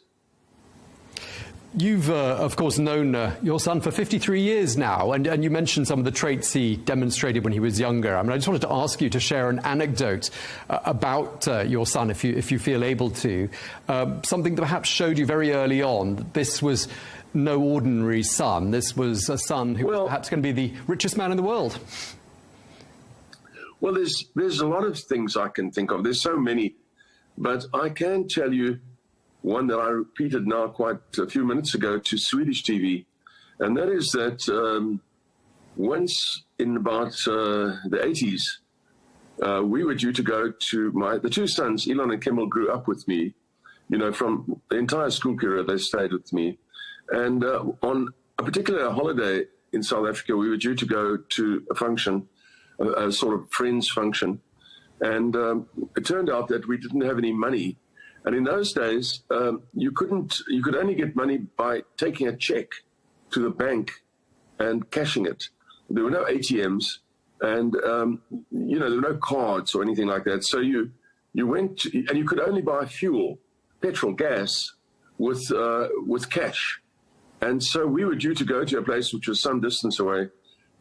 You've, of course, known your son for 53 years now, and you mentioned some of the traits he demonstrated when he was younger. I just wanted to ask you to share an anecdote about your son, if you feel able to, something that perhaps showed you very early on that this was no ordinary son. This was a son who was perhaps going to be the richest man in the world. Well, there's a lot of things I can think of. There's so many, but I can tell you one that I repeated now quite a few minutes ago to Swedish TV, and that is that once in about the 80s, we were due to go to the two sons, Elon and Kimmel, grew up with me. From the entire school period, they stayed with me. And on a particular holiday in South Africa, we were due to go to a function, a sort of friends function. And it turned out that we didn't have any money. And in those days, you could only get money by taking a check to the bank and cashing it. There were no ATMs and, there were no cards or anything like that. So you went and you could only buy fuel, petrol, gas with cash. And so we were due to go to a place which was some distance away.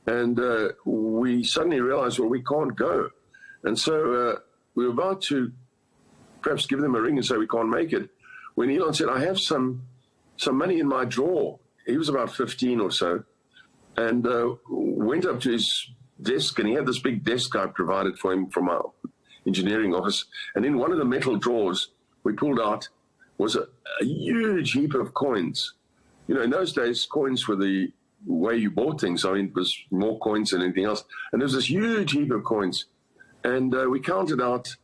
And we suddenly realized, well, we can't go. And so we were about to perhaps give them a ring and say we can't make it, when Elon said, I have some money in my drawer. He was about 15 or so, and went up to his desk, and he had this big desk I provided for him from our engineering office. And in one of the metal drawers we pulled out was a huge heap of coins. In those days, coins were the way you bought things. I mean, it was more coins than anything else. And there was this huge heap of coins. And we counted out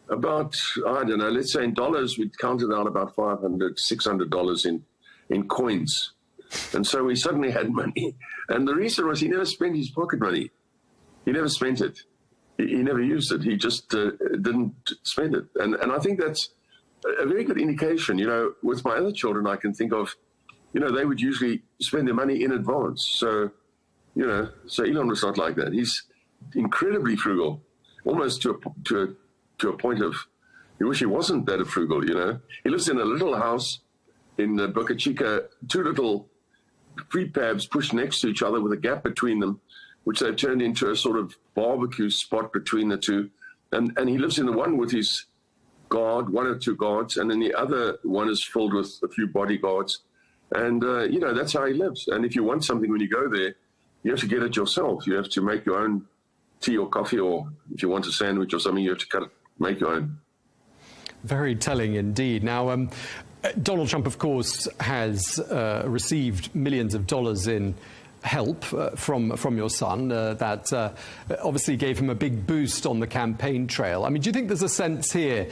about, I don't know, let's say in dollars, we counted out about $500, $600 in coins. And so we suddenly had money. And the reason was he never spent his pocket money. He never spent it. He never used it. He just didn't spend it. And I think that's a very good indication. You know, with my other children, I can think of, you know, they would usually spend their money in advance. So, you know, so Elon was not like that. He's incredibly frugal, almost to a point of, you wish he wasn't that frugal, you know. He lives in a little house in Boca Chica, two little prefabs pushed next to each other with a gap between them, which they've turned into a sort of barbecue spot between the two. And he lives in the one with his guard, one or two guards, and then the other one is filled with a few bodyguards. And, you know, that's how he lives. And if you want something when you go there, you have to get it yourself. You have to make your own tea or coffee, or if you want a sandwich or something, you have to make your own. Very telling indeed. Now, Donald Trump, of course, has received millions of dollars in help from your son. That obviously gave him a big boost on the campaign trail. I mean, do you think there's a sense here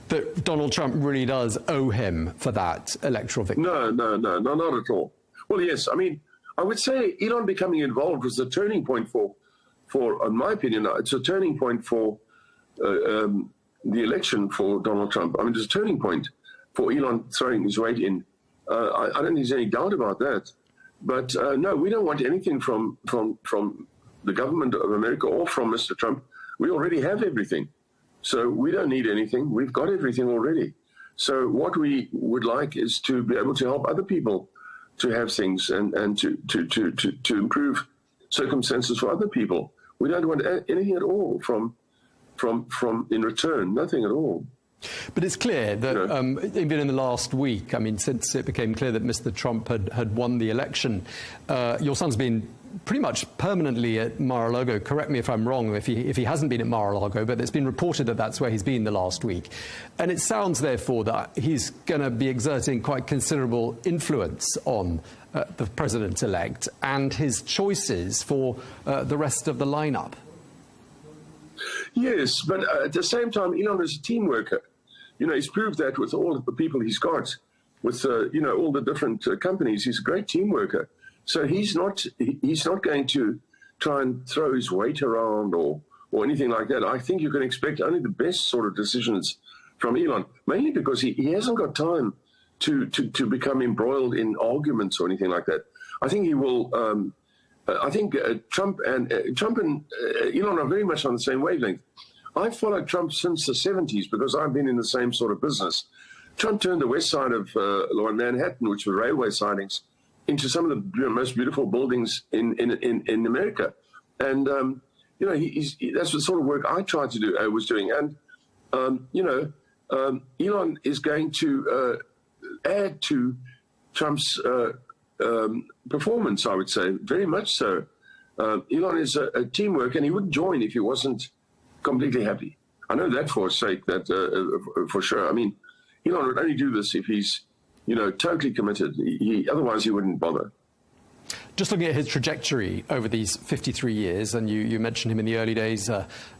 that Donald Trump really does owe him for that electoral victory? No, not at all. Well, yes. I mean, I would say Elon becoming involved was the turning point for, in my opinion, it's a turning point for the election for Donald Trump. I mean, it's a turning point for Elon throwing his weight in. I don't think there's any doubt about that. But no, we don't want anything from the government of America or from Mr. Trump. We already have everything. So we don't need anything. We've got everything already. So what we would like is to be able to help other people to have things and to improve circumstances for other people. We don't want anything at all from in return, nothing at all. But it's clear that even in the last week, I mean, since it became clear that Mr. Trump had won the election, your son's been pretty much permanently at Mar-a-Lago. Correct me if I'm wrong, if he hasn't been at Mar-a-Lago, but it's been reported that that's where he's been the last week. And it sounds, therefore, that he's going to be exerting quite considerable influence on the president-elect and his choices for the rest of the lineup. Yes, but at the same time, Elon is a team worker. You know, he's proved that with all of the people he's got, with you know, all the different companies. He's a great team worker. So he's not going to try and throw his weight around or anything like that. I think you can expect only the best sort of decisions from Elon, mainly because he hasn't got time to become embroiled in arguments or anything like that. I think he will. I think Trump and Elon are very much on the same wavelength. I've followed Trump since the 70s because I've been in the same sort of business. Trump turned the west side of Manhattan, which were railway sidings, into some of the most beautiful buildings in America. And, you know, that's the sort of work I tried to do, I was doing. And, you know, Elon is going to add to Trump's performance, I would say, very much so. Elon is a teamwork, and he wouldn't join if he wasn't completely happy. I know that for a sake, that for sure. I mean, Elon would only do this if he's, you know, totally committed. Otherwise, he wouldn't bother. Just looking at his trajectory over these 53 years, and you mentioned him in the early days,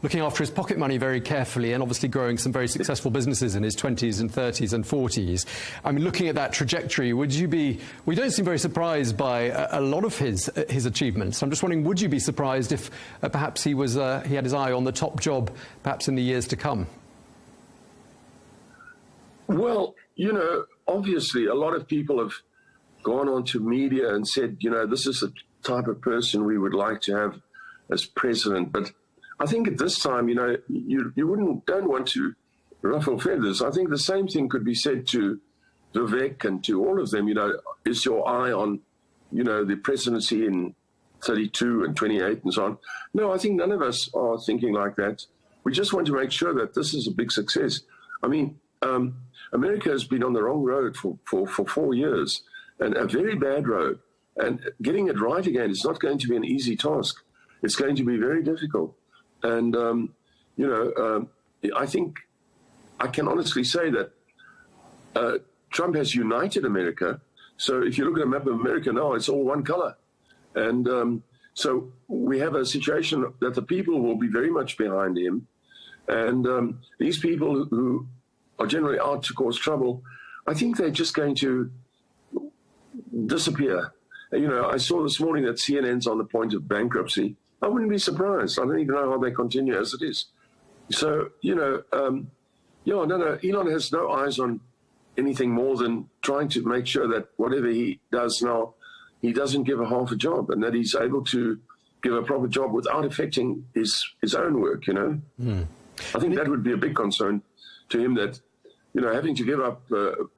looking after his pocket money very carefully and obviously growing some very successful businesses in his 20s and 30s and 40s. I mean, looking at that trajectory, we don't seem very surprised by a lot of his achievements. I'm just wondering, would you be surprised if perhaps he had his eye on the top job, perhaps in the years to come? Well, you know, obviously a lot of people have gone on to media and said, you know, this is the type of person we would like to have as president. But I think at this time, you know, you don't want to ruffle feathers. I think the same thing could be said to Vivek and to all of them. You know, is your eye on, you know, the presidency in 32 and 28 and so on? No, I think none of us are thinking like that. We just want to make sure that this is a big success. I mean, America has been on the wrong road for 4 years. And a very bad road. And getting it right again is not going to be an easy task. It's going to be very difficult. And, you know, I think I can honestly say that Trump has united America. So if you look at a map of America now, it's all one color. And so we have a situation that the people will be very much behind him. And these people who are generally out to cause trouble, I think they're just going to disappear. You know, I saw this morning that CNN's on the point of bankruptcy. I wouldn't be surprised. I don't even know how they continue as it is. So, you know, Elon has no eyes on anything more than trying to make sure that whatever he does now, he doesn't give a half a job, and that he's able to give a proper job without affecting his own work, you know. I think that would be a big concern to him, that, you know, having to give up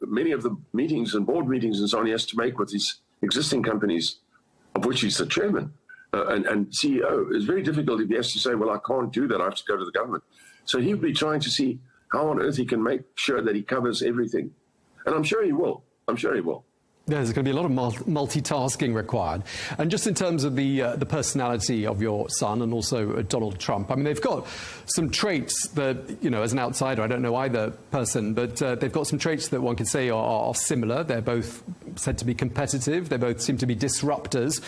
many of the meetings and board meetings and so on he has to make with his existing companies, of which he's the chairman and CEO, is very difficult if he has to say, well, I can't do that, I have to go to the government. So he would be trying to see how on earth he can make sure that he covers everything. And I'm sure he will. I'm sure he will. There's going to be a lot of multitasking required. And just in terms of the personality of your son and also Donald Trump, I mean, they've got some traits that, you know, as an outsider, I don't know either person, but they've got some traits that one could say are similar. They're both said to be competitive. They both seem to be disruptors.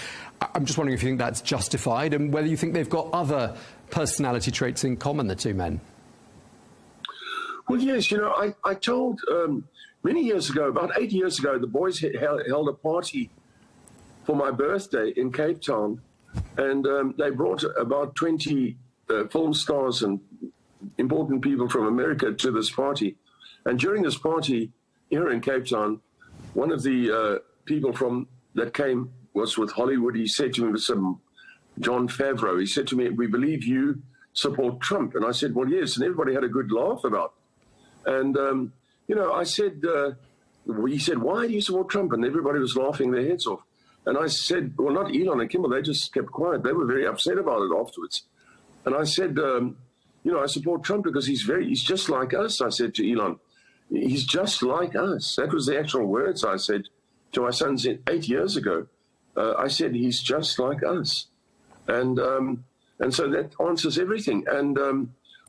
I'm just wondering if you think that's justified, and whether you think they've got other personality traits in common, the two men. Well, yes, you know, I told... many years ago, about 8 years ago, the boys held a party for my birthday in Cape Town, and they brought about 20 film stars and important people from America to this party. And during this party here in Cape Town, one of the people that came was with Hollywood. He said to me, with some John Favreau, he said to me, "We believe you support Trump." And I said, "Well, yes," and everybody had a good laugh about it. And you know, I said, he said, "Why do you support Trump?" And everybody was laughing their heads off. And I said, well, not Elon and Kimball, they just kept quiet. They were very upset about it afterwards. And I said, you know, I support Trump because he's just like us. I said to Elon, he's just like us. That was the actual words I said to my sons 8 years ago. I said, he's just like us. And so that answers everything. And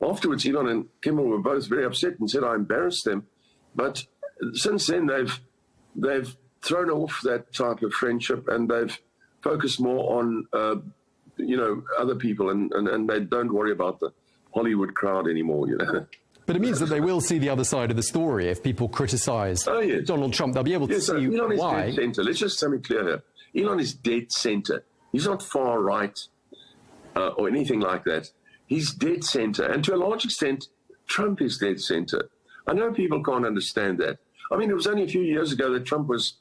afterwards, Elon and Kimball were both very upset and said I embarrassed them. But since then, they've thrown off that type of friendship, and they've focused more on, you know, other people, and they don't worry about the Hollywood crowd anymore, you know. But it means that they will see the other side of the story if people criticize Donald Trump. They'll be able to see Elon why. Is dead center. Let's just make clear here. Elon is dead center. He's not far right or anything like that. He's dead center. And to a large extent, Trump is dead center. I know people can't understand that. I mean, it was only a few years ago that Trump was,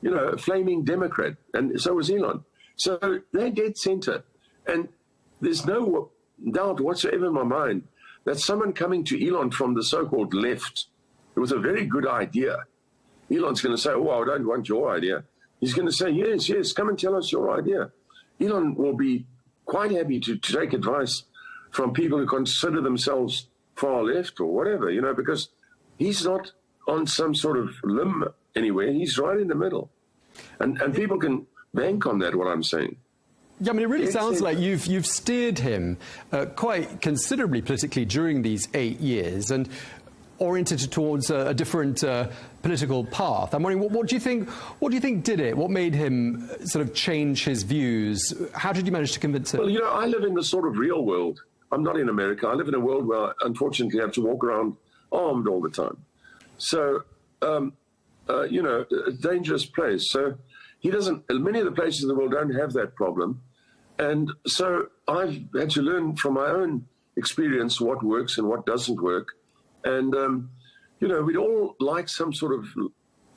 you know, a flaming Democrat, and so was Elon. So they're dead center. And there's no doubt whatsoever in my mind that someone coming to Elon from the so-called left, it was a very good idea. Elon's going to say, oh, I don't want your idea. He's going to say, yes, come and tell us your idea. Elon will be quite happy to take advice from people who consider themselves far left or whatever, you know, because he's not on some sort of limb anywhere. He's right in the middle. And people can bank on that, what I'm saying. Yeah, I mean, it really sounds like you've steered him quite considerably politically during these 8 years and oriented towards a different political path. I'm wondering, what do you think did it? What made him sort of change his views? How did you manage to convince him? Well, you know, I live in the sort of real world. I'm not in America. I live in a world where I unfortunately have to walk around armed all the time. So, you know, a dangerous place. So many of the places in the world don't have that problem. And so I've had to learn from my own experience what works and what doesn't work. And, you know, we'd all like some sort of,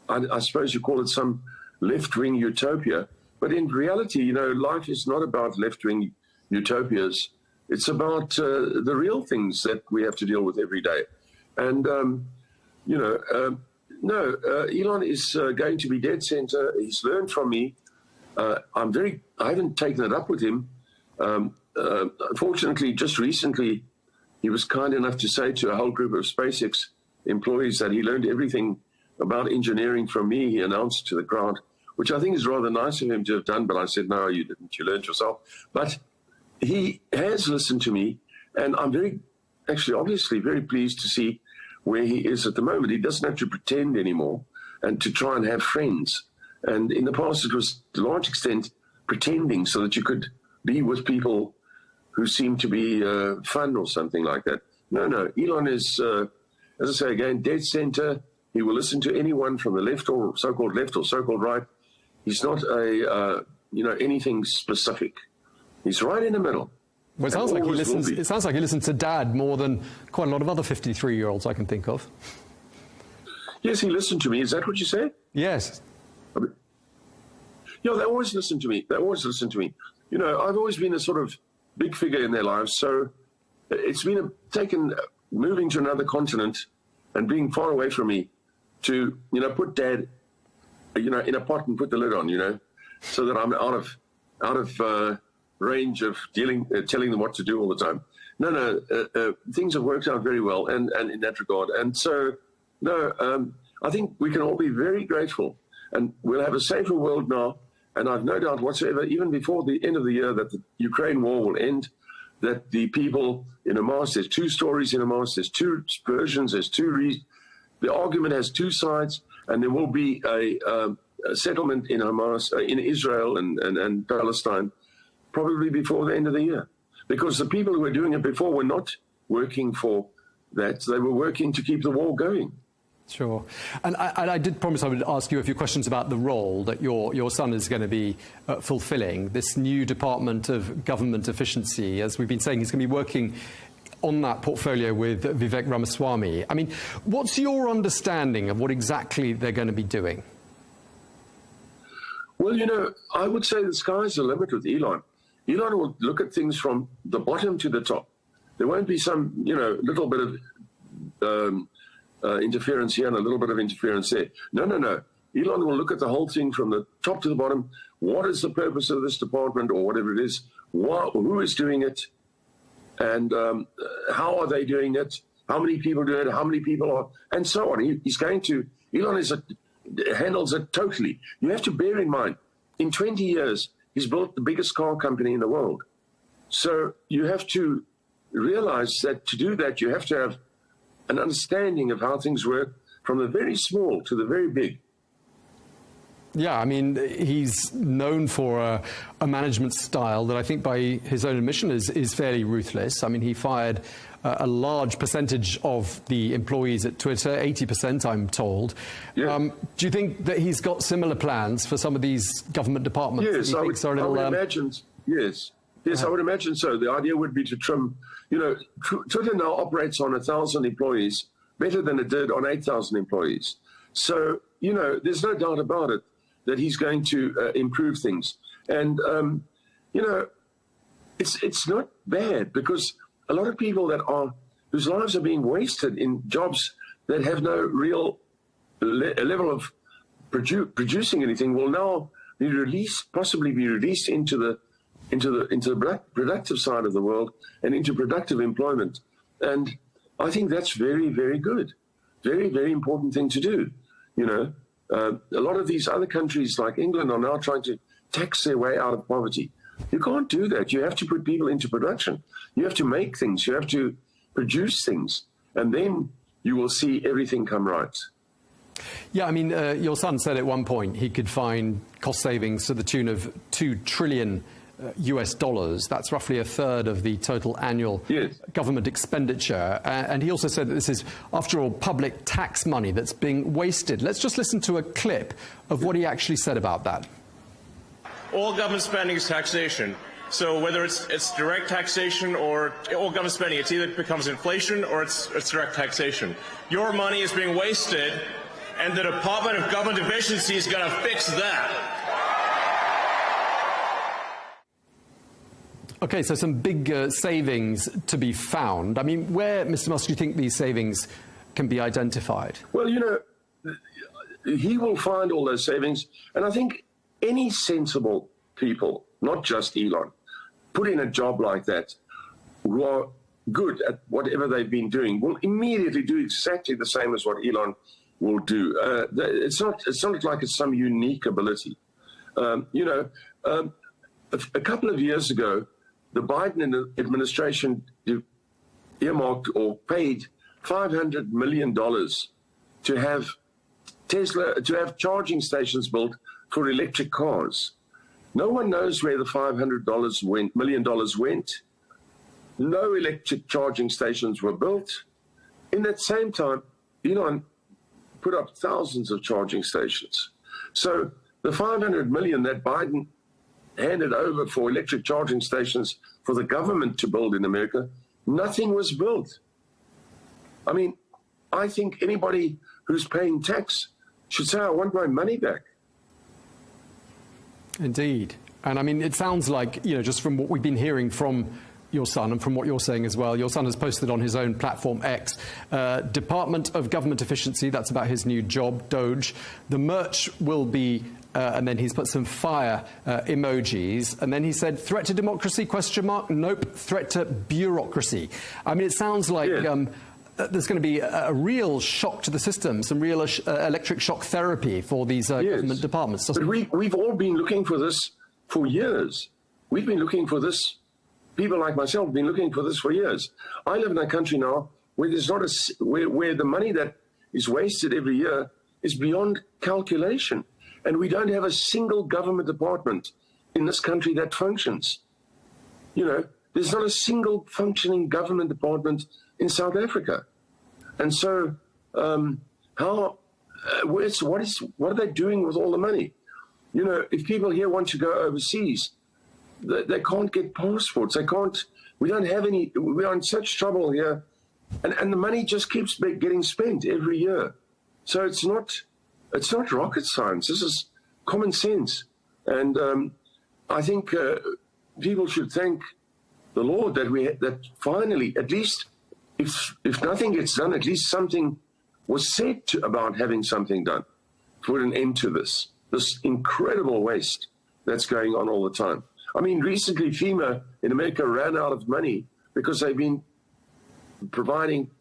I suppose you call it some left-wing utopia. But in reality, you know, life is not about left-wing utopias. It's about the real things that we have to deal with every day. And, you know, Elon is going to be dead center. He's learned from me. I haven't taken it up with him. Unfortunately, just recently, he was kind enough to say to a whole group of SpaceX employees that he learned everything about engineering from me, he announced to the crowd, which I think is rather nice of him to have done. But I said, no, you didn't. You learned yourself. But he has listened to me, and I'm obviously very pleased to see where he is at the moment. He doesn't have to pretend anymore and to try and have friends. And in the past, it was to a large extent pretending so that you could be with people who seem to be fun or something like that. No. Elon is, as I say again, dead center. He will listen to anyone from the left or so-called right. He's not a, anything specific. He's right in the middle. Well, it sounds like he listens to Dad more than quite a lot of other 53-year-olds I can think of. Yes, he listened to me. Is that what you said? Yes. Yeah, they always listen to me. I've always been a sort of big figure in their lives. So it's been moving to another continent and being far away from me to, put Dad, in a pot and put the lid on, so that I'm out of range of telling them what to do all the time. No, things have worked out very well and in that regard. And so, I think we can all be very grateful, and we'll have a safer world now. And I've no doubt whatsoever, even before the end of the year, that the Ukraine war will end, that the people in Hamas, there's two stories in Hamas, there's two versions, there's the argument has two sides, and there will be a settlement in Hamas, in Israel and Palestine, probably before the end of the year. Because the people who were doing it before were not working for that. They were working to keep the war going. Sure. And I did promise I would ask you a few questions about the role that your son is going to be fulfilling, this new Department of Government Efficiency. As we've been saying, he's going to be working on that portfolio with Vivek Ramaswamy. I mean, what's your understanding of what exactly they're going to be doing? Well, I would say the sky's the limit with Elon. Elon will look at things from the bottom to the top. There won't be some, little bit of interference here and a little bit of interference there. No. Elon will look at the whole thing from the top to the bottom. What is the purpose of this department or whatever it is? Who is doing it? And how are they doing it? How many people do it? How many people are? And so on. Elon handles it totally. You have to bear in mind, in 20 years, he's built the biggest car company in the world. So you have to realize that to do that, you have to have an understanding of how things work from the very small to the very big. Yeah, I mean, he's known for a management style that I think by his own admission is fairly ruthless. I mean, he fired a large percentage of the employees at Twitter, 80%, I'm told. Yeah. Do you think that he's got similar plans for some of these government departments? Yes, I would imagine. Yes, I would imagine so. The idea would be to trim. Twitter now operates on 1,000 employees better than it did on 8,000 employees. So, there's no doubt about it that he's going to improve things. And, it's not bad, because a lot of people whose lives are being wasted in jobs that have no real level of producing anything will now be possibly be released into the productive side of the world and into productive employment. And I think that's very, very good. Very, very important thing to do. A lot of these other countries like England are now trying to tax their way out of poverty. You can't do that. You have to put people into production. You have to make things. You have to produce things. And then you will see everything come right. Yeah, I mean, your son said at one point he could find cost savings to the tune of $2 trillion US dollars. That's roughly a third of the total annual government expenditure. And he also said that this is, after all, public tax money that's being wasted. Let's just listen to a clip of what he actually said about that. All government spending is taxation. So whether it's direct taxation or all government spending, it's either becomes inflation or it's direct taxation. Your money is being wasted, and the Department of Government Efficiency is going to fix that. Okay, so some big savings to be found. I mean, where, Mr. Musk, do you think these savings can be identified? Well, he will find all those savings. And I think any sensible people, not just Elon, put in a job like that, who are good at whatever they've been doing, will immediately do exactly the same as what Elon will do. It's not like it's some unique ability. A couple of years ago, the Biden administration earmarked or paid $500 million to have charging stations built for electric cars. No one knows where the $500 million went. No electric charging stations were built. In that same time, Elon put up thousands of charging stations. So the 500 million that Biden handed over for electric charging stations for the government to build in America, nothing was built. I mean, I think anybody who's paying tax should say, I want my money back. Indeed. And I mean, it sounds like, just from what we've been hearing from your son and from what you're saying as well, your son has posted on his own platform X, Department of Government Efficiency, that's about his new job, Doge. The merch will be, and then he's put some fire emojis, and then he said, threat to democracy, ? Nope, threat to bureaucracy. I mean, it sounds like there's going to be a real shock to the system, some real electric shock therapy for these government departments. But we've all been looking for this for years. We've been looking for this. People like myself have been looking for this for years. I live in a country now where there's not where the money that is wasted every year is beyond calculation. And we don't have a single government department in this country that functions. There's not a single functioning government department in South Africa. And so what are they doing with all the money? If people here want to go overseas, they can't get passports. We don't have any, we're in such trouble here. And the money just keeps getting spent every year. So it's not rocket science. This is common sense. And I think people should thank the Lord that finally, at least, if nothing gets done, at least something was said about having something done to put an end to this incredible waste that's going on all the time. I mean, recently FEMA in America ran out of money because they've been providing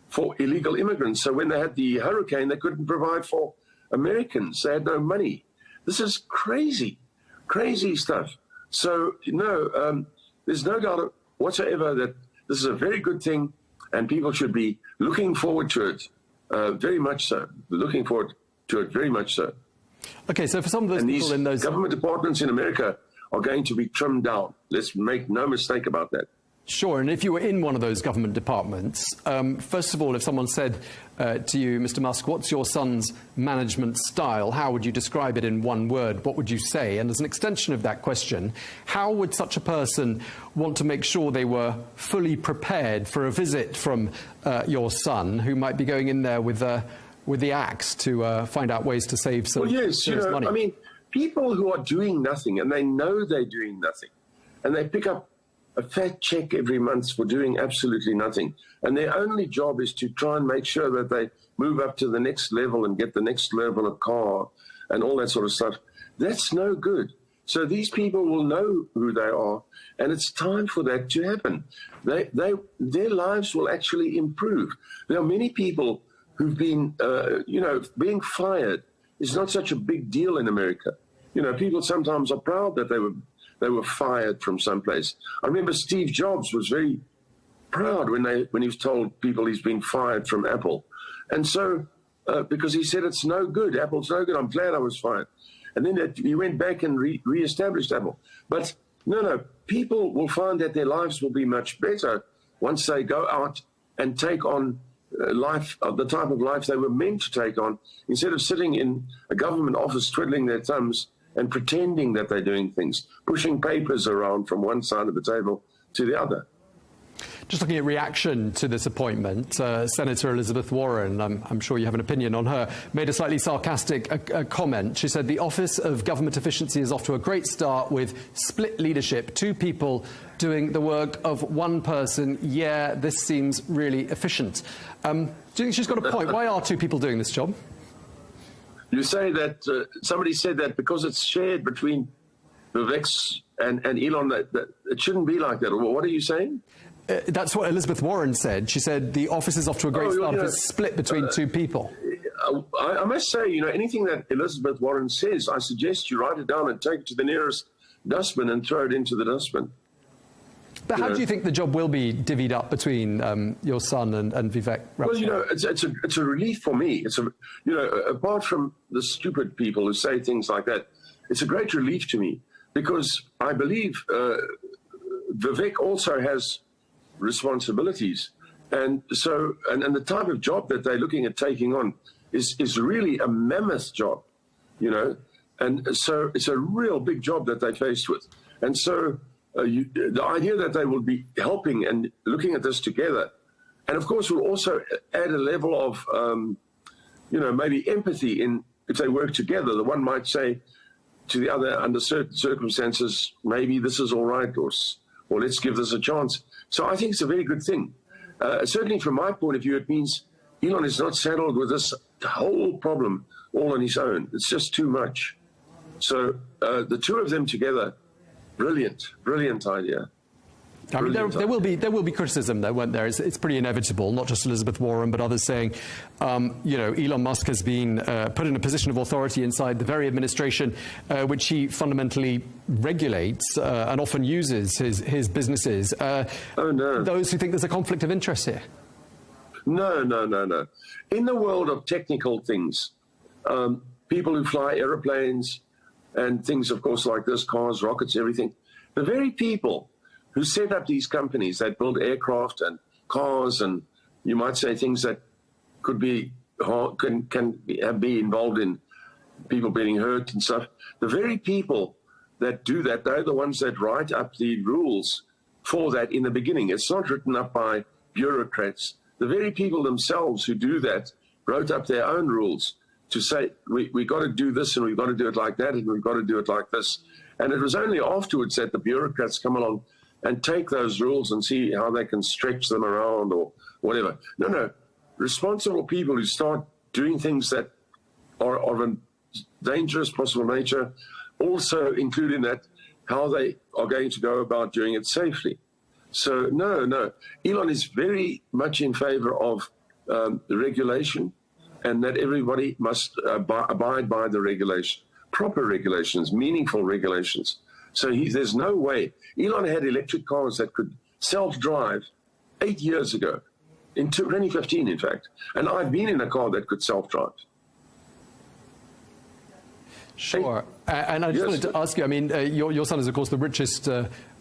for illegal immigrants. So when they had the hurricane, they couldn't provide for Americans. They had no money. This is crazy stuff. So, there's no doubt whatsoever that this is a very good thing, and people should be looking forward to it very much so. Looking forward to it very much so. Okay, so for some of those people in those government departments in America are going to be trimmed down. Let's make no mistake about that. Sure, and if you were in one of those government departments, first of all, if someone said to you, Mr. Musk, what's your son's management style? How would you describe it in one word? What would you say? And as an extension of that question, how would such a person want to make sure they were fully prepared for a visit from your son, who might be going in there with the axe to find out ways to save some money? I mean, people who are doing nothing, and they know they're doing nothing, and they pick up a fat check every month for doing absolutely nothing. And their only job is to try and make sure that they move up to the next level and get the next level of car and all that sort of stuff. That's no good. So these people will know who they are, and it's time for that to happen. Their lives will actually improve. There are many people who've been, being fired is not such a big deal in America. People sometimes are proud that they were fired from someplace. I remember Steve Jobs was very proud when he was told people he's been fired from Apple. And so, because he said it's no good, Apple's no good, I'm glad I was fired. And then he went back and re-established Apple. But no, people will find that their lives will be much better once they go out and take on life, the type of life they were meant to take on, instead of sitting in a government office twiddling their thumbs and pretending that they're doing things, pushing papers around from one side of the table to the other. Just looking at reaction to this appointment, Senator Elizabeth Warren, I'm sure you have an opinion on her, made a slightly sarcastic comment. She said the Office of Government Efficiency is off to a great start with split leadership, 2 people doing the work of 1 person. Yeah, this seems really efficient. Do you think she's got a point? Why are 2 people doing this job? You say that somebody said that because it's shared between Vivek and Elon, that it shouldn't be like that. What are you saying? That's what Elizabeth Warren said. She said the office is off to a great start. It's split between 2 people. I must say, anything that Elizabeth Warren says, I suggest you write it down and take it to the nearest dustbin and throw it into the dustbin. But how do you think the job will be divvied up between your son and Vivek Ramaswamy? Well, it's a relief for me. Apart from the stupid people who say things like that, it's a great relief to me, because I believe Vivek also has responsibilities. And so, and the type of job that they're looking at taking on is really a mammoth job, you know. And so it's a real big job that they're faced with. And so the idea that they will be helping and looking at this together, and of course will also add a level of, you know, maybe empathy in if they work together. The one might say to the other, under certain circumstances, maybe this is all right, or let's give this a chance. So I think it's a very good thing. Certainly from my point of view, it means Elon is not saddled with this whole problem all on his own. It's just too much. So the two of them together, brilliant idea. I mean, there will be criticism, there, won't there? It's pretty inevitable, not just Elizabeth Warren, but others saying, you know, Elon Musk has been put in a position of authority inside the very administration which he fundamentally regulates and often uses his businesses. Oh, no. Those who think there's a conflict of interest here. No. In the world of technical things, people who fly airplanes and things, of course, like this, cars, rockets, everything, the very people who set up these companies that build aircraft and cars, and you might say things that could be can be involved in people being hurt and stuff. The very people that do that, they're the ones that write up the rules for that in the beginning. It's not written up by bureaucrats. The very people themselves who do that wrote up their own rules to say, we got to do this, and we've got to do it like that, and we've got to do it like this. And it was only afterwards that the bureaucrats come along and take those rules and see how they can stretch them around or whatever. No. Responsible people who start doing things that are of a dangerous possible nature also include in that how they are going to go about doing it safely. So, no. Elon is very much in favor of the regulation, and that everybody must abide by the regulation. Proper regulations, meaningful regulations. So there's no way. Elon had electric cars that could self-drive 8 years ago, in 2015, in fact. And I've been in a car that could self-drive. Sure. And I just wanted to ask you, I mean, your son is, of course, the richest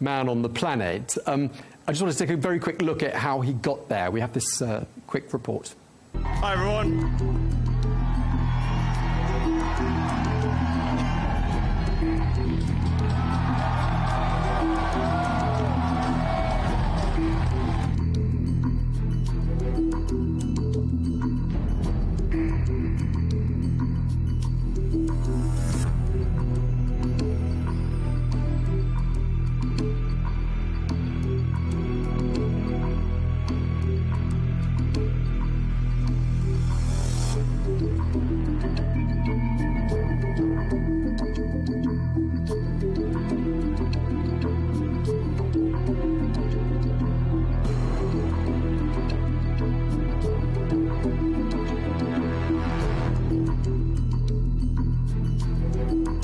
man on the planet. I just want to take a very quick look at how he got there. We have this quick report. Hi, everyone.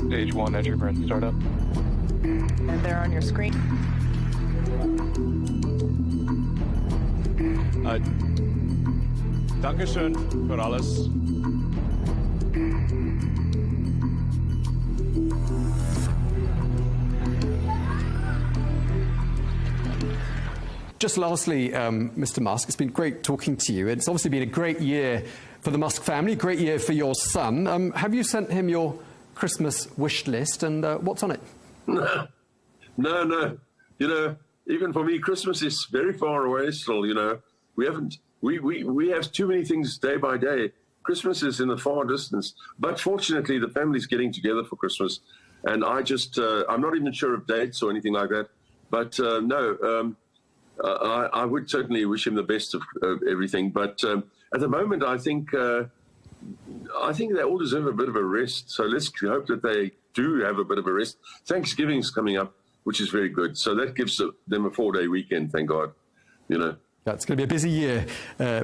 Stage 1 entry burn startup. And they're on your screen. Dankeschön für alles. Just lastly, Mr. Musk, it's been great talking to you. It's obviously been a great year for the Musk family, great year for your son. Have you sent him your Christmas wish list, and what's on it? No. You know, even for me, Christmas is very far away still, you know. We have too many things day by day. Christmas is in the far distance. But fortunately, the family's getting together for Christmas. And I just, I'm not even sure of dates or anything like that. But I would certainly wish him the best of everything. But at the moment, I think they all deserve a bit of a rest. So let's hope that they do have a bit of a rest. Thanksgiving's coming up, which is very good. So that gives them a 4-day weekend, thank God, you know. That's going to be a busy year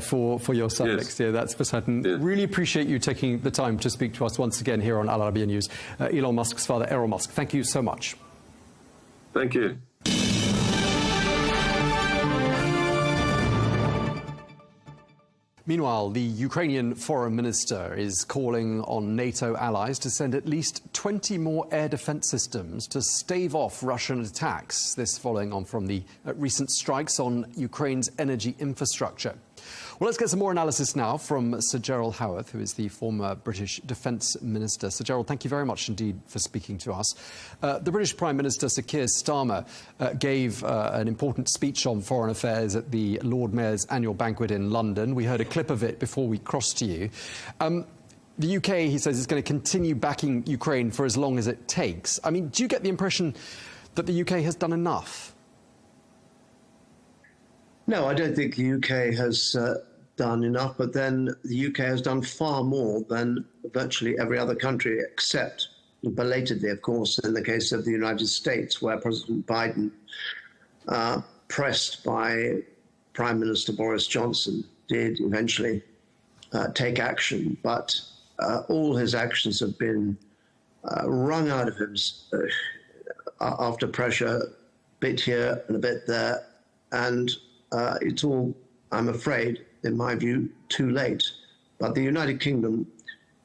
for your son next year, that's for certain. Really appreciate you taking the time to speak to us once again here on Al Arabiya News. Elon Musk's father, Errol Musk, thank you so much. Thank you. Meanwhile, the Ukrainian foreign minister is calling on NATO allies to send at least 20 more air defense systems to stave off Russian attacks. This following on from the recent strikes on Ukraine's energy infrastructure. Well, let's get some more analysis now from Sir Gerald Howarth, who is the former British Defence Minister. Sir Gerald, thank you very much indeed for speaking to us. The British Prime Minister, Sir Keir Starmer, gave an important speech on foreign affairs at the Lord Mayor's annual banquet in London. We heard a clip of it before we crossed to you. The UK, he says, is going to continue backing Ukraine for as long as it takes. I mean, do you get the impression that the UK has done enough? No, I don't think the UK has done enough, but then the UK has done far more than virtually every other country, except belatedly, of course, in the case of the United States, where President Biden, pressed by Prime Minister Boris Johnson, did eventually take action. But all his actions have been wrung out of him after pressure, a bit here and a bit there, and it's all, I'm afraid, in my view, too late. But the United Kingdom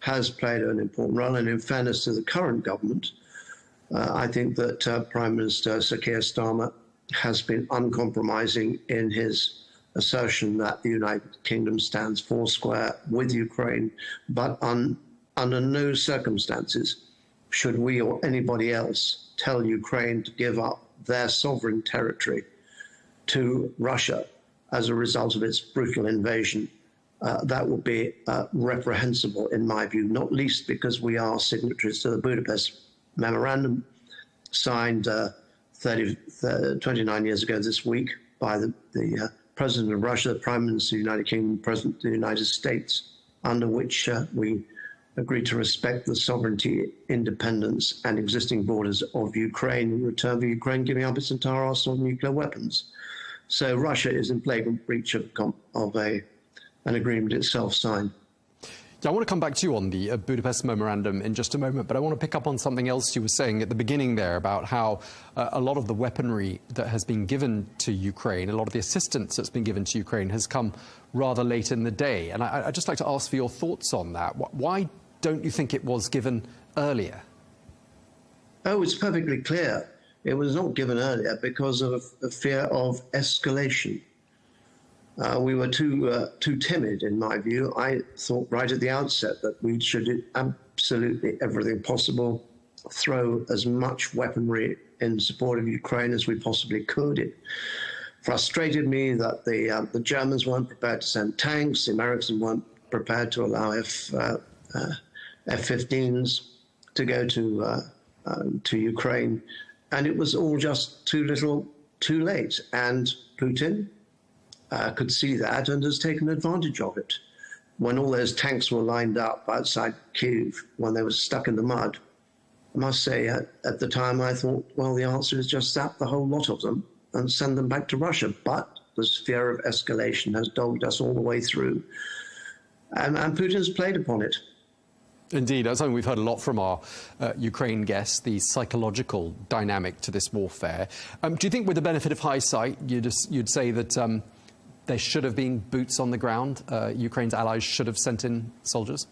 has played an important role, and in fairness to the current government, I think that Prime Minister Sir Keir Starmer has been uncompromising in his assertion that the United Kingdom stands foursquare with Ukraine, but under no circumstances should we or anybody else tell Ukraine to give up their sovereign territory to Russia as a result of its brutal invasion. That would be reprehensible in my view, not least because we are signatories to the Budapest Memorandum, signed 29 years ago this week by the President of Russia, the Prime Minister of the United Kingdom, the President of the United States, under which we agreed to respect the sovereignty, independence and existing borders of Ukraine in return for Ukraine giving up its entire arsenal of nuclear weapons. So Russia is in flagrant breach of an agreement itself signed. Yeah, I want to come back to you on the Budapest Memorandum in just a moment, but I want to pick up on something else you were saying at the beginning there about how a lot of the weaponry that has been given to Ukraine, a lot of the assistance that's been given to Ukraine has come rather late in the day. And I'd just like to ask for your thoughts on that. Why don't you think it was given earlier? Oh, it's perfectly clear. It was not given earlier because of a fear of escalation. We were too timid, in my view. I thought right at the outset that we should do absolutely everything possible, throw as much weaponry in support of Ukraine as we possibly could. It frustrated me that the Germans weren't prepared to send tanks, the Americans weren't prepared to allow F-15s to go to Ukraine. And it was all just too little, too late. And Putin could see that and has taken advantage of it. When all those tanks were lined up outside Kyiv, when they were stuck in the mud, I must say at the time I thought, well, the answer is just zap the whole lot of them and send them back to Russia. But the fear of escalation has dogged us all the way through. And Putin's played upon it. Indeed, that's something we've heard a lot from our Ukraine guests, the psychological dynamic to this warfare. Do you think with the benefit of hindsight, you'd say that there should have been boots on the ground? Ukraine's allies should have sent in soldiers?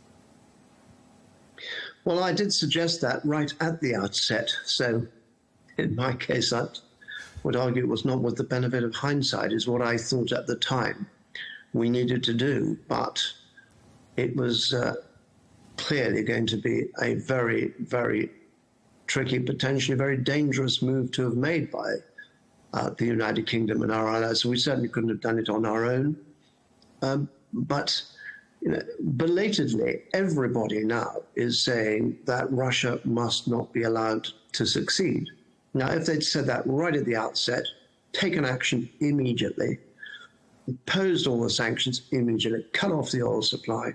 Well, I did suggest that right at the outset. So in my case, I would argue it was not with the benefit of hindsight, is what I thought at the time we needed to do. But it was clearly going to be a very, very tricky, potentially very dangerous move to have made by the United Kingdom and our allies. So we certainly couldn't have done it on our own. But belatedly, everybody now is saying that Russia must not be allowed to succeed. Now, if they'd said that right at the outset, taken action immediately, imposed all the sanctions immediately, cut off the oil supply,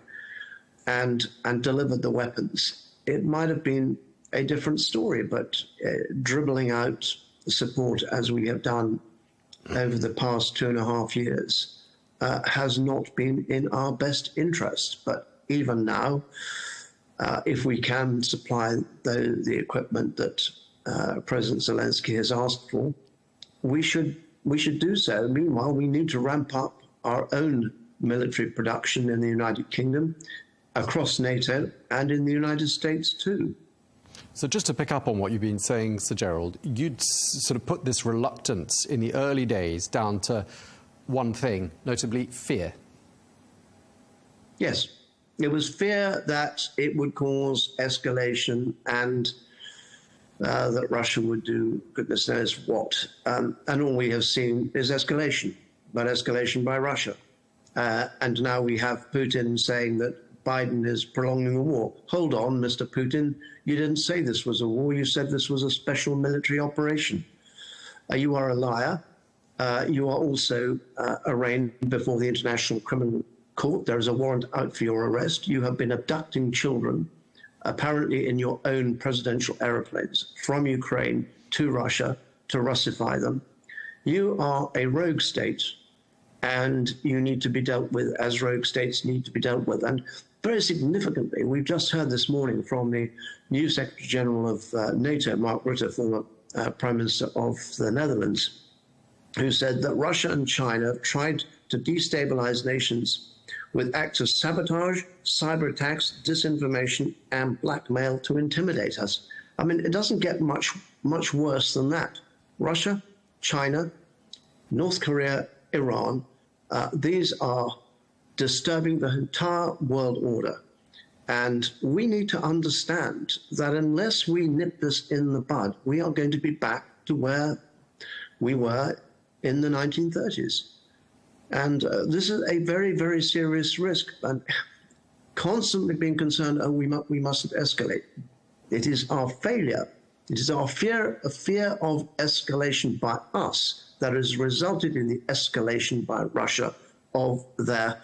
and delivered the weapons, it might have been a different story. But dribbling out support as we have done over the past 2.5 years has not been in our best interest. But even now, if we can supply the equipment that President Zelensky has asked for, we should do so. Meanwhile, we need to ramp up our own military production in the United Kingdom, across NATO, and in the United States too. So just to pick up on what you've been saying, Sir Gerald, you'd sort of put this reluctance in the early days down to one thing, notably fear. Yes, it was fear that it would cause escalation and that Russia would do goodness knows what. And all we have seen is escalation, but escalation by Russia. And now we have Putin saying that Biden is prolonging the war. Hold on, Mr. Putin. You didn't say this was a war. You said this was a special military operation. You are a liar. You are also arraigned before the International Criminal Court. There is a warrant out for your arrest. You have been abducting children, apparently in your own presidential aeroplanes, from Ukraine to Russia to Russify them. You are a rogue state, and you need to be dealt with as rogue states need to be dealt with. And very significantly, we've just heard this morning from the new Secretary General of NATO, Mark Rutte, former Prime Minister of the Netherlands, who said that Russia and China have tried to destabilize nations with acts of sabotage, cyber attacks, disinformation, and blackmail to intimidate us. I mean, it doesn't get much worse than that. Russia, China, North Korea, Iran, these are disturbing the entire world order. And we need to understand that unless we nip this in the bud, we are going to be back to where we were in the 1930s. And this is a very, very serious risk. And constantly being concerned, oh, we mustn't escalate. It is our failure. It is our fear of escalation by us that has resulted in the escalation by Russia of their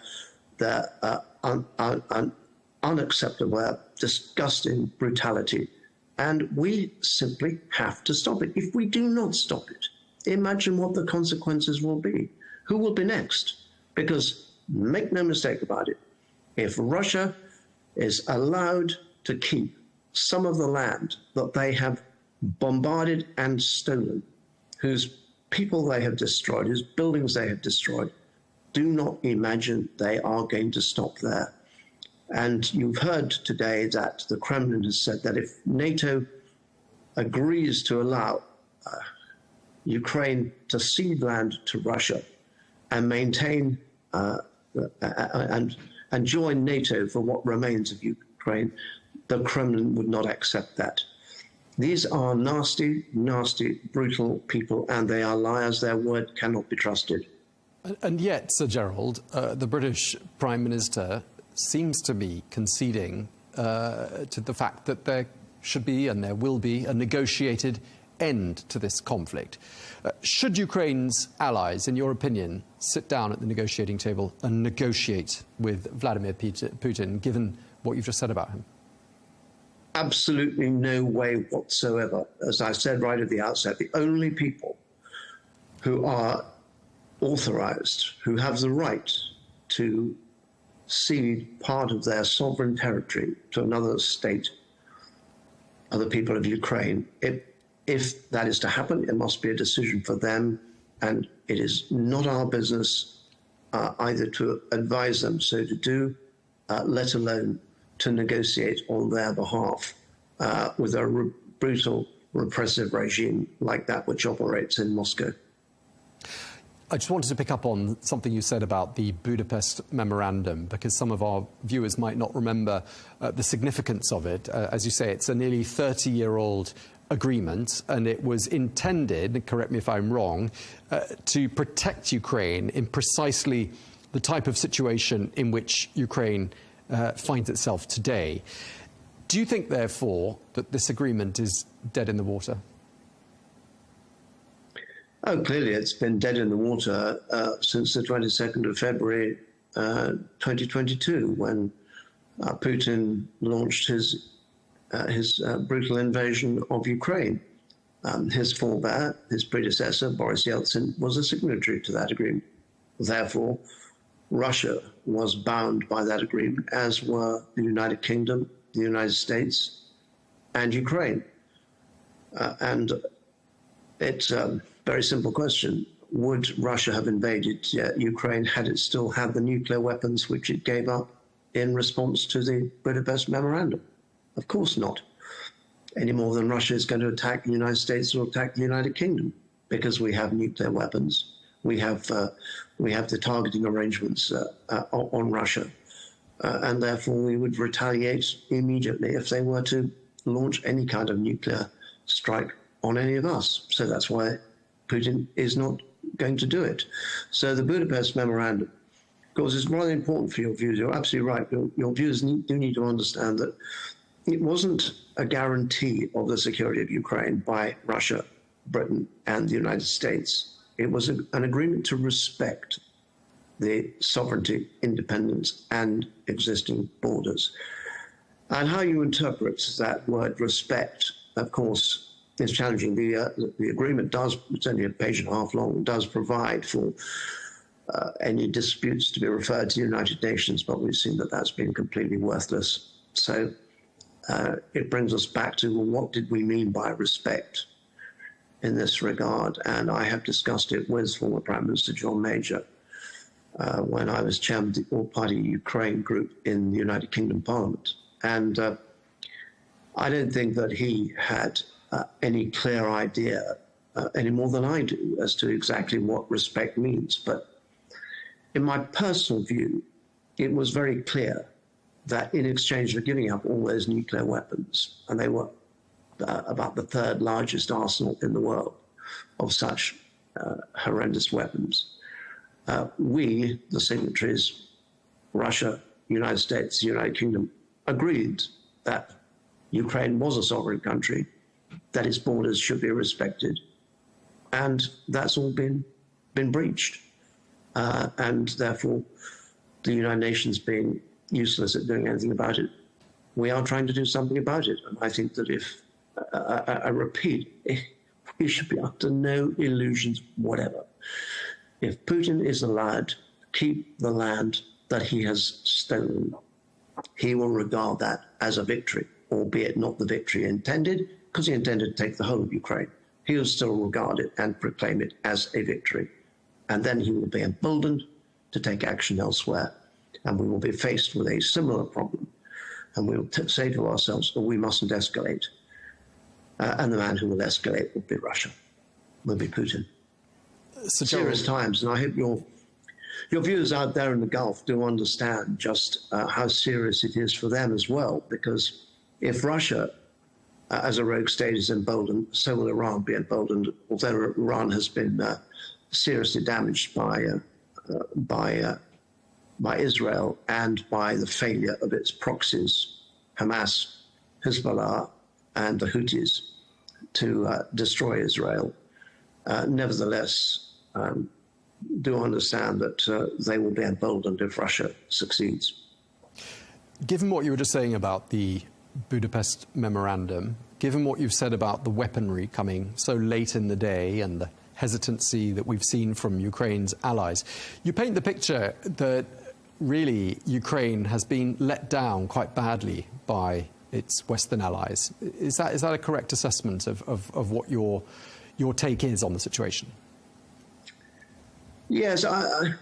unacceptable, disgusting brutality. And we simply have to stop it. If we do not stop it, imagine what the consequences will be. Who will be next? Because make no mistake about it, if Russia is allowed to keep some of the land that they have bombarded and stolen, whose people they have destroyed, whose buildings they have destroyed, do not imagine they are going to stop there. And you've heard today that the Kremlin has said that if NATO agrees to allow Ukraine to cede land to Russia and maintain and join NATO for what remains of Ukraine, the Kremlin would not accept that. These are nasty, nasty, brutal people, and they are liars. Their word cannot be trusted. And yet, Sir Gerald, the British Prime Minister seems to be conceding to the fact that there should be and there will be a negotiated end to this conflict. Should Ukraine's allies, in your opinion, sit down at the negotiating table and negotiate with Vladimir Putin, given what you've just said about him? Absolutely no way whatsoever. As I said right at the outset, the only people who are authorized, who have the right to cede part of their sovereign territory to another state are the people of Ukraine. If that is to happen, it must be a decision for them, and it is not our business either to advise them so to do, let alone to negotiate on their behalf with a brutal, repressive regime like that which operates in Moscow. I just wanted to pick up on something you said about the Budapest Memorandum, because some of our viewers might not remember the significance of it. As you say, it's a nearly 30-year-old agreement, and it was intended, correct me if I'm wrong, to protect Ukraine in precisely the type of situation in which Ukraine finds itself today. Do you think, therefore, that this agreement is dead in the water? Oh, clearly it's been dead in the water since the 22nd of February 2022, when Putin launched his brutal invasion of Ukraine. His forebear, his predecessor, Boris Yeltsin, was a signatory to that agreement. Therefore, Russia was bound by that agreement, as were the United Kingdom, the United States, and Ukraine. And it's a very simple question. would Russia have invaded Ukraine had it still had the nuclear weapons which it gave up in response to the Budapest Memorandum? Of course not. Any more than Russia is going to attack the United States or attack the United Kingdom, because we have nuclear weapons. We have the targeting arrangements on Russia, and therefore we would retaliate immediately if they were to launch any kind of nuclear strike on any of us. So that's why Putin is not going to do it. So the Budapest Memorandum, of course, is rather important for your views. You're absolutely right. Your viewers do need to understand that it wasn't a guarantee of the security of Ukraine by Russia, Britain, and the United States. It was an agreement to respect the sovereignty, independence, and existing borders. And how you interpret that word respect, of course, is challenging. The agreement does, it's only a page and a half long, does provide for any disputes to be referred to the United Nations, but we've seen that that's been completely worthless. So it brings us back to, well, what did we mean by respect in this regard? And I have discussed it with former Prime Minister John Major when I was chairman of the All-Party Ukraine group in the United Kingdom Parliament. And I don't think that he had any clear idea any more than I do as to exactly what respect means. But in my personal view, it was very clear that in exchange for giving up all those nuclear weapons, and they were about the third largest arsenal in the world of such horrendous weapons, we, the signatories, Russia, United States, United Kingdom, agreed that Ukraine was a sovereign country, that its borders should be respected, and that's all been breached. And therefore, the United Nations being useless at doing anything about it, we are trying to do something about it. And I think that if, I repeat, we should be under no illusions whatever. If Putin is allowed to keep the land that he has stolen, he will regard that as a victory, albeit not the victory intended, because he intended to take the whole of Ukraine. He will still regard it and proclaim it as a victory. And then he will be emboldened to take action elsewhere. And we will be faced with a similar problem. And we will say to ourselves, well, we mustn't escalate. And the man who will escalate will be Russia, will be Putin. Serious times, and I hope your viewers out there in the Gulf do understand just how serious it is for them as well, because if Russia, as a rogue state, is emboldened, so will Iran be emboldened, although Iran has been seriously damaged by Israel and by the failure of its proxies, Hamas, Hezbollah, and the Houthis, to destroy Israel. Nevertheless, do understand that they will be emboldened if Russia succeeds. Given what you were just saying about the Budapest Memorandum, given what you've said about the weaponry coming so late in the day and the hesitancy that we've seen from Ukraine's allies, you paint the picture that really Ukraine has been let down quite badly by its Western allies. Is that a correct assessment of what your take is on the situation? Yes, I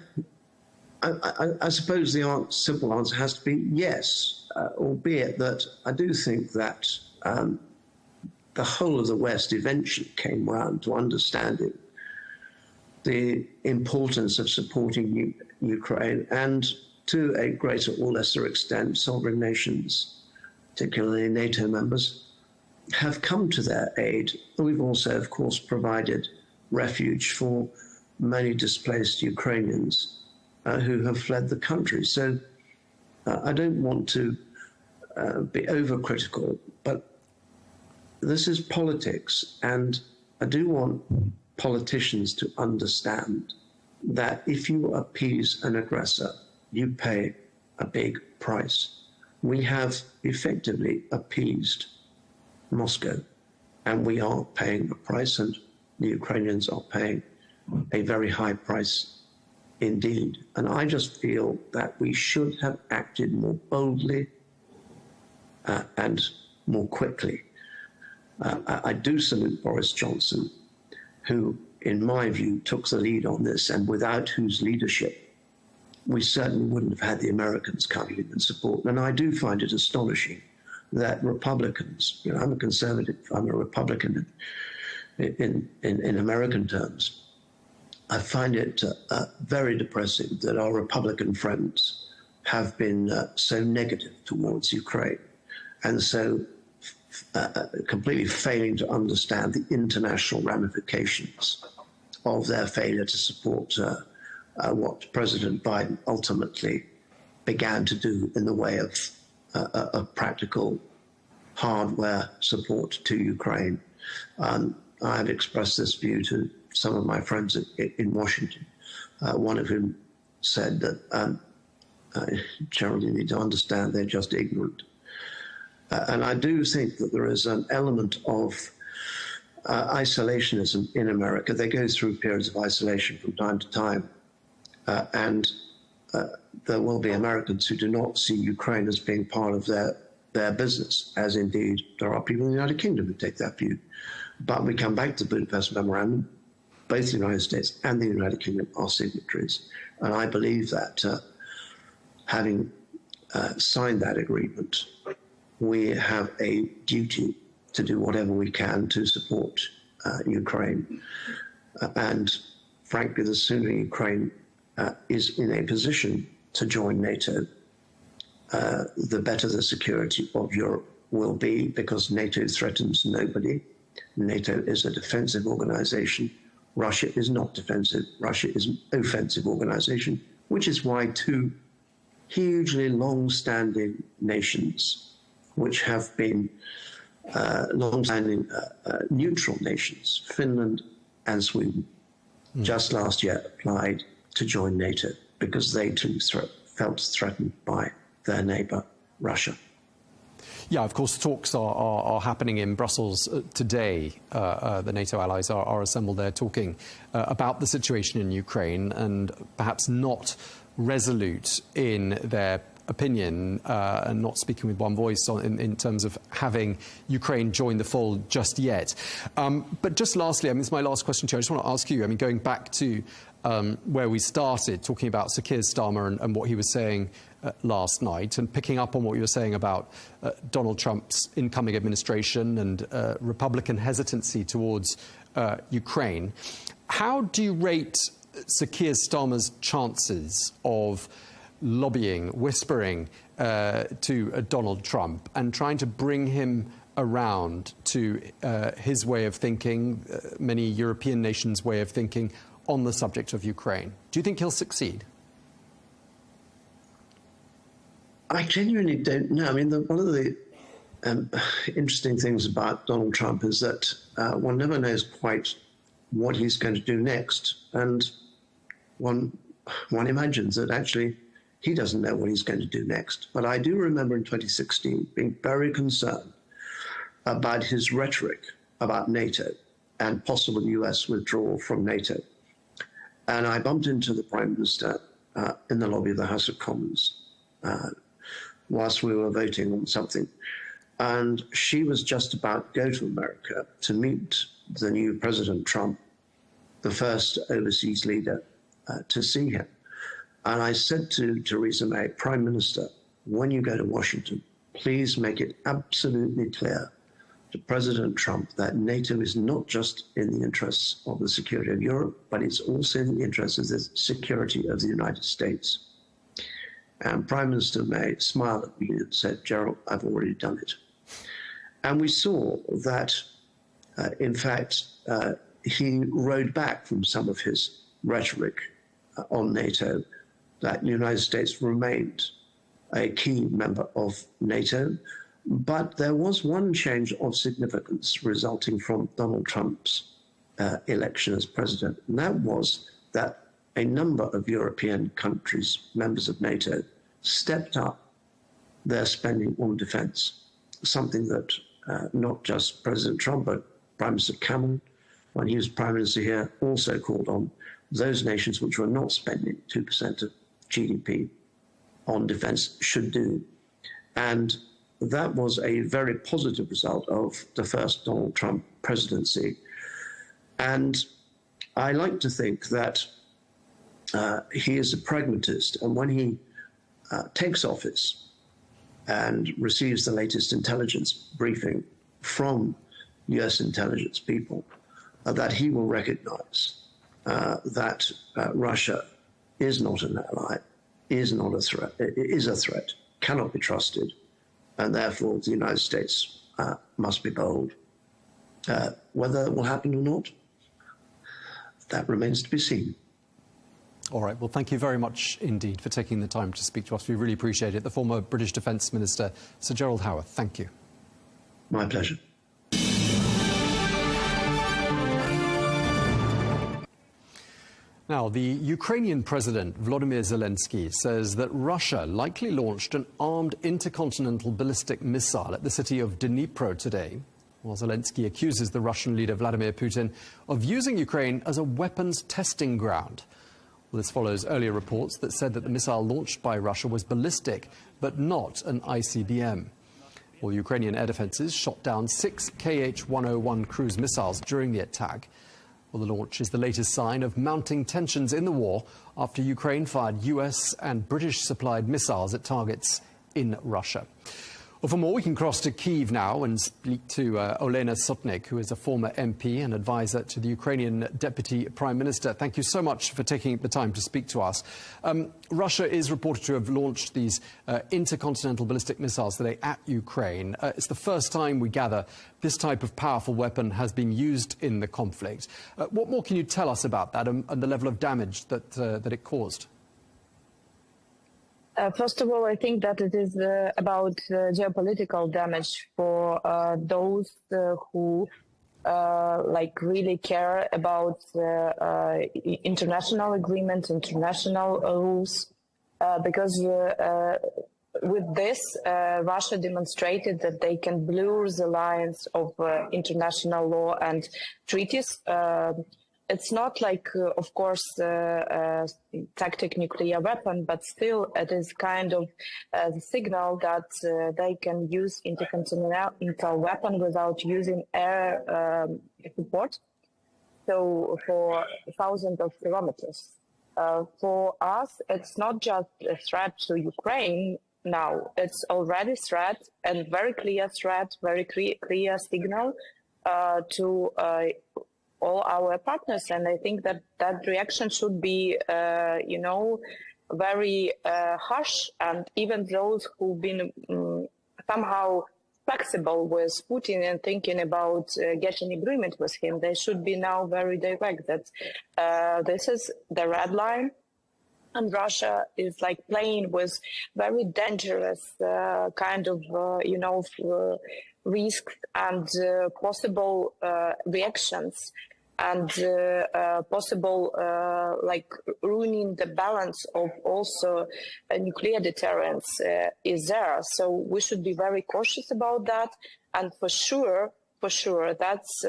suppose the simple answer has to be yes, albeit that I do think that the whole of the West eventually came round to understanding the importance of supporting Ukraine, and to a greater or lesser extent, sovereign nations, particularly NATO members, have come to their aid. We've also, of course, provided refuge for many displaced Ukrainians who have fled the country. So I don't want to be overcritical, but this is politics, and I do want politicians to understand that if you appease an aggressor, you pay a big price. We have effectively appeased Moscow, and we are paying a price, and the Ukrainians are paying a very high price indeed. And I just feel that we should have acted more boldly and more quickly. I do salute Boris Johnson, who in my view, took the lead on this, and without whose leadership we certainly wouldn't have had the Americans coming in and support. And I do find it astonishing that Republicans, you know, I'm a conservative, I'm a Republican in American terms. I find it very depressing that our Republican friends have been so negative towards Ukraine and so completely failing to understand the international ramifications of their failure to support what President Biden ultimately began to do in the way of practical hardware support to Ukraine. I've expressed this view to some of my friends in Washington, one of whom said that generally you need to understand they're just ignorant. And I do think that there is an element of isolationism in America. They go through periods of isolation from time to time. And there will be Americans who do not see Ukraine as being part of their business, as indeed there are people in the United Kingdom who take that view. But we come back to the Budapest Memorandum. Both the United States and the United Kingdom are signatories. And I believe that having signed that agreement, we have a duty to do whatever we can to support Ukraine. And frankly, the sooner Ukraine is in a position to join NATO, the better the security of Europe will be, because NATO threatens nobody. NATO is a defensive organization. Russia is not defensive. Russia is an offensive organization, which is why two hugely long-standing nations, which have been long-standing neutral nations, Finland and Sweden, just last year applied to join NATO because they too felt threatened by their neighbor, Russia. Yeah, of course, talks are happening in Brussels today. The NATO allies are assembled there talking about the situation in Ukraine, and perhaps not resolute in their opinion and not speaking with one voice in terms of having Ukraine join the fold just yet. But just lastly, I mean, this is my last question to you. I just want to ask you, I mean, going back to where we started, talking about Sir Keir Starmer and what he was saying last night, and picking up on what you were saying about Donald Trump's incoming administration and Republican hesitancy towards Ukraine. How do you rate Sir Keir Starmer's chances of lobbying, whispering to Donald Trump and trying to bring him around to his way of thinking, many European nations' way of thinking on the subject of Ukraine? Do you think he'll succeed? I genuinely don't know. I mean, one of the interesting things about Donald Trump is that one never knows quite what he's going to do next. And one imagines that actually he doesn't know what he's going to do next. But I do remember in 2016 being very concerned about his rhetoric about NATO and possible US withdrawal from NATO. And I bumped into the Prime Minister in the lobby of the House of Commons whilst we were voting on something. And she was just about to go to America to meet the new President Trump, the first overseas leader to see him. And I said to Theresa May, Prime Minister, when you go to Washington, please make it absolutely clear to President Trump that NATO is not just in the interests of the security of Europe, but it's also in the interests of the security of the United States. And Prime Minister May smiled at me and said, Gerald, I've already done it. And we saw that, in fact, he rode back from some of his rhetoric on NATO, that the United States remained a key member of NATO. But there was one change of significance resulting from Donald Trump's election as president, and that was that a number of European countries, members of NATO, stepped up their spending on defense, something that not just President Trump, but Prime Minister Cameron, when he was Prime Minister here, also called on those nations which were not spending 2% of GDP on defense should do. And that was a very positive result of the first Donald Trump presidency. And I like to think that he is a pragmatist, and when he takes office and receives the latest intelligence briefing from US intelligence people, that he will recognize that Russia is not an ally, is not a threat, is a threat, cannot be trusted, and therefore the United States must be bold. Whether it will happen or not, that remains to be seen. All right. Well, thank you very much indeed for taking the time to speak to us. We really appreciate it. The former British Defence Minister, Sir Gerald Howarth. Thank you. My pleasure. Now, the Ukrainian President, Volodymyr Zelensky, says that Russia likely launched an armed intercontinental ballistic missile at the city of Dnipro today, while Zelensky accuses the Russian leader Vladimir Putin of using Ukraine as a weapons testing ground. Well, this follows earlier reports that said that the missile launched by Russia was ballistic, but not an ICBM. Well, Ukrainian air defences shot down 6 Kh-101 cruise missiles during the attack. Well, the launch is the latest sign of mounting tensions in the war after Ukraine fired US and British-supplied missiles at targets in Russia. Well, for more, we can cross to Kyiv now and speak to Olena Sotnik, who is a former MP and advisor to the Ukrainian Deputy Prime Minister. Thank you so much for taking the time to speak to us. Russia is reported to have launched these intercontinental ballistic missiles today at Ukraine. It's the first time, we gather, this type of powerful weapon has been used in the conflict. What more can you tell us about that and the level of damage that it caused? First of all, I think that it is about geopolitical damage for those who really care about international agreements, international rules, because with this, Russia demonstrated that they can blur the lines of international law and treaties. It's not like, of course, tactic nuclear weapon, but still it is kind of the signal that they can use intercontinental weapon without using air support. So for thousands of kilometers. For us, it's not just a threat to Ukraine now. It's already threat and very clear threat, very clear signal to all our partners, and I think that that reaction should be, very harsh. And even those who've been somehow flexible with Putin and thinking about getting agreement with him, they should be now very direct that this is the red line, and Russia is like playing with very dangerous kind of, risks and possible reactions and possible ruining the balance of also nuclear deterrence is there. So we should be very cautious about that. And for sure, that's,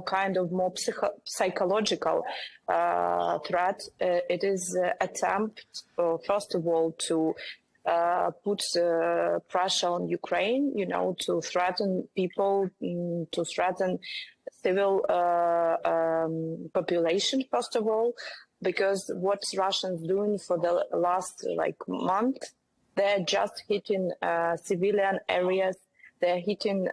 kind of more psychological threat. It is attempt, first of all, to put pressure on Ukraine, to threaten people, to threaten civil population, first of all, because what Russians doing for the last month, they're just hitting civilian areas, they're hitting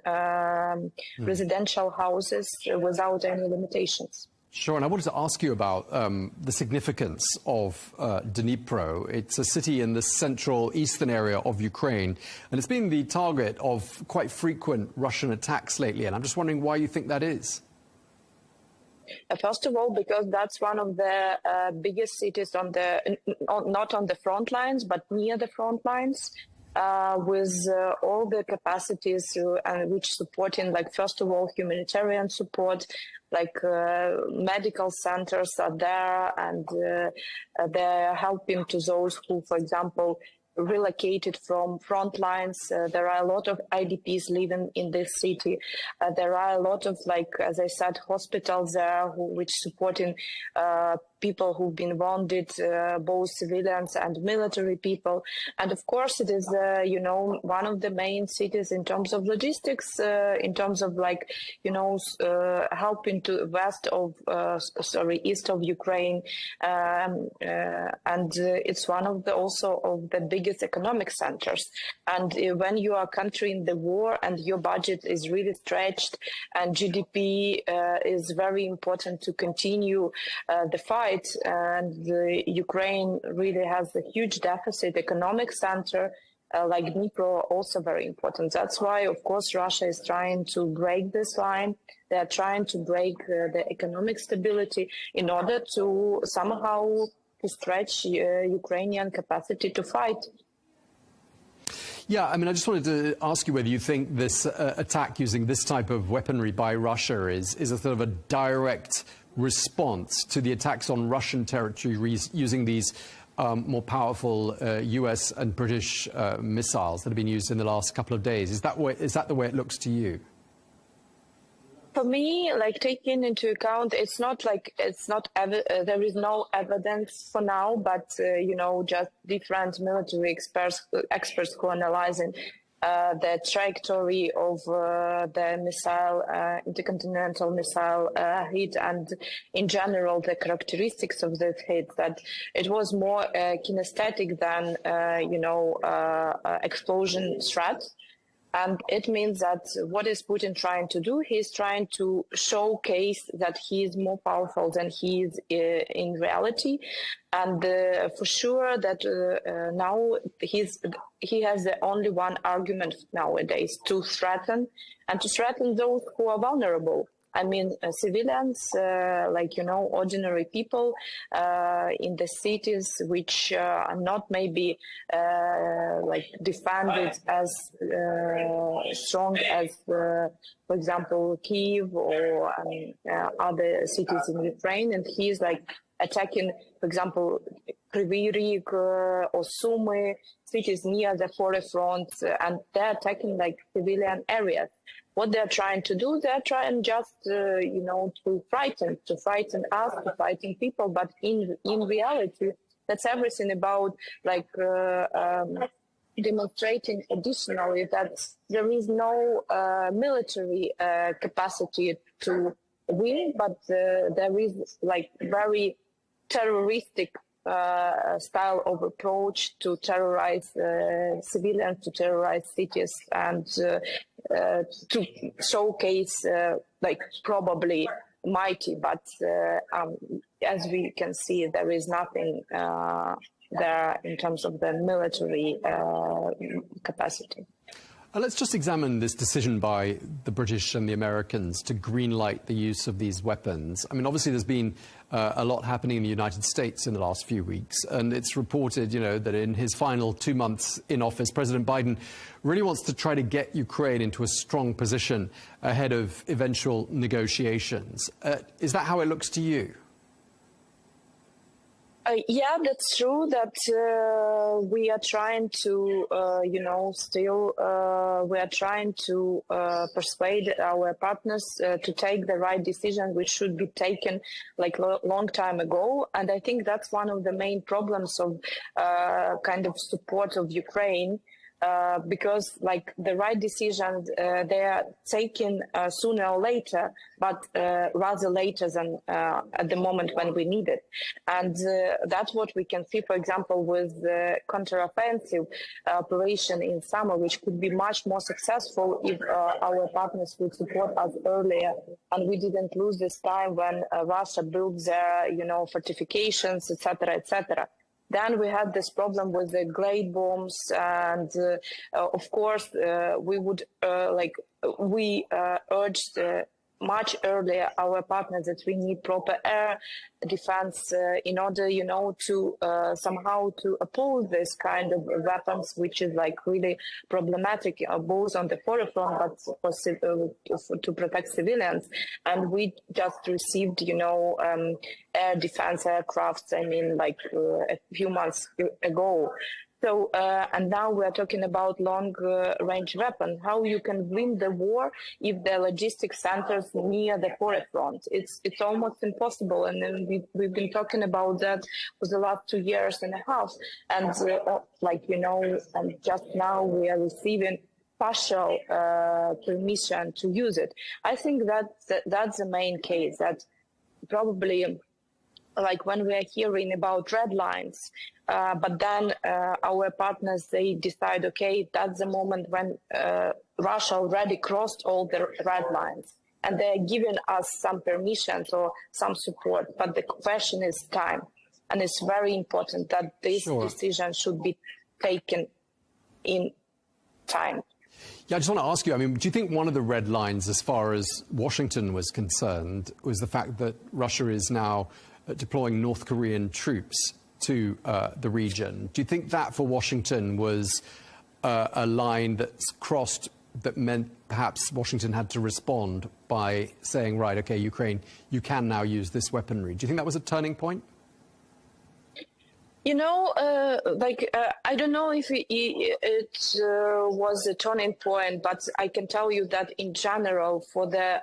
residential houses without any limitations. Sure, and I wanted to ask you about the significance of Dnipro. It's a city in the central eastern area of Ukraine, and it's been the target of quite frequent Russian attacks lately, and I'm just wondering why you think that is. First of all, because that's one of the biggest cities on the, not on the front lines, but near the front lines. With all the capacities and which supporting, first of all, humanitarian support, medical centers are there, and they're helping to those who, for example, relocated from front lines. There are a lot of IDPs living in this city. There are a lot of, as I said, hospitals there which supporting people who've been wounded, both civilians and military people. And of course, it is, one of the main cities in terms of logistics, in terms of helping to east of Ukraine. And it's one of also of the biggest economic centers. And when you are a country in the war and your budget is really stretched and GDP is very important to continue the fight, and Ukraine really has a huge deficit, economic center like Dnipro also very important. That's why, of course, Russia is trying to break this line. They are trying to break the economic stability in order to somehow stretch Ukrainian capacity to fight. Yeah, I mean, I just wanted to ask you whether you think this attack using this type of weaponry by Russia is a sort of a direct response to the attacks on Russian territory using these more powerful US and British missiles that have been used in the last couple of days. Is that the way it looks to you? For me, taking into account, there is no evidence for now, but just different military experts who are analyzing the trajectory of the missile, intercontinental missile hit, and in general the characteristics of this hit, that it was more kinesthetic than explosion threat. And it means that what is Putin trying to do? He's trying to showcase that he is more powerful than he is in reality. And for sure that now he has the only one argument nowadays, to threaten those who are vulnerable. I mean, civilians, ordinary people in the cities which are not maybe defended as strong as, for example, Kyiv or other cities in Ukraine. And he's attacking, for example, Kryvyi Rih or Sumy, cities near the forefront, and they're attacking civilian areas. What they're trying to do, they're trying just, to frighten us, to frighten people. But in reality, that's everything about demonstrating additionally that there is no military capacity to win, but there is very terroristic style of approach to terrorize civilians, to terrorize cities, and to showcase probably mighty, but as we can see, there is nothing there in terms of the military capacity. Let's just examine this decision by the British and the Americans to greenlight the use of these weapons. I mean, obviously there's been a lot happening in the United States in the last few weeks, and it's reported, that in his final 2 months in office, President Biden really wants to try to get Ukraine into a strong position ahead of eventual negotiations. Is that how it looks to you? Yeah, that's true that we are trying to, we are trying to persuade our partners to take the right decision, which should be taken long time ago. And I think that's one of the main problems of kind of support of Ukraine. Because the right decisions, they are taken sooner or later, but rather later than at the moment when we need it. And that's what we can see, for example, with the counteroffensive operation in summer, which could be much more successful if our partners would support us earlier. And we didn't lose this time when Russia built their, fortifications, etc., etc. Then we had this problem with the glade bombs, and of course we would we urged much earlier our partners that we need proper air defense in order, to somehow to oppose this kind of weapons, which is really problematic both on the forefront but for to protect civilians. And we just received, air defense aircrafts. I mean, a few months ago. So, and now we are talking about long-range weapon. How you can win the war if the logistics centers near the forest front? It's almost impossible. And then we've been talking about that for the last 2.5 years. And and just now we are receiving partial permission to use it. I think that's the main case, that probably like when we are hearing about red lines, but then our partners, they decide, okay, that's the moment when Russia already crossed all the red lines and they're giving us some permissions or some support. But the question is time. And it's very important that this decision should be taken in time. Yeah, I just want to ask you, I mean, do you think one of the red lines as far as Washington was concerned was the fact that Russia is now deploying North Korean troops to the region? Do you think that for Washington was a line that's crossed that meant perhaps Washington had to respond by saying, right, okay, Ukraine, you can now use this weaponry? Do you think that was a turning point? You know, I don't know if it was a turning point, but I can tell you that in general, for the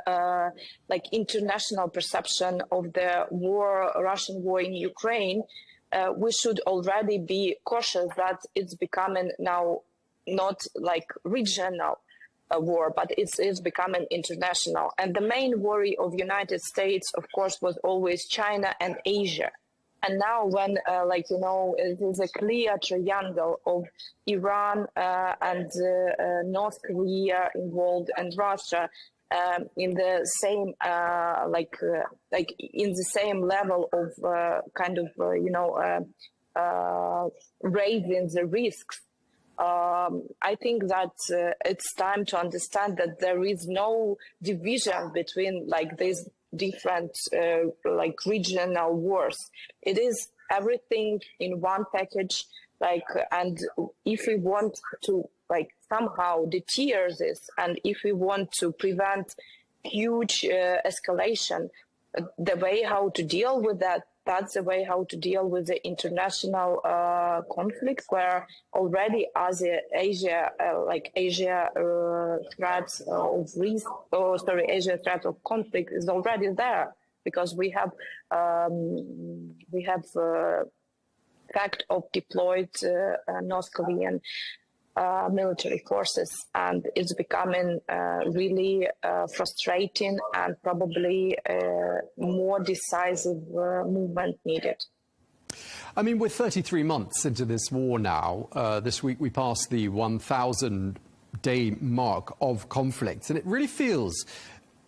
international perception of the war, Russian war in Ukraine, we should already be cautious that it's becoming now not like regional war, but it's becoming international. And the main worry of United States, of course, was always China and Asia. And now when, it is a clear triangle of Iran and North Korea involved and Russia in the same, in the same level of raising the risks. I think that it's time to understand that there is no division between these different regional wars. It is everything in one package, and if we want to somehow deter this, and if we want to prevent huge escalation, the way how to deal with that, that's the way how to deal with the international conflict, where already as Asia threat of risk, Asia threat of conflict is already there, because we have fact of deployed North Korean military forces, and it's becoming really frustrating and probably more decisive movement needed. I mean, we're 33 months into this war now. This week we passed the 1,000-day mark of conflict, and it really feels,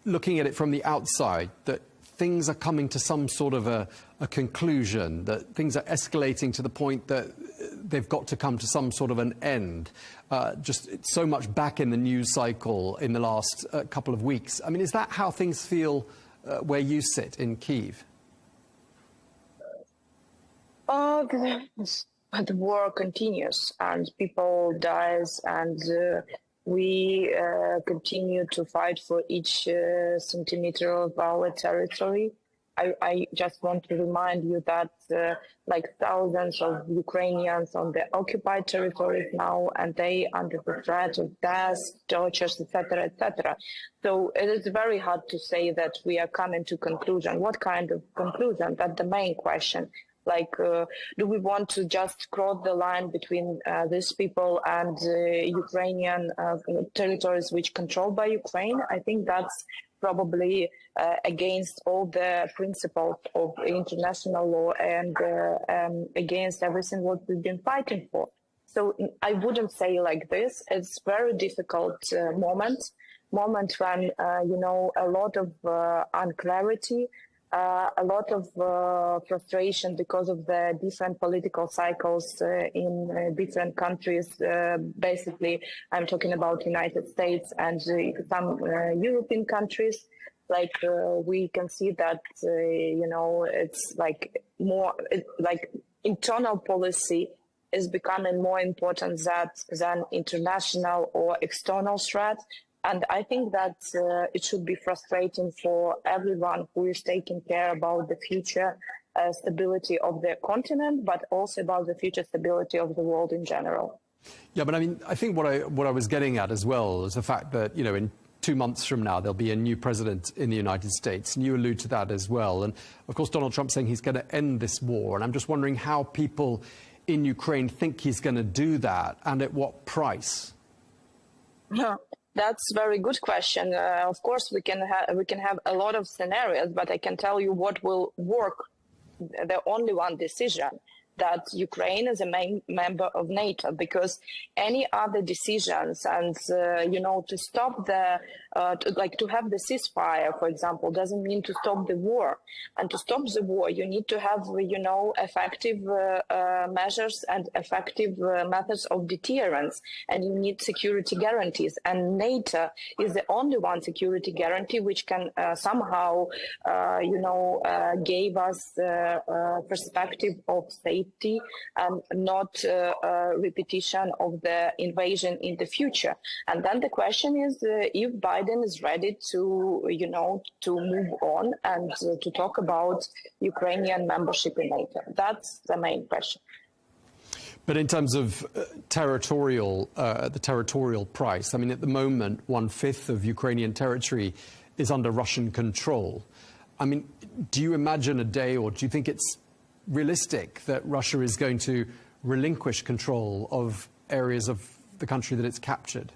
looking at it from the outside, that things are coming to some sort of a conclusion, that things are escalating to the point that they've got to come to some sort of an end. Just so much back in the news cycle in the last couple of weeks. I mean, is that how things feel where you sit in Kyiv? The war continues and people dies, and we continue to fight for each centimeter of our territory. I just want to remind you that thousands of Ukrainians on the occupied territories now, and they under the threat of death, tortures, etc., etc. So it is very hard to say that we are coming to conclusion. What kind of conclusion? That's the main question. Do we want to just cross the line between these people and Ukrainian territories which controlled by Ukraine? I think that's probably against all the principles of international law and against everything what we've been fighting for. So I wouldn't say like this. It's very difficult moment when, a lot of unclarity, a lot of frustration because of the different political cycles in different countries. Basically, I'm talking about United States and some European countries. We can see that, it's more internal policy is becoming more important than international or external threat. And I think that it should be frustrating for everyone who is taking care about the future stability of the continent, but also about the future stability of the world in general. Yeah, but I mean, I think what I was getting at as well is the fact that, you know, in 2 months from now, there'll be a new president in the United States, and you allude to that as well. And of course, Donald Trump saying he's going to end this war. And I'm just wondering how people in Ukraine think he's going to do that, and at what price? That's a very good question. Of course, we can have a lot of scenarios, but I can tell you what will work. The only one decision, that Ukraine is a main member of NATO, because any other decisions and, to stop to have the ceasefire, for example, doesn't mean to stop the war. And to stop the war, you need to have, effective measures and effective methods of deterrence, and you need security guarantees. And NATO is the only one security guarantee which can somehow, gave us the perspective of safety and not repetition of the invasion in the future. And then the question is if Biden is ready to, to move on and to talk about Ukrainian membership in NATO. That's the main question. But in terms of the territorial price, I mean, at the moment, 1/5 of Ukrainian territory is under Russian control. I mean, do you imagine a day, or do you think it's realistic that Russia is going to relinquish control of areas of the country that it's captured?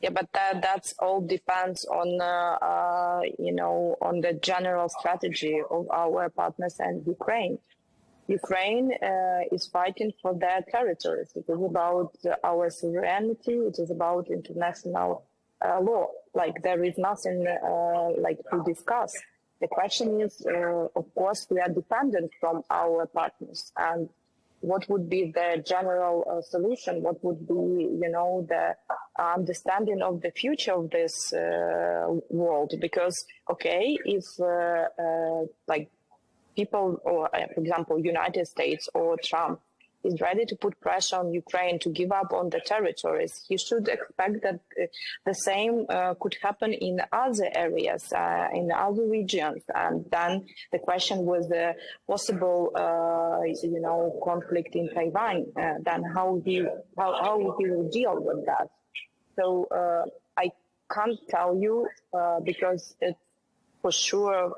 Yeah, but that's all depends on, on the general strategy of our partners and Ukraine. Ukraine is fighting for their territories. It is about our sovereignty. It is about international law. Like, there is nothing to discuss. The question is, of course, we are dependent from our partners, and what would be the general solution? What would be, the understanding of the future of this world? Because, okay, if people, or for example, United States or Trump is ready to put pressure on Ukraine to give up on the territories, he should expect that the same could happen in other areas, in other regions. And then the question was the possible, conflict in Taiwan, then how he will deal with that. So I can't tell you because it's for sure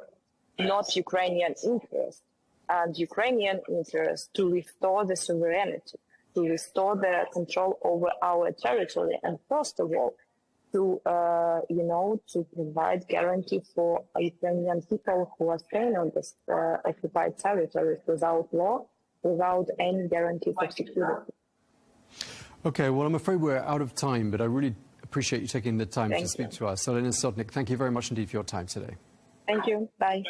not Ukrainian interest. And Ukrainian interest to restore the sovereignty, to restore the control over our territory, and first of all, to to provide guarantee for Ukrainian people who are staying on this occupied territories without law, without any guarantee for security. Okay, well, I'm afraid we're out of time, but I really appreciate you taking the time to speak to us. Elena Sotnik, thank you very much indeed for your time today. Thank you. Bye.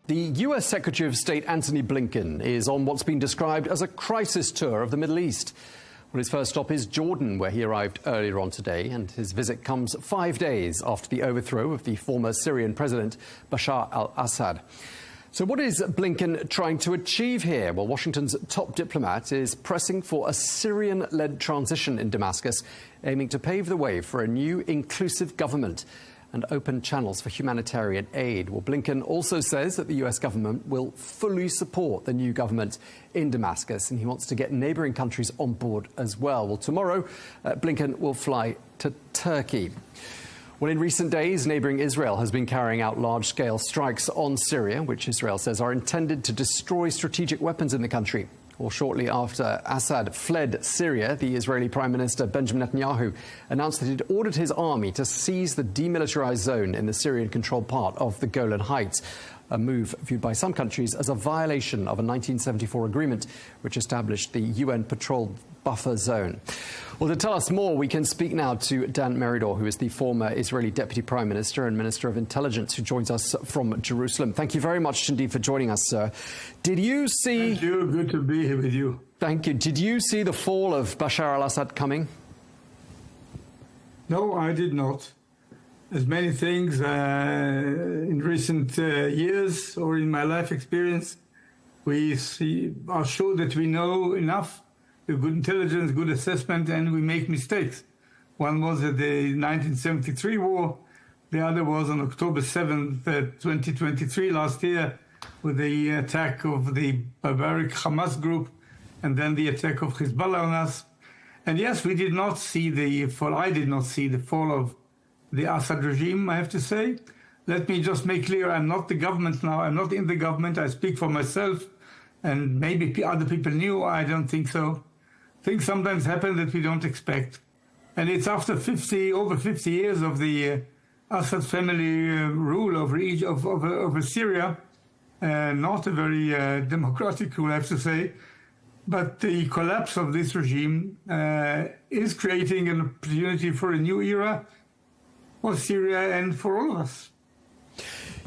The US Secretary of State Antony Blinken is on what's been described as a crisis tour of the Middle East. Well, his first stop is Jordan, where he arrived earlier on today, and his visit comes 5 days after the overthrow of the former Syrian President Bashar al-Assad. So what is Blinken trying to achieve here? Well, Washington's top diplomat is pressing for a Syrian-led transition in Damascus, aiming to pave the way for a new inclusive government and open channels for humanitarian aid. Well, Blinken also says that the US government will fully support the new government in Damascus, and he wants to get neighbouring countries on board as well. Well, tomorrow, Blinken will fly to Turkey. Well, in recent days, neighbouring Israel has been carrying out large-scale strikes on Syria, which Israel says are intended to destroy strategic weapons in the country. Well, shortly after Assad fled Syria, the Israeli Prime Minister Benjamin Netanyahu announced that he'd ordered his army to seize the demilitarized zone in the Syrian-controlled part of the Golan Heights, a move viewed by some countries as a violation of a 1974 agreement which established the UN patrol buffer zone. Well, to tell us more, we can speak now to Dan Meridor, who is the former Israeli Deputy Prime Minister and Minister of Intelligence, who joins us from Jerusalem. Thank you very much indeed for joining us, sir. Did you see... Thank you. Good to be here with you. Thank you. Did you see the fall of Bashar al-Assad coming? No, I did not. As many things in recent years or in my life experience, we are sure that we know enough, with good intelligence, good assessment, and we make mistakes. One was at the 1973 war. The other was on October 7th, 2023, last year, with the attack of the barbaric Hamas group and then the attack of Hezbollah on us. And yes, we did not see the fall. I did not see the fall of the Assad regime, I have to say. Let me just make clear, I'm not the government now. I'm not in the government. I speak for myself. And maybe other people knew. I don't think so. Things sometimes happen that we don't expect. And it's after over 50 years of the Assad family rule over Syria, not a very democratic rule, I have to say. But the collapse of this regime is creating an opportunity for a new era for Syria and for all of us.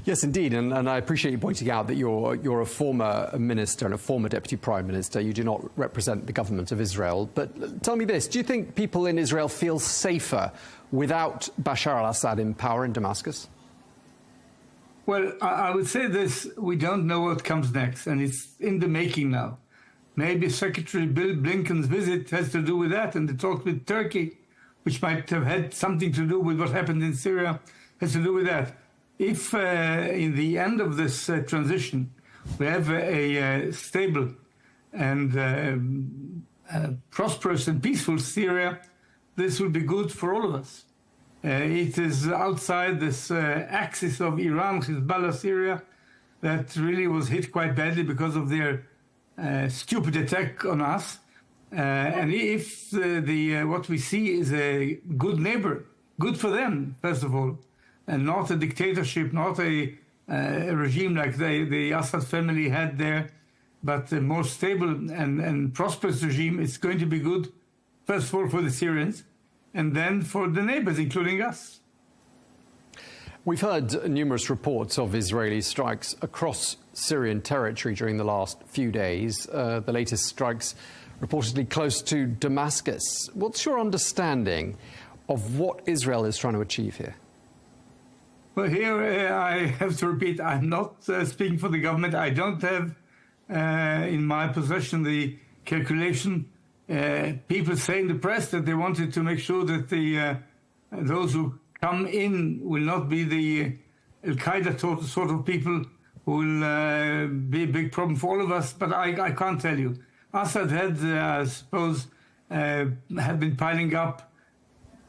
Yes, indeed, and I appreciate you pointing out that you're a former minister and a former deputy prime minister. You do not represent the government of Israel. But tell me this, do you think people in Israel feel safer without Bashar al-Assad in power in Damascus? Well, I would say this, we don't know what comes next, and it's in the making now. Maybe Secretary Bill Blinken's visit has to do with that, and the talk with Turkey, which might have had something to do with what happened in Syria, has to do with that. If in the end of this transition we have a stable and prosperous and peaceful Syria, this will be good for all of us. It is outside this axis of Iran, Hezbollah, Syria, that really was hit quite badly because of their stupid attack on us. And if what we see is a good neighbor, good for them, first of all, and not a dictatorship, not a regime like the Assad family had there, but a more stable and prosperous regime, it's going to be good, first of all, for the Syrians, and then for the neighbors, including us. We've heard numerous reports of Israeli strikes across Syrian territory during the last few days. The latest strikes reportedly close to Damascus. What's your understanding of what Israel is trying to achieve here? Well, here I have to repeat, I'm not speaking for the government. I don't have in my possession the calculation. People say in the press that they wanted to make sure that those who come in will not be the Al-Qaeda sort of people who will be a big problem for all of us, but I can't tell you. Assad had, I suppose, had been piling up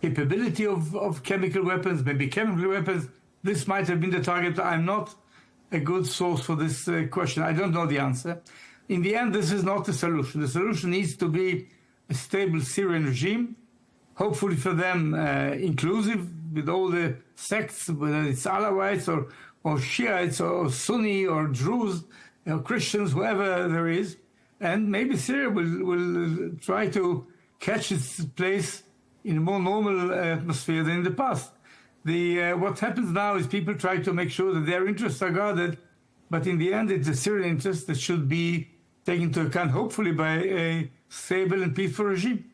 capability of chemical weapons, maybe chemical weapons. This might have been the target. I'm not a good source for this question. I don't know the answer. In the end, this is not the solution. The solution needs to be a stable Syrian regime, hopefully for them inclusive with all the sects, whether it's Alawites or Shiites or Sunni or Druze, Christians, whoever there is. And maybe Syria will try to catch its place in a more normal atmosphere than in the past. What happens now is people try to make sure that their interests are guarded, but in the end, it's the Syrian interest that should be taken into account, hopefully by a stable and peaceful regime.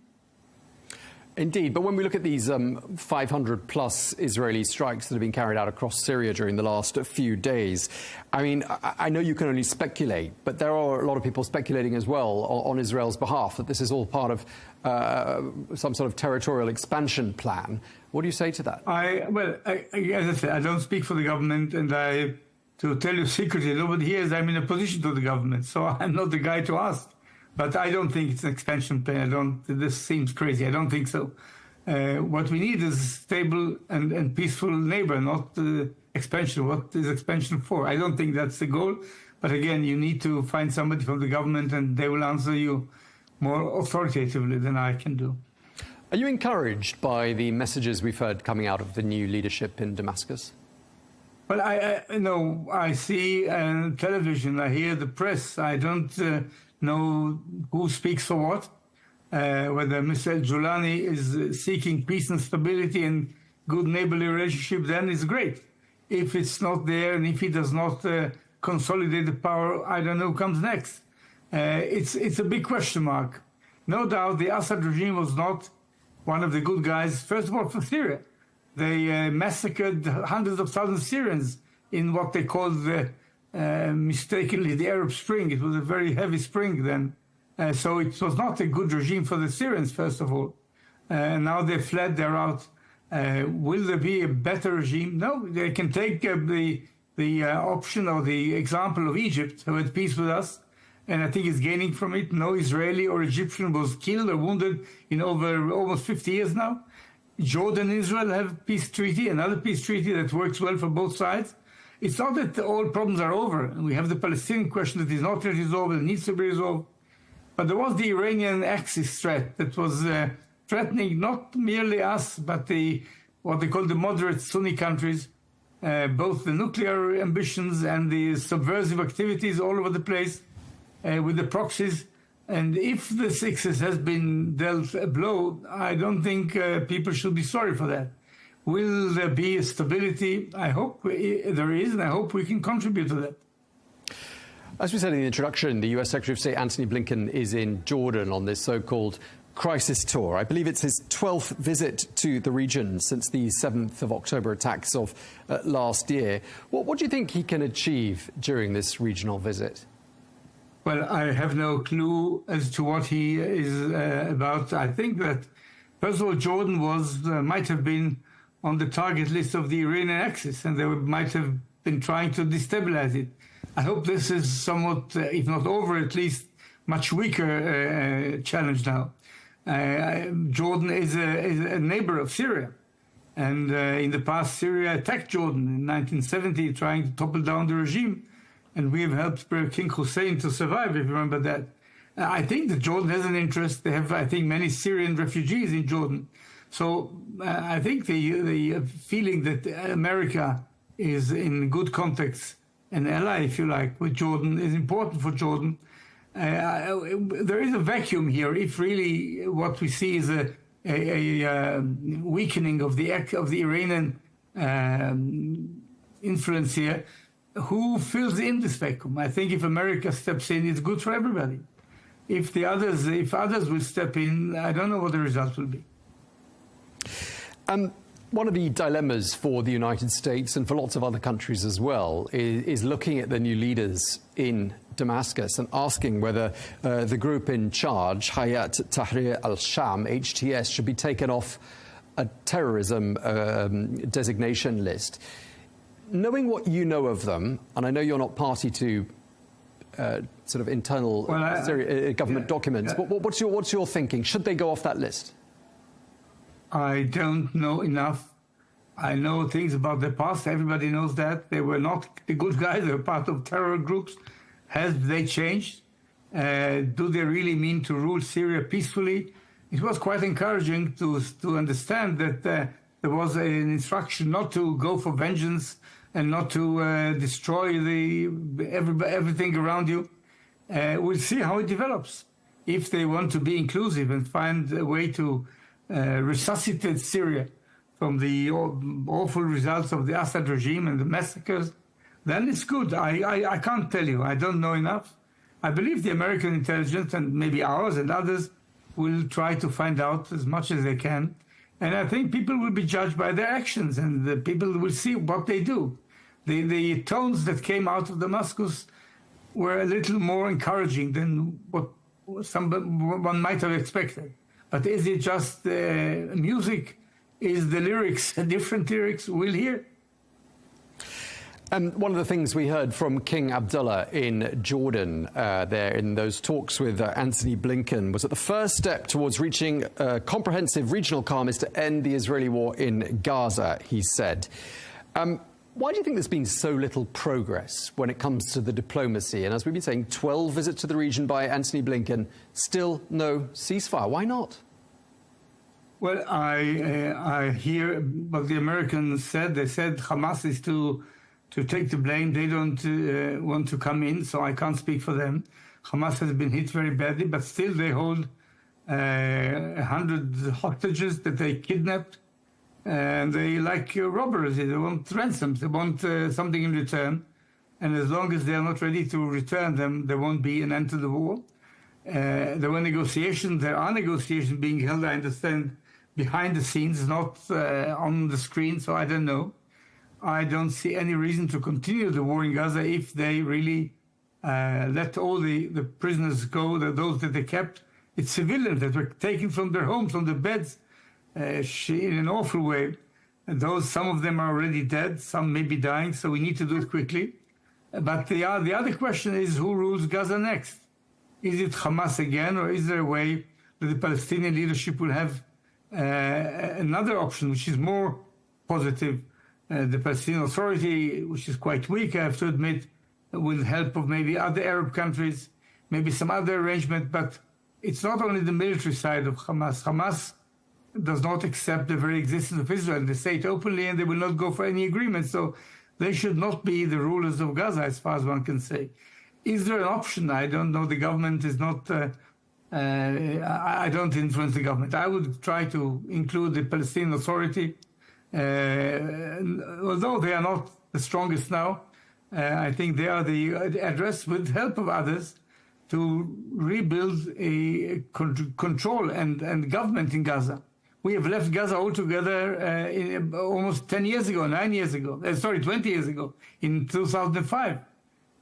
Indeed, but when we look at these 500-plus Israeli strikes that have been carried out across Syria during the last few days, I mean, I know you can only speculate, but there are a lot of people speculating as well on Israel's behalf that this is all part of some sort of territorial expansion plan. What do you say to that? As I said, I don't speak for the government, and to tell you secretly, nobody here is I'm in opposition to the government, so I'm not the guy to ask. But I don't think it's an expansion plan. This seems crazy. I don't think so. What we need is a stable and peaceful neighbor, not expansion. What is expansion for? I don't think that's the goal. But again, you need to find somebody from the government, and they will answer you more authoritatively than I can do. Are you encouraged by the messages we've heard coming out of the new leadership in Damascus? Well, I see television. I hear the press. I don't know who speaks for what. Whether Mr. Julani is seeking peace and stability and good neighborly relationship, then it's great. If it's not there and if he does not consolidate the power, I don't know who comes next. It's a big question mark. No doubt the Assad regime was not one of the good guys, first of all, for Syria. They massacred hundreds of thousands of Syrians in what they called mistakenly the Arab Spring. It was a very heavy spring then. So it was not a good regime for the Syrians, first of all. Now they fled, they're out. Will there be a better regime? No, they can take the option or the example of Egypt, who had peace with us, and I think is gaining from it. No Israeli or Egyptian was killed or wounded in over almost 50 years now. Jordan and Israel have a peace treaty, another peace treaty that works well for both sides. It's not that all problems are over. We have the Palestinian question that is not yet resolved and needs to be resolved. But there was the Iranian Axis threat that was threatening not merely us, but what they call the moderate Sunni countries, both the nuclear ambitions and the subversive activities all over the place with the proxies. And if the ISIS has been dealt a blow, I don't think people should be sorry for that. Will there be a stability? I hope there is, and I hope we can contribute to that. As we said in the introduction, the US Secretary of State Antony Blinken is in Jordan on this so-called crisis tour. I believe it's his 12th visit to the region since the 7th of October attacks of last year. What do you think he can achieve during this regional visit? Well, I have no clue as to what he is about. I think that, first of all, Jordan might have been on the target list of the Iranian Axis, and they might have been trying to destabilize it. I hope this is somewhat, if not over, at least much weaker challenge now. Jordan is a neighbor of Syria. And in the past, Syria attacked Jordan in 1970, trying to topple down the regime. And we have helped King Hussein to survive, if you remember that. I think that Jordan has an interest. They have, I think, many Syrian refugees in Jordan. So I think the feeling that America is in good context, an ally, if you like, with Jordan is important for Jordan. There is a vacuum here. If really what we see is a weakening of the Iranian influence here, who fills in this vacuum? I think if America steps in, it's good for everybody. If others will step in, I don't know what the result will be. One of the dilemmas for the United States and for lots of other countries as well is looking at the new leaders in Damascus and asking whether the group in charge, Hayat Tahrir al-Sham, HTS, should be taken off a terrorism designation list. Knowing what you know of them, and I know you're not party to sort of internal government documents, what's your thinking? Should they go off that list? I don't know enough. I know things about their past. Everybody knows that. They were not the good guys. They were part of terror groups. Have they changed? Do they really mean to rule Syria peacefully? It was quite encouraging to understand that there was an instruction not to go for vengeance and not to destroy everything around you. We'll see how it develops. If they want to be inclusive and find a way to resuscitate Syria from the awful results of the Assad regime and the massacres, then it's good. I can't tell you. I don't know enough. I believe the American intelligence and maybe ours and others will try to find out as much as they can. And I think people will be judged by their actions, and the people will see what they do. The tones that came out of Damascus were a little more encouraging than what one might have expected. But is it just music? Is the lyrics different lyrics? We'll hear. One of the things we heard from King Abdullah in Jordan there in those talks with Antony Blinken was that the first step towards reaching comprehensive regional calm is to end the Israeli war in Gaza, he said. Why do you think there's been so little progress when it comes to the diplomacy? And as we've been saying, 12 visits to the region by Antony Blinken, still no ceasefire. Why not? Well, I hear what the Americans said. They said Hamas is to take the blame. They don't want to come in, so I can't speak for them. Hamas has been hit very badly, but still they hold 100 hostages that they kidnapped. And they like robbers. They want ransoms. They want something in return. And as long as they are not ready to return them, there won't be an end to the war. There were negotiations. There are negotiations being held, I understand, behind the scenes, not on the screen, so I don't know. I don't see any reason to continue the war in Gaza if they really let all the prisoners go, those that they kept. It's civilians that were taken from their homes, from their beds, in an awful way. And some of them are already dead, some may be dying, so we need to do it quickly. But the other question is, who rules Gaza next? Is it Hamas again, or is there a way that the Palestinian leadership will have another option, which is more positive? The Palestinian Authority, which is quite weak, I have to admit, with help of maybe other Arab countries, maybe some other arrangement, but it's not only the military side of Hamas. Hamas does not accept the very existence of Israel. They say it openly, and they will not go for any agreement. So they should not be the rulers of Gaza, as far as one can say. Is there an option? I don't know. The government is not... I don't influence the government. I would try to include the Palestinian Authority, although they are not the strongest now. I think they are the address, with help of others, to rebuild a control and government in Gaza. We have left Gaza altogether almost 10 years ago, 9 years ago, 20 years ago, in 2005.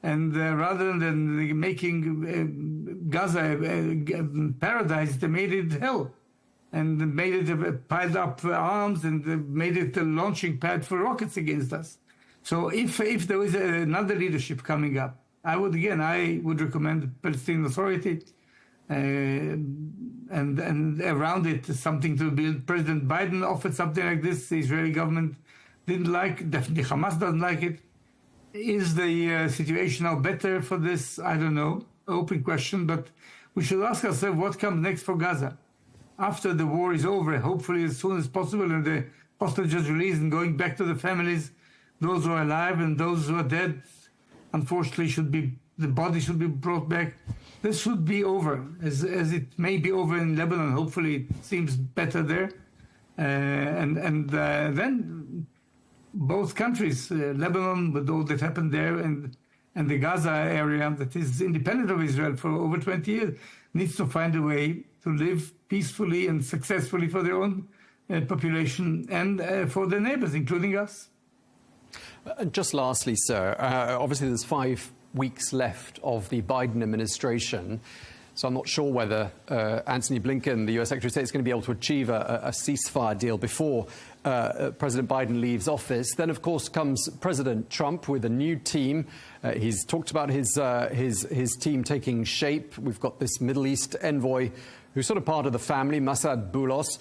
And rather than making Gaza a paradise, they made it hell. And made it piled up arms, and made it a launching pad for rockets against us. So if there is another leadership coming up, I would recommend the Palestinian Authority, and around it something to build. President Biden offered something like this. The Israeli government didn't like it. Definitely Hamas doesn't like it. Is the situation now better for this? I don't know. Open question, but we should ask ourselves what comes next for Gaza. After the war is over, hopefully as soon as possible, and the hostages released and going back to the families, those who are alive and those who are dead, unfortunately, the body should be brought back. This should be over, as it may be over in Lebanon. Hopefully, it seems better there, and then both countries, Lebanon with all that happened there, and the Gaza area that is independent of Israel for over 20 years, needs to find a way to live peacefully and successfully for their own population and for their neighbors, including us. Just lastly, sir, obviously there's 5 weeks left of the Biden administration, so I'm not sure whether Antony Blinken, the US Secretary of State, is going to be able to achieve a ceasefire deal before President Biden leaves office. Then, of course, comes President Trump with a new team. He's talked about his team taking shape. We've got this Middle East envoy who's sort of part of the family, Massad Boulos.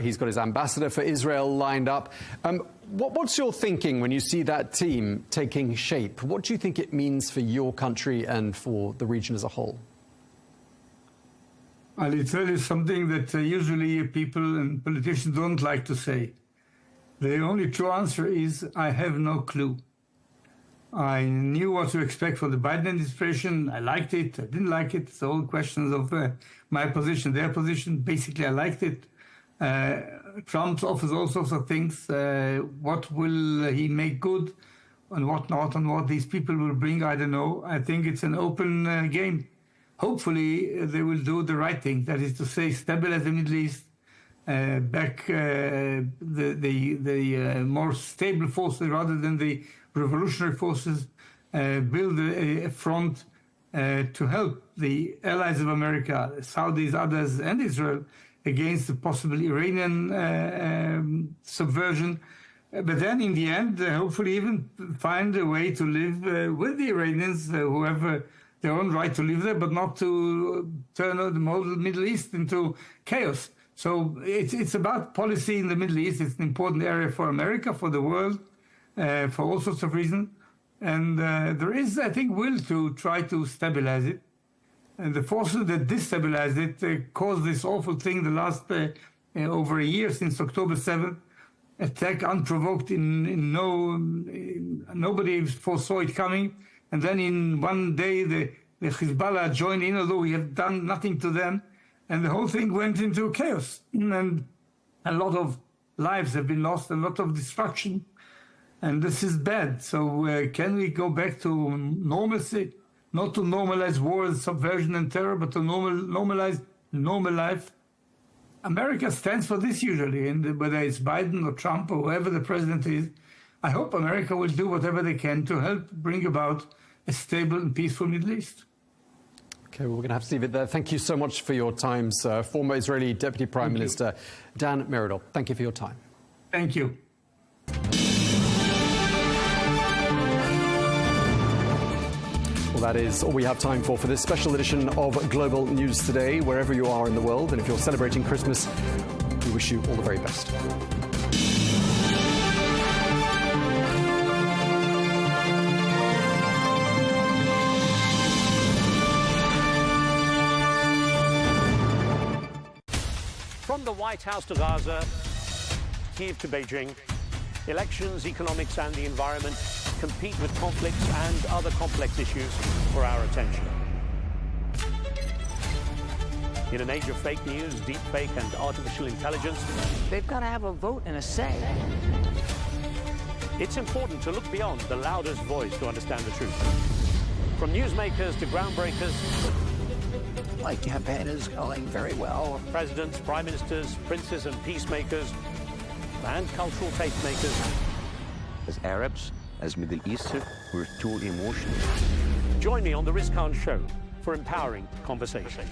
He's got his ambassador for Israel lined up. What's your thinking when you see that team taking shape? What do you think it means for your country and for the region as a whole? I'll tell you something that usually people and politicians don't like to say. The only true answer is, I have no clue. I knew what to expect for the Biden administration. I liked it. I didn't like it. It's all questions of my position, their position. Basically, I liked it. Trump offers all sorts of things. What will he make good and what not, and what these people will bring, I don't know. I think it's an open game. Hopefully, they will do the right thing. That is to say, stabilize the Middle East, back the more stable forces rather than the revolutionary forces, build a front to help the allies of America, Saudis, others, and Israel against the possible Iranian subversion. But then in the end, hopefully even find a way to live with the Iranians, who have their own right to live there, but not to turn the Middle East into chaos. So it's about policy in the Middle East. It's an important area for America, for the world, for all sorts of reasons. And there is, I think, will to try to stabilize it. And the forces that destabilized it caused this awful thing the last over a year, since October 7th, attack unprovoked. Nobody foresaw it coming. And then in one day, the Hezbollah joined in, although we have done nothing to them. And the whole thing went into chaos. And a lot of lives have been lost, a lot of destruction. And this is bad. So can we go back to normalcy? Not to normalize war and subversion and terror, but to normalize normal life. America stands for this usually, and whether it's Biden or Trump or whoever the president is, I hope America will do whatever they can to help bring about a stable and peaceful Middle East. Okay, well, we're going to have to leave it there. Thank you so much for your time, sir. Former Israeli Deputy Prime Minister Dan Meredith, thank you for your time. Thank you. Well, that is all we have time for this special edition of Global News Today. Wherever you are in the world, and if you're celebrating Christmas, we wish you all the very best. From the White House to Gaza, Kyiv to Beijing, elections, economics and the environment compete with conflicts and other complex issues for our attention. In an age of fake news, deepfake and artificial intelligence, they've got to have a vote and a say. It's important to look beyond the loudest voice to understand the truth. From newsmakers to groundbreakers, My campaign is going very well. Presidents, prime ministers, princes and peacemakers, and cultural tastemakers. As Arabs, as Middle Eastern, we're too emotional. Join me on The Rizkan Show for empowering conversation.